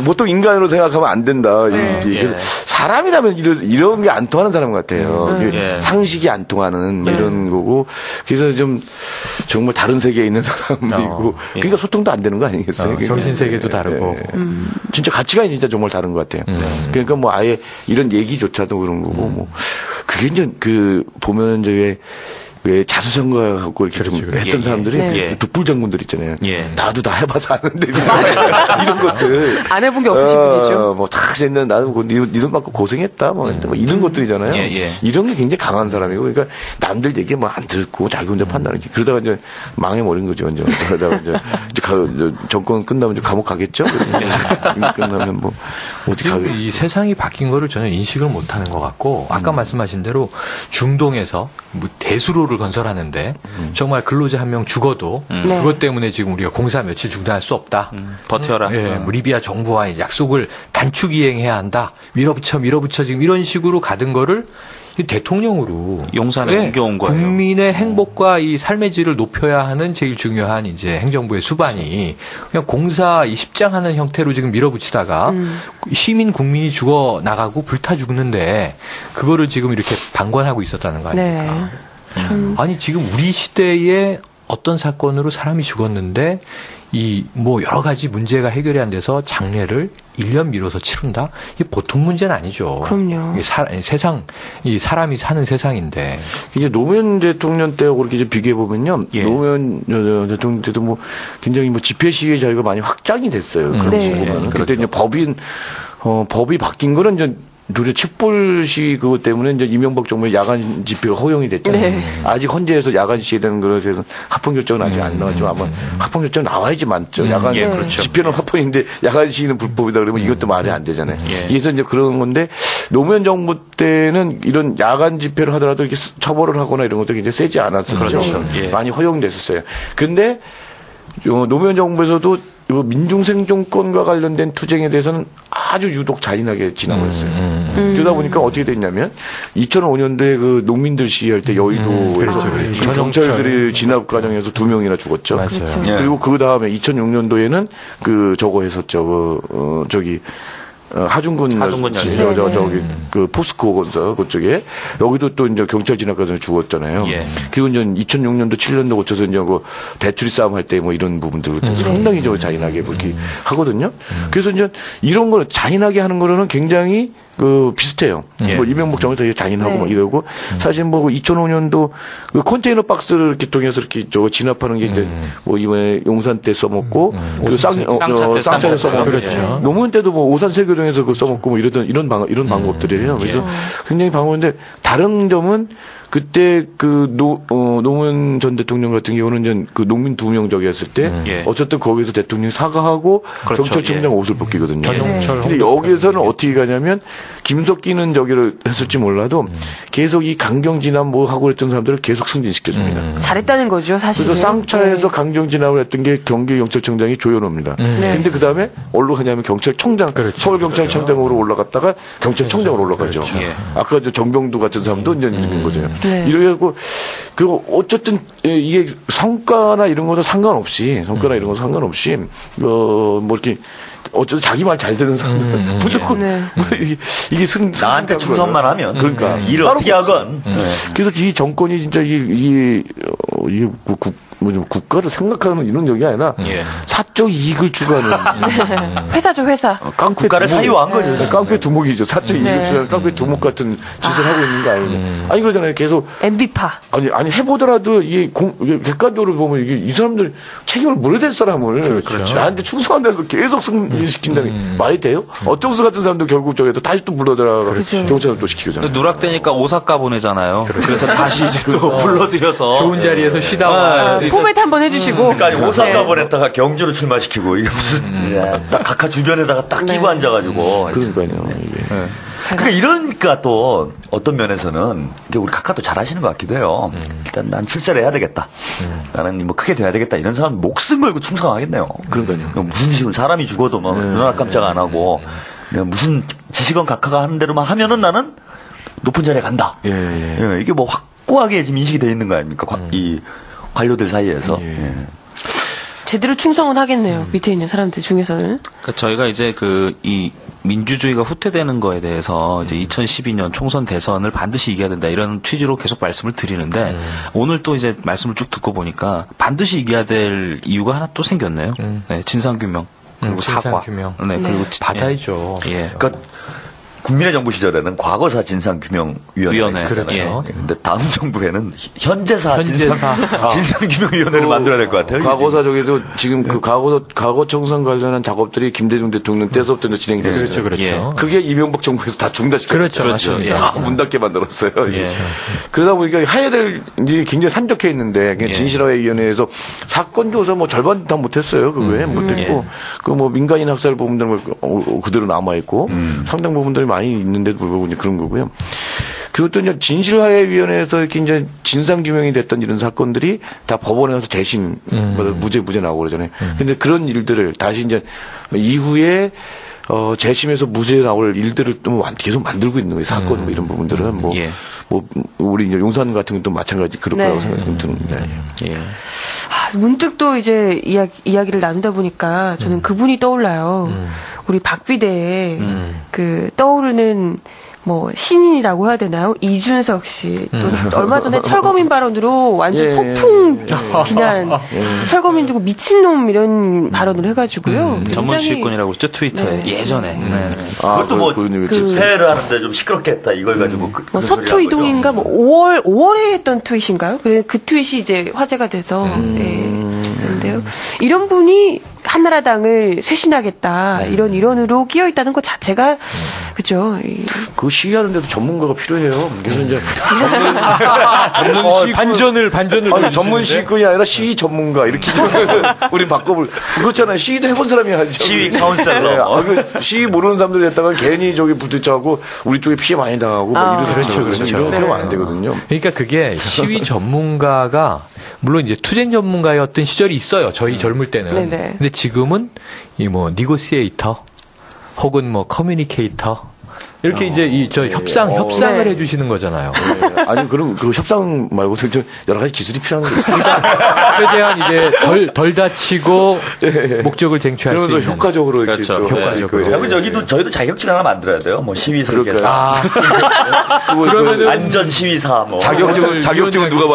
보통 인간으로 생각하면 안 된다. 그래서 사람이라면 이런 게 안 통하는 사람 같아요. 상식이 안 통하는 이런 거고. 그래서 좀 정말 다른 세계에 있는 사람이고. 그러니까 소통도 안 되는 거 아니겠어요? 정신세계도 다르고. 진짜 가치관이 진짜 정말 다른 것 같아요. 그러니까 아예 이런 얘기조차도 그런 거고. 그게 이제 보면은 이제 왜 자수성가 갖고 이렇게 좀 했던 사람들이 독불 장군들 있잖아요. 나도 다 해봐서 아는데 이런 것들 안 해본 게 없으신 분이죠. 다 했는데 나도 니돈 받고 고생했다 이런 것들이잖아요. 이런 게 굉장히 강한 사람이고, 그러니까 남들 얘기 안 듣고 자기 혼자 판단하지. 그러다가 이제 망해버린 거죠. 그러다가 이제 정권 끝나면 이제 감옥 가겠죠. 끝나면 어떻게 가겠죠. 이 세상이 바뀐 거를 전혀 인식을 못하는 것 같고, 아까 말씀하신 대로 중동에서 대수로를 건설하는데 정말 근로자 한 명 죽어도 그것 때문에 지금 우리가 공사 며칠 중단할 수 없다. 버텨라. 리비아 정부와 약속을 단축 이행해야 한다. 밀어붙여 지금 이런 식으로 가던 거를 대통령으로 용산에 옮겨온 거예요. 국민의 행복과 이 삶의 질을 높여야 하는 제일 중요한 이제 행정부의 수반이 그냥 공사 십장하는 형태로 지금 밀어붙이다가 시민 국민이 죽어 나가고 불타 죽는데 그거를 지금 이렇게 방관하고 있었다는 거 아닙니까? 아니 지금 우리 시대에 어떤 사건으로 사람이 죽었는데 여러 가지 문제가 해결이 안 돼서 장례를 1년 미뤄서 치른다? 이게 보통 문제는 아니죠. 그럼요. 이 사람이 사는 세상인데. 이제 노무현 대통령 때하고 그렇게 이제 비교해보면요. 노무현 대통령 때도 굉장히 집회 시위의 자유가 많이 확장이 됐어요. 그렇죠. 보면은. 그때 이제 법이 바뀐 거는 이제 누리 촛불 시위 그것 때문에 이제 이명박 정부의 야간 집회가 허용이 됐잖아요. 아직 헌재에서 야간 시위에 대한 것에 대해서 합헌 결정은 아직 안 나왔죠. 아마 합헌 결정 나와야지 맞죠. 야간 집회는 합헌인데 야간 시위는 불법이다 그러면 이것도 말이 안 되잖아요. 그래서 이제 그런 건데 노무현 정부 때는 이런 야간 집회를 하더라도 이렇게 처벌을 하거나 이런 것도 굉장히 세지 않았었죠. 많이 허용됐었어요. 근데 노무현 정부에서도 민중생존권과 관련된 투쟁에 대해서는 아주 유독 잔인하게 진압을 했어요. 그러다 보니까 어떻게 됐냐면 2005년도에 그 농민들 시위할 때 여의도에서 경찰들이 진압 과정에서 2명이나 죽었죠. 그리고 그 다음에 2006년도에는 저거 했었죠. 하중군 저기 그 포스코 건설 그쪽에 여기도 또 이제 경찰 진압 과정에 죽었잖아요. 그리고 이제 2006년도 7년도 거쳐서 이제 대추리 싸움 할 때 이런 부분들 상당히 잔인하게 그렇게 하거든요. 그래서 이제 이런 거는 잔인하게 하는 거로는 굉장히 비슷해요. 이명박 정부에서 잔인하고 이러고 사실 2005년도 그 컨테이너 박스를 이렇게 통해서 이렇게 진압하는 게 이제 이번에 용산 때 써먹고 쌍차 때 써먹고 노무현 때도 오산 세교를 조정해서 그 써먹고 뭐 이런 방법들이에요. 그래서 굉장히 방법인데 다른 점은 그때 그 노무현 전 대통령 같은 경우는 이제 그 농민 2명 저기 했을 때 어쨌든 거기서 대통령이 사과하고 그렇죠. 경찰청장 옷을 벗기거든요. 근데 여기에서는 어떻게 가냐면 김석기는 저기를 했을지 몰라도 계속 이 강경 진압 뭐 하고 그랬던 사람들을 계속 승진시켜줍니다. 잘했다는 거죠, 사실. 그래서 쌍차에서 강경 진압을 했던 게 경기경찰청장이 조현호입니다. 근데 그 다음에 어디로 가냐면 경찰청장, 그렇죠. 서울경찰청장으로 올라갔다가 경찰청장으로 올라가죠. 그렇죠. 아까 저 정병두 같은 사람도 이제 있는 거죠. 이래갖고 그리고 어쨌든 이게 성과나 이런 거는 상관없이 뭐 이렇게 어쨌든 자기 말 잘 듣는 사람들 무조건 이게 나한테 충성만 하면 그러니까 일을 어떻게 하건 그래서 이 정권이 진짜 이게 국가를 생각하는 이런 얘기 아니라 사적 이익을 추구하는 회사죠, 회사. 국가를 사유화한 거죠. 깡패 두목이죠. 사적 이익을 추구하는 깡패 두목 같은 짓을 하고 있는 거 아니에요. 아니 그러잖아요. 계속 MB파. 아니 해보더라도 이게 객관적으로 보면 이게 이 사람들 책임을 물어야 될 사람을 그렇죠. 나한테 충성한다 해서 계속 승진시킨다는 말이 돼요? 어쩌수 같은 사람도 결국 저기서 다시 또 불러들어가 경찰을 또 시키잖아요. 누락되니까 오사카 보내잖아요. 그래서 다시 이제 또 불러들여서 좋은 자리에서 쉬다 와. 포맷 한번 해주시고. 그러니까 오사카 보냈다가 경주로 출마시키고 이게 무슨 딱 각하 주변에다가 딱 끼고 앉아가지고. 그러니까요. 그러니까 이러니까 또 어떤 면에서는 우리 각하도 잘하시는 것 같기도 해요. 일단 난 출세를 해야 되겠다. 나는 뭐 크게 돼야 되겠다. 이런 사람 목숨 걸고 충성하겠네요. 그러니까요. 무슨 식으로 사람이 죽어도 뭐 눈알 깜짝 안 하고 무슨 지시건 각하가 하는 대로만 하면은 나는 높은 자리에 간다. 이게 뭐 확고하게 지금 인식이 되어 있는 거 아닙니까? 이 관료들 사이에서. 제대로 충성은 하겠네요. 밑에 있는 사람들 중에서는. 그러니까 저희가 이제 이 민주주의가 후퇴되는 거에 대해서 이제 2012년 총선 대선을 반드시 이겨야 된다 이런 취지로 계속 말씀을 드리는데 오늘 또 이제 말씀을 쭉 듣고 보니까 반드시 이겨야 될 이유가 하나 또 생겼네요. 네, 진상규명 그리고 사과. 네, 그리고 받아야죠. 그러니까 국민의 정부 시절에는 과거사 진상규명위원회. 그렇죠. 근데 다음 정부에는 현재사 진상규명위원회를 만들어야 될 것 같아요. 과거사 저기도 지금 그 과거 청산 관련한 작업들이 김대중 대통령 때서부터 진행이 됐어요. 그렇죠. 그게 이명박 정부에서 다 중단시켰죠. 그렇죠. 다 문 닫게 만들었어요. 그러다 보니까 해야 될 일이 굉장히 산적해 있는데 진실화위원회에서 사건 조사 뭐 절반 다 못했어요. 그거에 못했고 그 뭐 민간인 학살 부분들은 그대로 남아 있고 상당 부분들이 많이 있는데도 불구하고 이제 그런 거고요. 그리고 또 이제 진실화해위원회에서 이렇게 이제 진상규명이 됐던 이런 사건들이 다 법원에 가서 재심, 무죄 나오고 그러잖아요. 근데 그런 일들을 다시 이제 이후에 재심에서 무죄 나올 일들을 또 계속 만들고 있는 거예요. 사건 뭐 이런 부분들은 뭐 우리 이제 용산 같은 것도 마찬가지 그럴 거라고 생각이 듭니다. 문득 또 이제 이야기를 나누다 보니까 저는 그분이 떠올라요. 우리 박비대에 그 떠오르는 뭐 신인이라고 해야 되나요? 이준석 씨. 또 얼마 전에 철거민 발언으로 완전 폭풍 비난. 철거민 두고 미친놈 이런 발언을 해가지고요. 전문 시위권이라고 했죠 트위터에 예전에. 그것도 뭐 회를 하는데 좀 시끄럽게 했다 이걸 가지고. 뭐 서초 이동인가 뭐 5월에 했던 트윗인가요? 그래 그 트윗이 이제 화제가 돼서. 그런데요. 이런 분이 한나라당을 쇄신하겠다 이런 일원으로 끼어 있다는 것 자체가 그죠. 그 시위하는데도 전문가가 필요해요. 그래서 이제 전문 시위 반전을 전문 시위꾼이 아니라 시위 전문가 이렇게 우리 바꿔볼 그렇잖아요. 시위도 해본 사람이 하죠. 시위 카운셀러. 시위 모르는 사람들이 했다가 괜히 저기 부딪혀하고 우리 쪽에 피해 많이 당하고 뭐 그렇죠. 이러면 안 되거든요. 그러니까 그게 시위 전문가가 물론 이제 투쟁 전문가였던 시절이 있어요. 저희 젊을 때는. 근데 지금은 이 뭐 니고시에이터 혹은 뭐 커뮤니케이터 이렇게 이제 저 협상을 해주시는 거잖아요. 아니 그럼 그 협상 말고 여러 가지 기술이 필요한 거예요. 그에 대한 이제 덜 다치고 목적을 쟁취할 수 있는. 그러면서 효과적으로 이렇게 그렇죠. 효과적으로. 저기도 저희도 자격증 하나 만들어야 돼요. 뭐 시위 설계사. 그러면은 안전 시위사 뭐. 자격증은 누가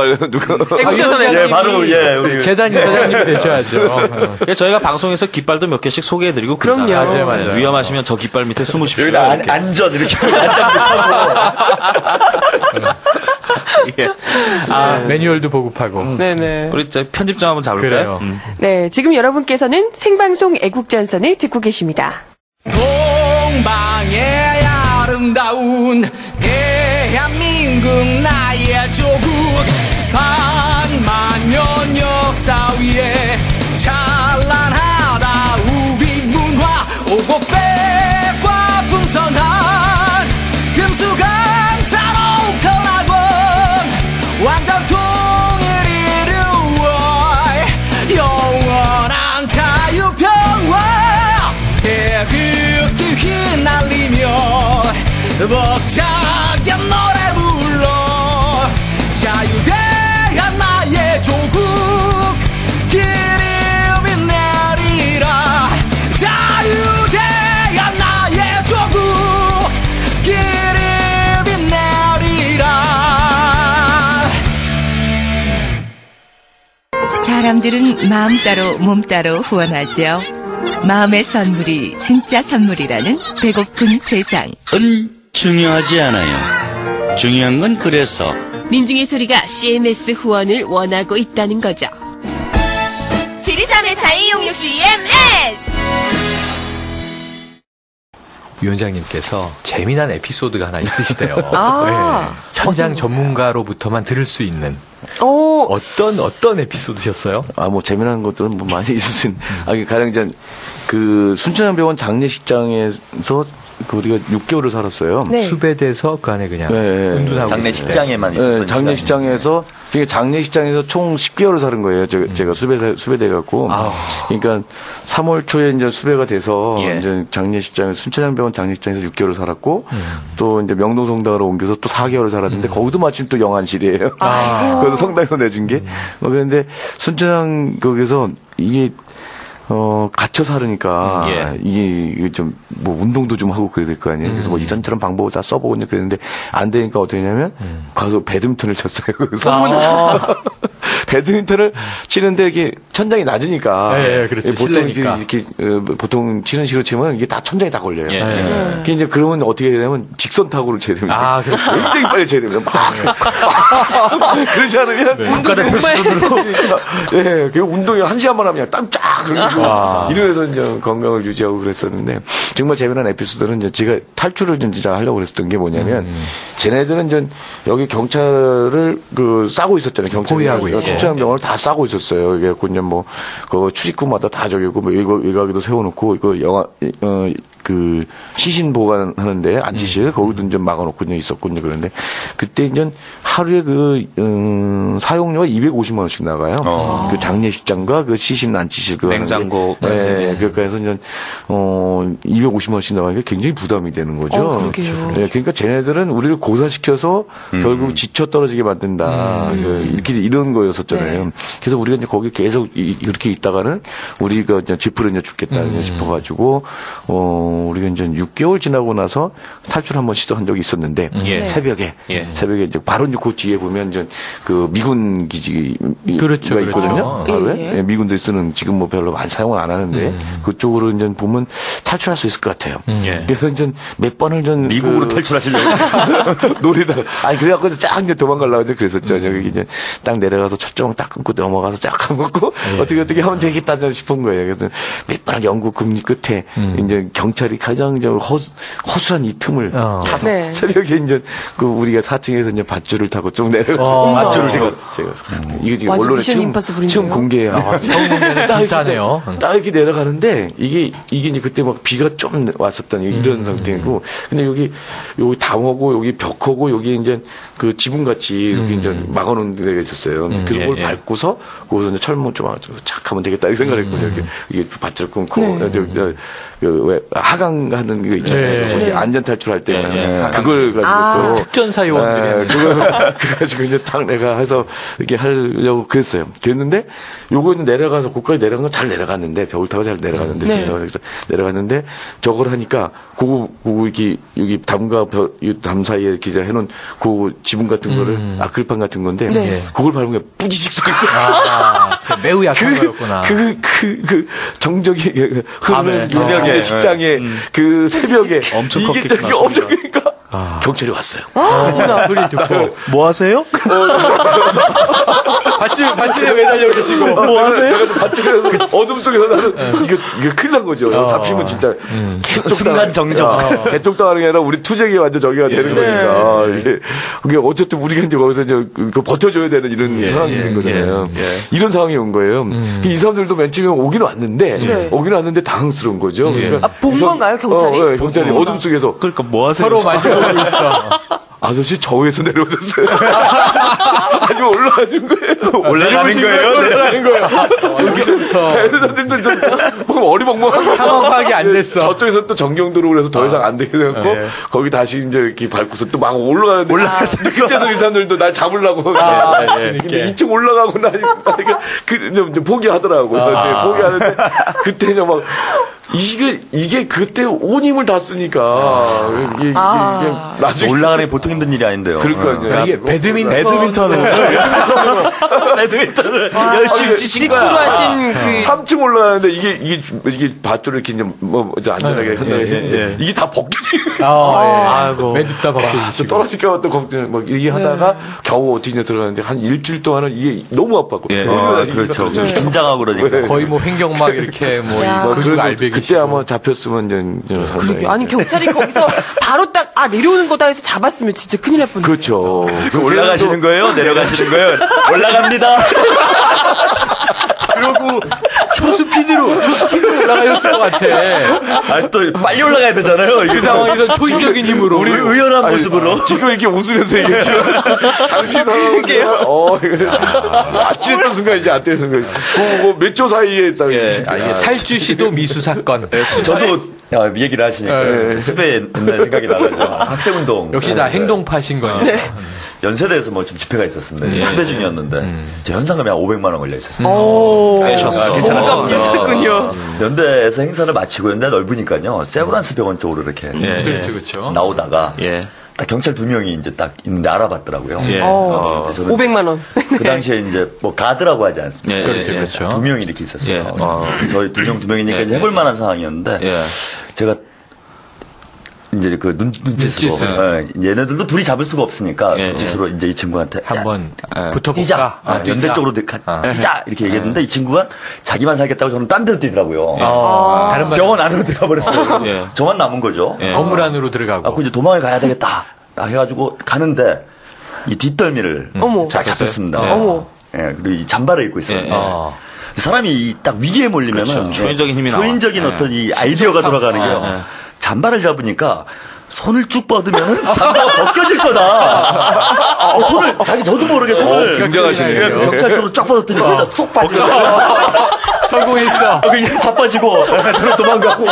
바로 우리 재단 이사장님이 되셔야죠. 저희가 방송에서 깃발도 몇 개씩 소개해드리고 그럼요. 맞아요. 위험하시면 저 깃발 밑에 숨으십시오. 여기다 안전 이렇게 매뉴얼도 보급하고. 네네. 우리 편집점 한번 잡을까요? 네, 지금 여러분께서는 생방송 애국전선을 듣고 계십니다. 동북 동방의 아름다운 대한민국 나의 조국 반만년 역사 위에 찬란하다 우리 문화 오곡백과 풍성한 금수강사로 태어나고 완전 통일을 이루어 영원한 자유평화 태극기 휘날리며 벅차게 노래 불러 자유대한 나의 조국 기름이 내리라 자유대한 나의 조국 기름이 내리라. 사람들은 마음 따로 몸 따로 후원하죠. 마음의 선물이 진짜 선물이라는 배고픈 세상. 은 중요하지 않아요. 중요한 건 그래서 민중의 소리가 CMS 후원을 원하고 있다는 거죠. 723-4266-CMS. 위원장님께서 재미난 에피소드가 하나 있으시대요. 네. 현장 전문가로부터만 들을 수 있는 어떤 에피소드셨어요? 뭐 재미난 것들은 뭐 많이 있었어요. 가령 이제 그 순천향병원 장례식장에서 우리가 6개월을 살았어요. 네. 수배돼서 그 안에 그냥 운둔하고 장례식장에만 있었던 장례식장에서 장례식장에서 총 10개월을 사는 거예요. 제가 수배돼 갖고. 그러니까 3월 초에 이제 수배가 돼서 이제 장례식장 순천향병원 장례식장에서 6개월을 살았고 또 이제 명동성당으로 옮겨서 또 4개월을 살았는데 거기도 마침 또 영안실이에요. 그래서 성당에서 내준 게. 그런데 순천향 거기서 이게 갇혀 살으니까, 이게 좀, 뭐, 운동도 좀 하고 그래야 될 거 아니에요. 그래서 뭐, 이전처럼 방법을 다 써보고 그랬는데, 안 되니까 어떻게 했냐면, 가서 배드민턴을 쳤어요. 배드민턴을 치는데, 이게 천장이 낮으니까. 그렇죠. 보통 이렇게, 보통 치는 식으로 치면 이게 다 천장에 다 걸려요. 그게 이제 그러면 어떻게 되냐면, 직선 타구를 쳐야 됩니다. 그렇죠. 굉장히 빨리 쳐야 됩니다. 그러지 않으면, 운동이 1시간만 하면 땀 쫙 흘리고, 이러면서 이제 건강을 유지하고 그랬었는데 정말 재미난 에피소드는 이제 제가 탈출을 진짜 하려고 그랬었던 게 뭐냐면 쟤네들은 이제 여기 경찰을 싸고 있었잖아요. 경찰이 순천향병원을 다 싸고 있었어요. 이게 이제 뭐 그 출입구마다 다 저기고 뭐 외곽에도 세워놓고 이거 그 시신 보관하는데 안치실 거기도 좀 막아놓고 있었군요. 그런데 그때 이제 하루에 사용료가 250만 원씩 나가요. 그 장례식장과 그 시신 안치실 냉장고. 그러니까 해서 이제 250만 원씩 나가니까 굉장히 부담이 되는 거죠. 그러니까 쟤네들은 우리를 고사시켜서 결국 지쳐 떨어지게 만든다. 이런 거였었잖아요. 그래서 우리가 이제 거기 계속 이렇게 있다가는 우리가 이제 지푸려 이제 죽겠다 싶어가지고 우리가 이제 6개월 지나고 나서 탈출 한번 시도한 적이 있었는데 새벽에 이제 바로 이제 그 뒤에 보면 이제 그 미군 기지가 있거든요. 하루에 미군들이 쓰는 지금 뭐 별로 많이 사용을 안 하는데 그쪽으로 이제 보면 탈출할 수 있을 것 같아요. 그래서 이제 몇 번을 전 미국으로 탈출하시려고 노리다가 그래갖고 쫙 이제 도망가려고 이제 그랬었죠. 저기 이제 딱 내려가서 첫종 딱 끊고 넘어가서 쫙 가먹고 어떻게 하면 되겠다 싶은 거예요. 그래서 몇 번을 연구 금리 끝에 이제 경찰이 가장 허술한 이 틈을 타서 새벽에 이제 우리가 4층에서 이제 밧줄을 타고 쭉 내려가서 밧줄을 제가 이게 지금 언론에 처음 공개해요. 비싸네요. 딱 이렇게 내려가는데 이게 이제 그때 막 비가 좀 왔었던 이런 상태고 근데 여기 담하고 여기 벽하고 여기 이제 그 지붕같이 이렇게 이제 막아놓은 데가 있었어요. 그걸 밟고서 거기서 이제 철문 좀 착 하면 되겠다 이 생각을 했고 이게 밧줄 끊고 왜 하강하는 거 있잖아요. 안전 탈출할 때 그걸 가지고 또 특전사 요원들이 그거 가지고 이제 딱 내가 해서 이렇게 하려고 그랬어요. 그랬는데 요거는 내려가서 거기까지 내려간 건 잘 내려갔는데 벽을 타고 잘 내려갔는데 내려갔는데 저걸 하니까 그거 이렇게 여기 담과 담 사이에 이렇게 해놓은 그 지붕 같은 거를 아크릴판 같은 건데 그걸 밟은 게 뿌지직 소리. 매우 약한 거였구나. 그 정적이 흐르는 새벽에 식장에 그 새벽에 엄청 이게 엄청 크니까 경찰이 왔어요. 소리 듣고. 뭐 하세요? 밧줄에 매달려 계시고. 뭐 하세요? 밧줄에 어둠 속에서 나는 이게 큰일 난 거죠. 잡히면 진짜 순간 정적. 개쪽당하는 게 아니라 우리 투쟁이 완전 저기가 되는 거니까. 이게 어쨌든 우리가 이제 거기서 이제 버텨줘야 되는 이런 상황이 있는 거잖아요. 이런 상황이 온 거예요. 이 사람들도 맨 처음에 오긴 왔는데 당황스러운 거죠. 그러니까 본 건가요, 경찰이? 경찰이 어둠 속에서. 그러니까 뭐 하세요? 서로 만져보고 있어. 아저씨 저 위에서 내려오셨어요. 아주 올라가신 거예요. 올라가는 거예요? 애들도 뭐 어리벙벙한 상황 파악이 안 됐어. 저쪽에서 또 정경도로 그래서 더 이상 안 되게 되고 거기 다시 이제 이렇게 밟고서 또 막 올라가는데 그때서 이 사람들도 날 잡으려고 근데 2층 올라가고 나니까 이제 포기하더라고. 이제 포기하는데 그때 그냥 막 이게 그때 온 힘을 다 쓰니까 이게 나중에 올라가는 게 보통 힘든 일이 아닌데요. 그러니까 이게 배드민턴을 열심히 치신 거야. 하신 3층 올라가는데 이게 밧줄을 이렇게 이제 뭐 이제 안전하게 한다고 했는데 이게 다 벗겨지고 아이고 매듭 다 벗겨지고 떨어질까 또 걱정 막 이게 하다가 겨우 어떻게 이제 들어가는데 한 일주일 동안은 이게 너무 아팠고 그렇죠. 긴장하고 그러니까 거의 뭐 횡격막 이렇게 뭐 근육 알배기 그때 아마 잡혔으면 이제 상당히 아니 경찰이 거기서 바로 딱 내려오는 거다 해서 잡았으면 진짜 큰일 날 뻔했어요. 그렇죠. 올라가시는 거예요? 내려가시는 거예요? 올라갑니다. 그러고 초스피드로 올라가셨을 것 같아. 또 빨리 올라가야 되잖아요. 그 상황에서 초인적인 힘으로 우리 의연한 모습으로 지금 이렇게 웃으면서 얘기했지만 당시 상황은 아찔했던 순간 이제 안 때렸던 순간 몇 초 사이에 딱 이게 탈주 시도 미수 사건. 저도 얘기를 하시니까 수배 옛날 생각이 나가지고 학생운동 역시 다 행동파신 거예요. 연세대에서 뭐 좀 집회가 있었는데 수배 중이었는데 제 현상금이 한 500만 원 걸려 있었어요. 세셨어. 괜찮았군요. 연대에서 행사를 마치고 연대 넓으니까요. 세브란스 병원 쪽으로 이렇게 그렇죠. 나오다가 딱 경찰 2명이 이제 딱 있는데 알아봤더라고요. 저는 500만 원. 그 당시에 이제 뭐 가드라고 하지 않습니까? 그렇죠. 2명이 이렇게 있었어요. 저희 2명이니까 이제 해볼 만한 상황이었는데 제가 이제 그 눈짓으로 얘네들도 둘이 잡을 수가 없으니까 눈짓으로 이제 이 친구한테 한번 붙어볼까? 연대 쪽으로 뛰자 이렇게 얘기했는데 이 친구가 자기만 살겠다고 저는 딴 데로 뛰더라고요. 다른 병원 안으로 들어가 버렸어요. 저만 남은 거죠. 건물 안으로 들어가고. 이제 도망을 가야 되겠다. 딱 해가지고 가는데 이 뒷덜미를 잘 잡혔습니다. 그리고 이 잠바를 입고 있어요. 사람이 딱 위기에 몰리면은 초인적인 힘이 나와. 초인적인 어떤 이 아이디어가 돌아가는 게요. 잠바를 잡으니까 손을 쭉 뻗으면은 잠바가 벗겨질 거다. 손을 저도 모르게 손을 굉장하시네요. 경찰 쪽으로 쫙 뻗었더니 진짜 쏙 빠지고 성공했어. 그냥 자빠지고 저는 도망가고.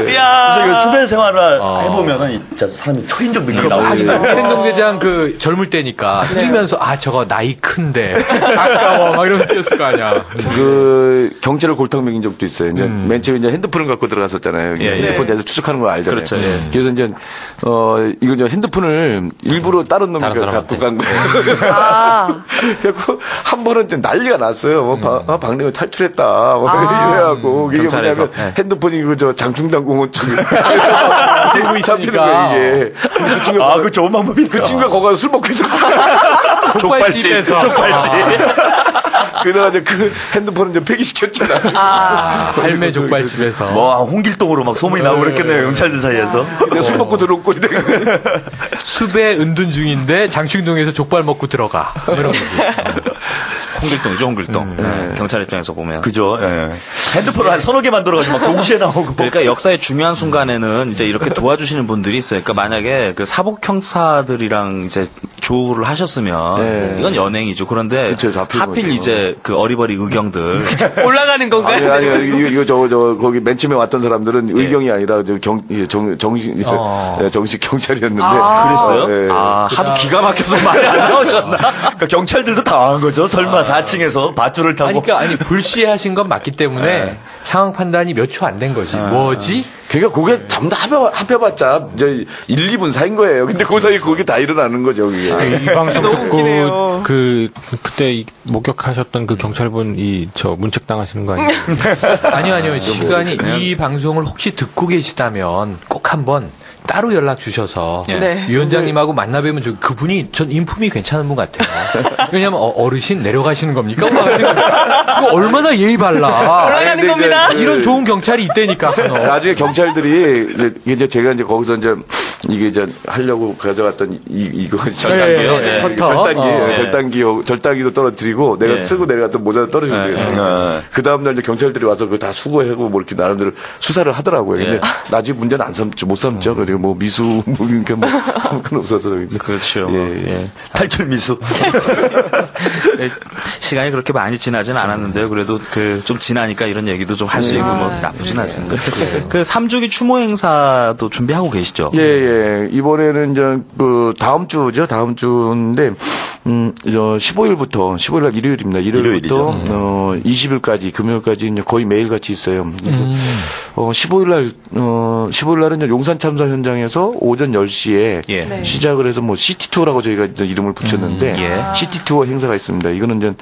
그래서 이거 수배 생활을 해보면은 진짜 사람이 초인적 능력이 나오거든요. 행동대장 그 젊을 때니까 뛰면서 저거 나이 큰데 아까워 막 이러면 뛰었을 거 아니야. 그 경찰을 골탕 먹인 적도 있어요. 이제 맨 처음에 이제 핸드폰을 갖고 들어갔었잖아요. 핸드폰 대해서 추적하는 거 알잖아요. 그렇죠. 그래서 이제 이거 이제 핸드폰을 일부러 다른 놈이 갖고 간 거예요. 그래서 한 번은 좀 난리가 났어요. 박내가 탈출했다. 이래갖고 이게 뭐냐면 핸드폰이 그저 장충당공원 쪽에 들고 잡히는 거예요. 이게. 그 좋은 방법이. 그 친구가 거기 가서 술 먹고 있었어요. 족발집에서. 그러다가 이제 그 핸드폰은 이제 폐기시켰잖아. 할매 족발집에서. 뭐 홍길동으로 막 소문이 나고 그랬겠네요. 경찰들 사이에서. 근데 술 먹고 들어오고 수배 은둔 중인데 장충동에서 족발 먹고 들어가. 이런 거지. 홍길동이죠, 홍길동. 경찰 입장에서 보면. 그죠. 핸드폰을 한 서너 개 만들어가지고 막 동시에 나오고. 그러니까 역사의 중요한 순간에는 이제 이렇게 도와주시는 분들이 있어요. 그러니까 만약에 그 사복 형사들이랑 이제 조우를 하셨으면 이건 연행이죠. 그런데 하필 이제 그 어리버리 의경들 올라가는 건가요? 아니 이거 저 거기 맨 처음에 왔던 사람들은 의경이 아니라 정식 경찰이었는데. 그랬어요? 하도 기가 막혀서 말이 안 나오셨나? 그러니까 경찰들도 당한 거죠. 설마 4층에서 밧줄을 타고. 그러니까 불시하신 건 맞기 때문에 상황 판단이 몇 초 안 된 거지. 뭐지? 그러니까 그게 전부 다 합해봤자 이제 1, 2분 사이인 거예요. 근데 그 사이에 그게 다 일어나는 거죠. 그게. 이 방송 듣고 그때 목격하셨던 그 경찰분이 문책 당하시는 거 아니에요? 아니요. 시간이 이 방송을 혹시 듣고 계시다면 꼭 한번 따로 연락 주셔서 위원장님하고 만나뵈면 그분이 전 인품이 괜찮은 분 같아요. 왜냐하면 어르신 내려가시는 겁니까? 이거 얼마나 예의 발라. 올라가는 겁니다. 이런 좋은 경찰이 있다니까. 나중에 경찰들이 이제 제가 이제 거기서 이제 이게 이제 하려고 가져갔던 이거 절단기요. 절단기도 떨어뜨리고 내가 쓰고 내려갔던 모자도 떨어지고 그랬어요. 그 다음날 이제 경찰들이 와서 그거 다 수거하고 뭐 이렇게 나름대로 수사를 하더라고요. 근데 나중에 문제는 못 삼죠. 그리고 뭐 미수 그러니까 뭐 상관없어서. 그렇죠. 탈출 미수. 시간이 그렇게 많이 지나진 않았는데요. 그래도 좀 지나니까 이런 얘기도 좀 할 수 있고 뭐 나쁘진 않습니다. 그 3주기 추모 행사도 준비하고 계시죠? 예. 이번에는 이제 다음 주죠. 다음 주인데 15일 날 일요일입니다. 일요일부터 20일까지 금요일까지 이제 거의 매일 같이 있어요. 그래서 15일 날은 이제 용산 참사 현장에서 오전 10시에 시작을 해서 뭐 시티 투어라고 저희가 이제 이름을 붙였는데 시티 투어 행사가 있습니다. 이거는 이제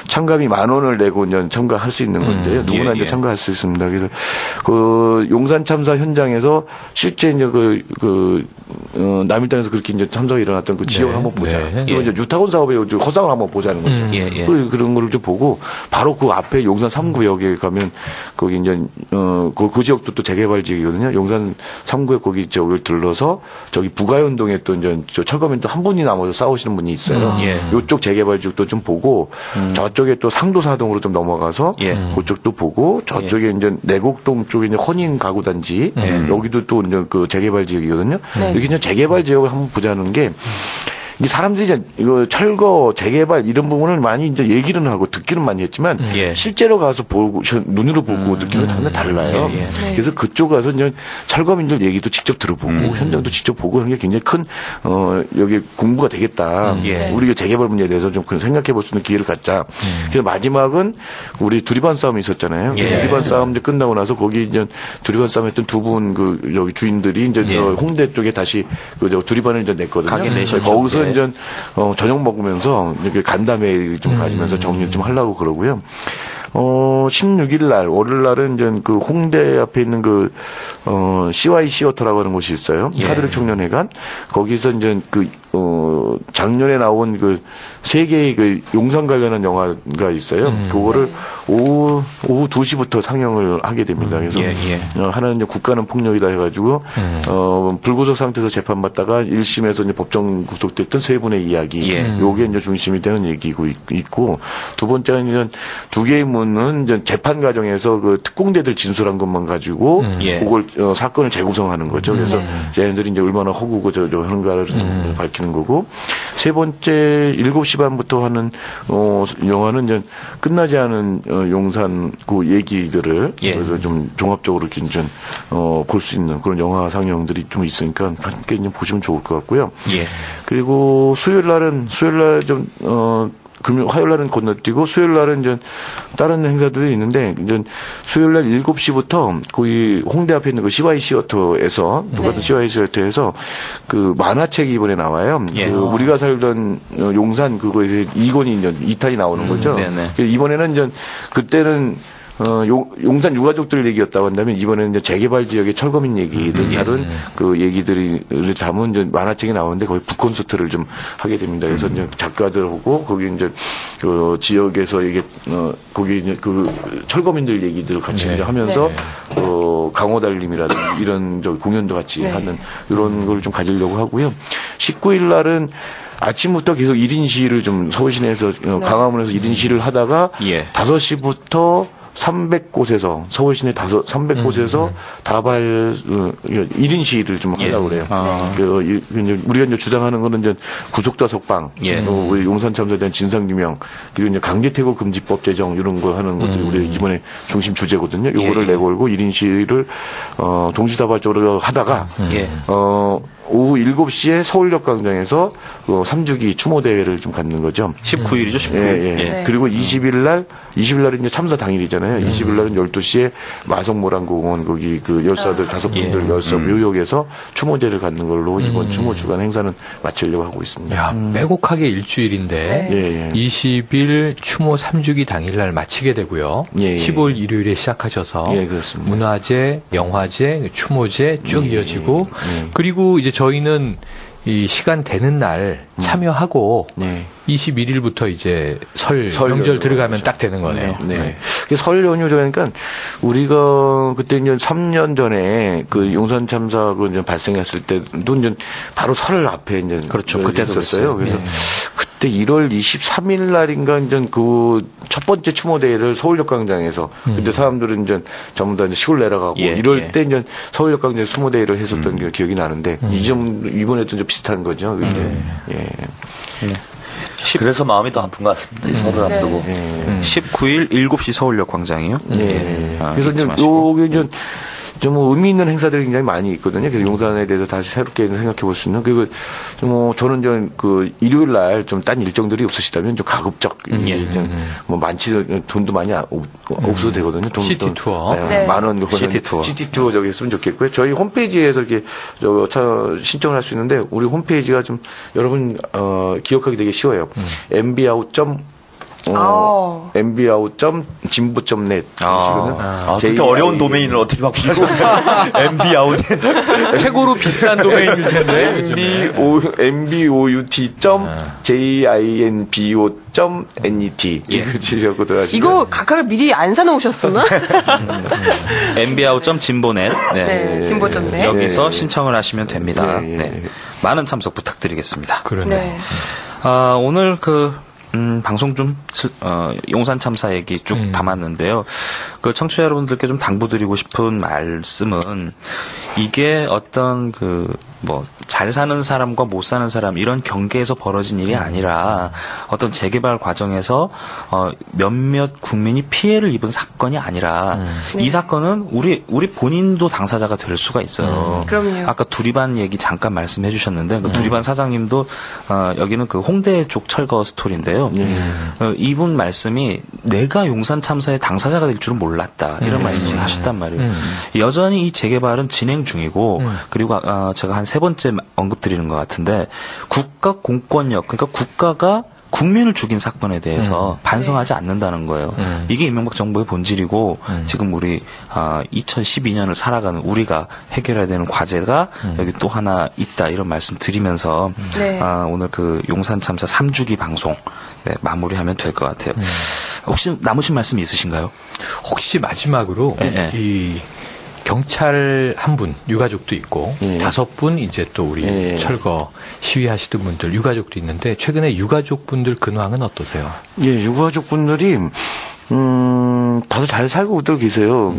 참가비 10,000원을 내고 이제 참가할 수 있는 건데요. 누구나 이제 참가할 수 있습니다. 그래서 용산 참사 현장에서 실제 이제 남일당에서 그렇게 이제 참사가 일어났던 그 지역을 한번 보자. 이거 이제 유타운 사업의 허상을 한번 보자는 거죠. 그런 거를 좀 보고 바로 그 앞에 용산 3구역에 가면 거기 이제 그 지역도 또 재개발 지역이거든요. 용산 3구역 거기 저기를 들러서 저기 부가연동에 또 이제 철거민 또 한 분이 남아서 싸우시는 분이 있어요. 요쪽 재개발 지역도 좀 보고 저쪽에 또 상도사동으로 좀 넘어가서 그쪽도 보고 저쪽에 이제 내곡동 쪽에 이제 헌인 가구 단지 여기도 또 이제 그 재개발 지역이거든요. 이렇게 이제 재개발 지역을 한번 보자는 게 이 사람들이 이제 이거 철거 재개발 이런 부분을 많이 이제 얘기는 하고 듣기는 많이 했지만 실제로 가서 보고 눈으로 보고 듣기는 전혀 달라요. 그래서 그쪽 가서 이제 철거민들 얘기도 직접 들어보고 현장도 직접 보고 하는 게 굉장히 큰 여기 공부가 되겠다. 우리가 재개발 문제에 대해서 좀 생각해 볼 수 있는 기회를 갖자. 그래서 마지막은 우리 두리반 싸움이 있었잖아요. 두리반 싸움 이제 끝나고 나서 거기 이제 두리반 싸움 했던 두 분 여기 주인들이 이제 홍대 쪽에 다시 두리반을 이제 냈거든요. 거기서 이제 저녁 먹으면서 이렇게 간담회를 좀 가지면서 정리 좀 하려고 그러고요. 16일 날, 월요일 날은 이제 그 홍대 앞에 있는 CY 시어터라고 하는 곳이 있어요. 카드릭 청년회관. 거기서 이제 작년에 나온 세 개의 용산 관련한 영화가 있어요. 그거를 오후 2시부터 상영을 하게 됩니다. 그래서 하나는 이제 국가는 폭력이다 해가지고 불구속 상태에서 재판받다가 1심에서 이제 법정 구속됐던 세 분의 이야기. 요게 이제 중심이 되는 얘기고 있고 두 번째는 이제 두 개의 문은 이제 재판 과정에서 특공대들 진술한 것만 가지고 그걸 사건을 재구성하는 거죠. 그래서 쟤네들이 이제 얼마나 허구고 하는가를 밝히는 거고 세 번째 7시 반부터 하는 영화는 이제 끝나지 않은 용산 그 얘기들을 그래서 좀 종합적으로 이렇게 이제 볼 수 있는 그런 영화 상영들이 좀 있으니까 함께 좀 보시면 좋을 것 같고요. 그리고 수요일 날은 좀 화요일 날은 건너뛰고 수요일 날은 이제 다른 행사들이 있는데 이제 수요일 날 7시부터 거기 홍대 앞에 있는 그 CY 시어터에서 똑같은 CY 시어터에서 그 만화책이 이번에 나와요. 우리가 살던 용산 그거에 2권이 이제 2탄이 나오는 거죠. 이번에는 이제 그때는 용산 유가족들 얘기였다고 한다면 이번에는 이제 재개발 지역의 철거민 얘기들 다른 그 얘기들을 담은 이제 만화책이 나오는데 거기 북콘서트를 좀 하게 됩니다. 그래서 이제 작가들하고 거기 이제 그 지역에서 이게 거기 이제 그 철거민들 얘기들을 같이 이제 하면서 강호달님이라든지 이런 공연도 같이 하는 이런 걸 좀 가지려고 하고요. 19일 날은 아침부터 계속 1인 시위를 좀 서울 시내에서 광화문에서 1인 시위를 하다가 5시부터 300곳에서 서울 시내 300곳에서 다발 1인 시위를 좀 하려고 그래요. 우리가 이제 주장하는 거는 이제 구속자석방, 우리 용산 참사에 대한 진상 규명, 그리고 이제 강제퇴거 금지법 제정 이런 거 하는 것들이 우리 이번에 중심 주제거든요. 요거를 내걸고 1인 시위를 동시다발적으로 하다가 오후 7시에 서울역 광장에서 3주기 추모 대회를 좀 갖는 거죠. 19일이죠, 19일. 예. 예. 그리고 20일 날은 이제 참사 당일이잖아요. 20일 날은 12시에 마성모란공원 거기 그 열사들 5분들 열사 묘역에서 추모제를 갖는 걸로 이번 추모 주간 행사는 마치려고 하고 있습니다. 야, 빼곡하게 일주일인데 20일 추모 3주기 당일날 마치게 되고요. 15일 일요일에 시작하셔서 문화제, 영화제, 추모제 쭉 이어지고 그리고 이제 저희는 이 시간 되는 날 참여하고 21일부터 이제 설 명절 들어가면 딱 되는 거네요. 네. 설 연휴 그러니까 우리가 그때 이제 3년 전에 그 용산 참사가 이제 발생했을 때도 이제 바로 설 앞에 이제 그렇죠. 그때도 있었어요. 그래서 그때 1월 23일 날인가 이제 그 첫 번째 추모 대회를 서울역 광장에서 그때 사람들은 이제 전부 다 이제 시골 내려가고 이럴 때 이제 서울역 광장 추모 대회를 했었던 게 기억이 나는데 이번에도 좀 비슷한 거죠. 그래서 마음이 더 아픈 것 같습니다. 이 설을 앞두고. 19일 7시 서울역 광장이요. 그래서 이제 요게 이제 좀 의미 있는 행사들이 굉장히 많이 있거든요. 그래서 용산에 대해서 다시 새롭게 생각해 볼 수 있는. 그리고 저는 좀 그 일요일 날 좀 딴 일정들이 없으시다면 좀 가급적 뭐 많지 돈도 많이 없어도 되거든요. 시티 투어. 만원 시티 투어 저기 했으면 좋겠고요. 저희 홈페이지에서 이렇게 신청을 할 수 있는데 우리 홈페이지가 좀 여러분 기억하기 되게 쉬워요. mbout.진보.net 그렇게 어려운 도메인을 어떻게 바꾸죠? mbout 최고로 비싼 도메인일 텐데 mbout.jinbo.net 이거 각각 미리 안 사놓으셨었나? mbout.진보넷 진보.net 여기서 신청을 하시면 됩니다. 많은 참석 부탁드리겠습니다. 그러네. 오늘 방송 좀 용산 참사 얘기 쭉 담았는데요. 그 청취자 여러분들께 좀 당부드리고 싶은 말씀은 이게 어떤 잘 사는 사람과 못 사는 사람 이런 경계에서 벌어진 일이 아니라 어떤 재개발 과정에서 몇몇 국민이 피해를 입은 사건이 아니라 이 사건은 우리 본인도 당사자가 될 수가 있어요. 그럼요. 아까 두리반 얘기 잠깐 말씀해 주셨는데 그 두리반 사장님도 여기는 그 홍대 쪽 철거 스토리인데요. 이분 말씀이 내가 용산 참사의 당사자가 될 줄은 몰랐다 이런 말씀을 하셨단 말이에요. 여전히 이 재개발은 진행 중이고 그리고 제가 한 3번째 언급드리는 것 같은데 국가 공권력 그러니까 국가가 국민을 죽인 사건에 대해서 반성하지 않는다는 거예요. 이게 이명박 정부의 본질이고 지금 우리 2012년을 살아가는 우리가 해결해야 되는 과제가 여기 또 하나 있다 이런 말씀 드리면서 오늘 그 용산 참사 3주기 방송 마무리하면 될 것 같아요. 혹시 남으신 말씀 있으신가요? 혹시 마지막으로 이 경찰 한 분 유가족도 있고 5분 이제 또 우리 철거 시위하시던 분들 유가족도 있는데 최근에 유가족분들 근황은 어떠세요? 유가족분들이 다들 잘 살고들 계세요.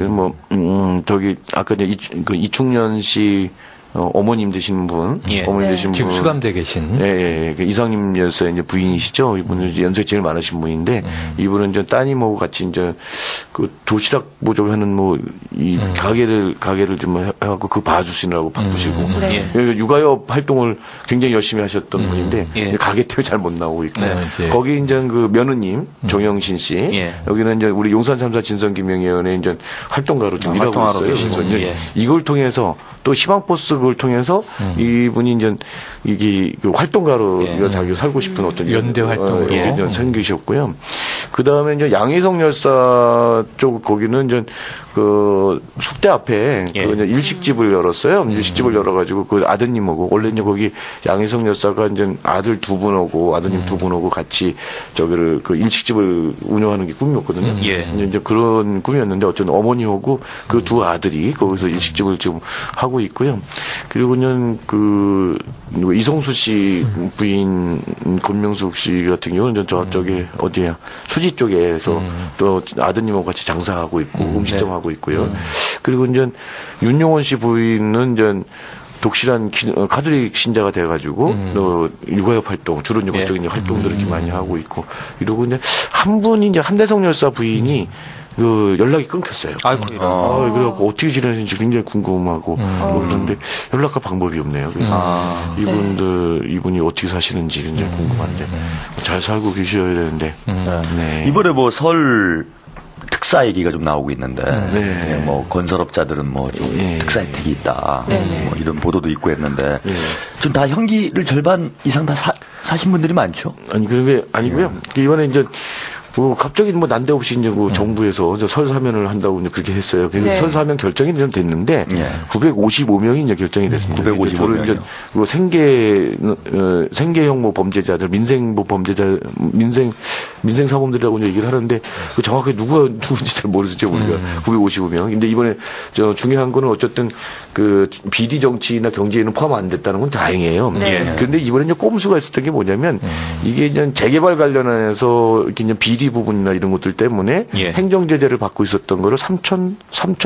저기 아까 이제 이충년 씨 어머님 되시는 분, 어머님 되시는 분 지금 수감돼 계신, 이상님 여사의 이제 부인이시죠. 이분은 연세 제일 많으신 분인데 이분은 이제 따님하고 같이 이제 그 도시락 보조하는 이 가게를 좀 해갖고 그 봐주시느라고 바쁘시고 육아협 활동을 굉장히 열심히 하셨던 분인데 가게 때문에 잘 못 나오고 있고 거기 이제 그 며느님 정영신 씨 여기는 이제 우리 용산 참사 진상규명위원회 이제 활동가로 좀 일하고 있어요. 그래서 이제 이걸 통해서 또 희망버스 그걸 통해서 이분이 이제 이게 그 활동가로 자기가 살고 싶은 어떤 연대 활동으로 생기셨고요. 그 다음에 이제 양희성 열사 쪽 거기는 이제 그 숙대 앞에 그 이제 일식집을 열었어요. 일식집을 열어가지고 그 아드님하고 원래 이제 거기 양희성 열사가 이제 아들 2분하고 아드님 2분하고 같이 저기를 그 일식집을 운영하는 게 꿈이었거든요. 이제 그런 꿈이었는데 어쨌든 어머니하고 그 두 아들이 거기서 일식집을 지금 하고 있고요. 그리고 그 이성수 씨 부인 권명숙 씨 같은 경우는 저쪽에 어디야 수지 쪽에서 또 아드님하고 같이 장사하고 있고 음식점 하고 있고요. 그리고 이제 윤용원 씨 부인은 이제 독실한 카톨릭 신자가 돼가지고 또 육아협 활동, 주로 육아적인 활동들을 이렇게 많이 하고 있고 이러고 이제 한 분이 이제 한대성 열사 부인이 그 연락이 끊겼어요. 아이고, 그래갖고 어떻게 지내는지 굉장히 궁금하고 그런데 연락할 방법이 없네요. 그래서 이분이 어떻게 사시는지 굉장히 궁금한데 잘 살고 계셔야 되는데. 네. 이번에 뭐 설 특사 얘기가 좀 나오고 있는데, 뭐 건설업자들은 뭐 좀 특사 혜택이 있다, 뭐 이런 보도도 있고 했는데, 좀 다 형기를 절반 이상 다 사신 분들이 많죠? 아니 그게 아니고요. 이번에 이제 갑자기 뭐 난데없이 이제 그 정부에서 설 사면을 한다고 이제 그렇게 했어요. 그래서 설 사면 결정이 좀 됐는데 955명이 이제 결정이 됐습니다. 955명. 이제 그 생계형 뭐 범죄자들, 민생 사범들이라고 이제 얘기를 하는데 그 정확하게 누군지 잘 모르겠죠 우리가 955명. 근데 이번에 중요한 거는 어쨌든 그 비리 정치나 경제에는 포함 안 됐다는 건 다행이에요. 그런데 이번에 이제 꼼수가 있었던 게 뭐냐면 이게 이제 재개발 관련해서 이렇게 이제 비리 부분이나 이런 것들 때문에 행정 제재를 받고 있었던 거를 3천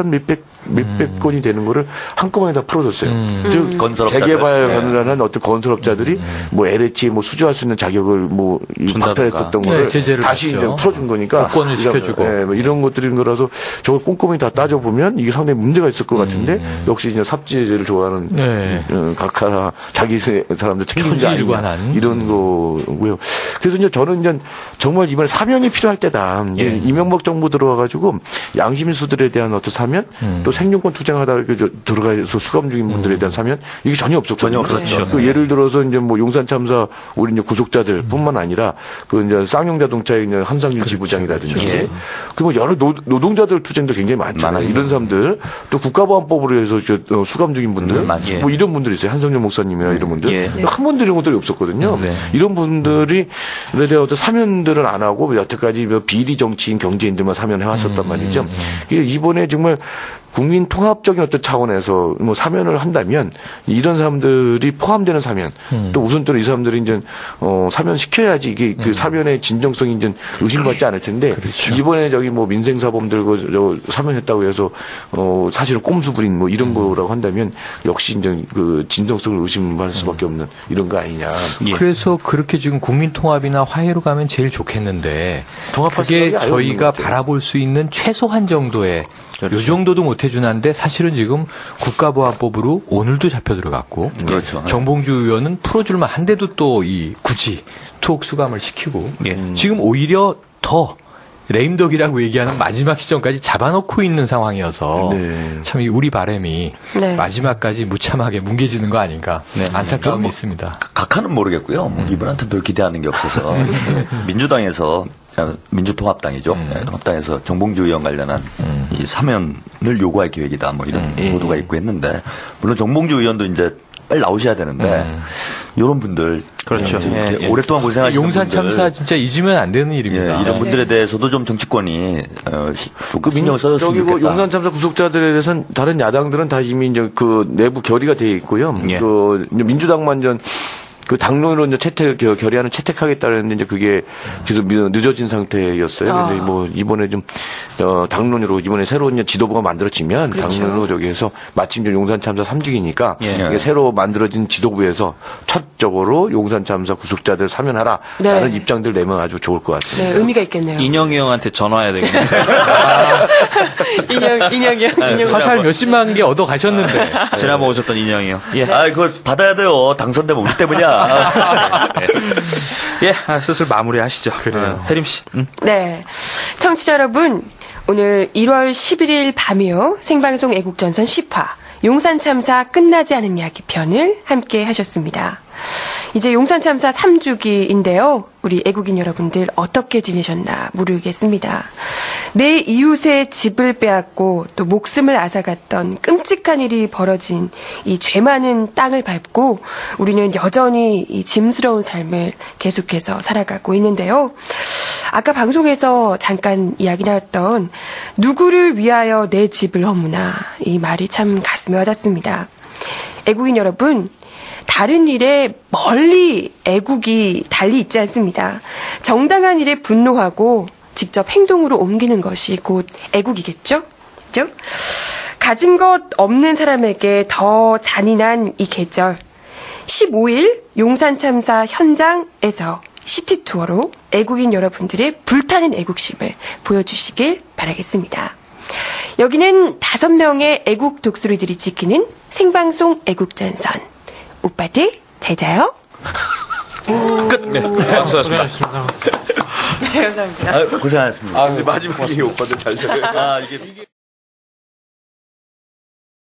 몇백 건이 되는 거를 한꺼번에 다 풀어줬어요. 즉 재개발 관련한 어떤 건설업자들이 뭐 LH 뭐 수주할 수 있는 자격을 뭐 박탈했었던 거를 다시 이제 풀어준 거니까 복권을 시켜주고 뭐 이런 것들인 거라서 저걸 꼼꼼히 다 따져보면 이게 상당히 문제가 있을 것 같은데 역시 이제 삽질을 좋아하는 각하 자기 사람들 챙기는 게 아니냐 이런 거고요. 그래서 이제 저는 이제 정말 이번에 사면이 필요할 때다. 이명박 정부 들어와가지고 양심수들에 대한 어떤 사면, 또 생존권 투쟁하다 들어가서 수감 중인 분들에 대한 사면 이게 전혀 없었거든요. 그 예를 들어서 이제 뭐 용산 참사 우리 이제 구속자들뿐만 아니라 그 이제 쌍용자동차의 이제 한상준 지부장이라든지 그리고 여러 노동자들 투쟁도 굉장히 많잖아요. 이런 사람들 또 국가보안법으로 해서 수감 중인 분들 뭐 이런 분들이 있어요. 한성준 목사님이나 이런 분들 한 번도 이런 것들이 없었거든요. 이런 분들이 대한 어떤 사면들을 안 하고 여태까지 비리 정치인 경제인들만 사면해 왔었단 말이죠. 이번에 정말 국민 통합적인 어떤 차원에서 뭐 사면을 한다면 이런 사람들이 포함되는 사면 또 우선적으로 이 사람들이 이제 사면 시켜야지 이게 그 사면의 진정성이 이제 의심받지 않을 텐데 이번에 저기 뭐 민생사범들 사면했다고 해서 사실은 꼼수 부린 뭐 이런 거라고 한다면 역시 이제 그 진정성을 의심받을 수밖에 없는 이런 거 아니냐. 그래서 그렇게 지금 국민 통합이나 화해로 가면 제일 좋겠는데 그게 저희가 바라볼 수 있는 최소한 정도의 이 정도도 못 해주는데 사실은 지금 국가보안법으로 오늘도 잡혀 들어갔고 정봉주 의원은 풀어줄만 한데도 또 굳이 투옥 수감을 시키고 지금 오히려 더 레임덕이라고 얘기하는 마지막 시점까지 잡아놓고 있는 상황이어서 참 우리 바람이 마지막까지 무참하게 뭉개지는 거 아닌가 안타까움이 있습니다. 각하는 모르겠고요. 이분한테 별 기대하는 게 없어서 민주당에서 민주통합당이죠. 통합당에서 정봉주 의원 관련한 이 사면을 요구할 계획이다. 뭐 이런 보도가 있고 했는데 물론 정봉주 의원도 이제 빨리 나오셔야 되는데 이런 분들 오랫동안 고생하시는 용산 분들 참사 진짜 잊으면 안 되는 일입니다. 이런 분들에 대해서도 좀 정치권이 신경 써줬으면 좋겠다. 용산 참사 구속자들에 대해서는 다른 야당들은 다 이미 이제 그 내부 결의가 되어 있고요. 그 민주당만 그 당론으로 이제 결의안을 채택하겠다는 이제 그게 계속 늦어진 상태였어요. 근데 뭐 이번에 좀 당론으로 이번에 새로운 이제 지도부가 만들어지면 당론으로 저기에서 마침 좀 용산 참사 3주기니까 새로 만들어진 지도부에서 첫적으로 용산 참사 구속자들 사면하라라는 입장들 내면 아주 좋을 것 같습니다. 의미가 있겠네요. 인영이 형한테 전화해야 되겠네요. 인영이 형. 서살 몇십만 개 얻어 가셨는데. 지난번 오셨던 인영이 형. 그걸 받아야 돼요. 당선되면 우리 때문이야. 슬슬 마무리하시죠. 혜림 씨. 네. 청취자 여러분, 오늘 1월 11일 밤이요. 생방송 애국전선 10화 용산 참사 끝나지 않은 이야기 편을 함께 하셨습니다. 이제 용산 참사 3주기인데요. 우리 애국인 여러분들 어떻게 지내셨나 모르겠습니다. 내 이웃의 집을 빼앗고 또 목숨을 앗아갔던 끔찍한 일이 벌어진 이 죄 많은 땅을 밟고 우리는 여전히 이 짐스러운 삶을 계속해서 살아가고 있는데요. 아까 방송에서 잠깐 이야기 나왔던 누구를 위하여 내 집을 허무나 이 말이 참 가슴에 와닿습니다. 애국인 여러분, 다른 일에 멀리 애국이 달리 있지 않습니다. 정당한 일에 분노하고 직접 행동으로 옮기는 것이 곧 애국이겠죠? 그죠? 가진 것 없는 사람에게 더 잔인한 이 계절. 15일 용산 참사 현장에서 시티 투어로 애국인 여러분들의 불타는 애국심을 보여주시길 바라겠습니다. 여기는 5명의 애국 독수리들이 지키는 생방송 애국전선. 오빠들 잘 자요. 끝. 네. 수고하셨습니다. 네, 감사합니다. 고생하셨습니다. 근데 마지막에 오빠들 잘 자요. 이게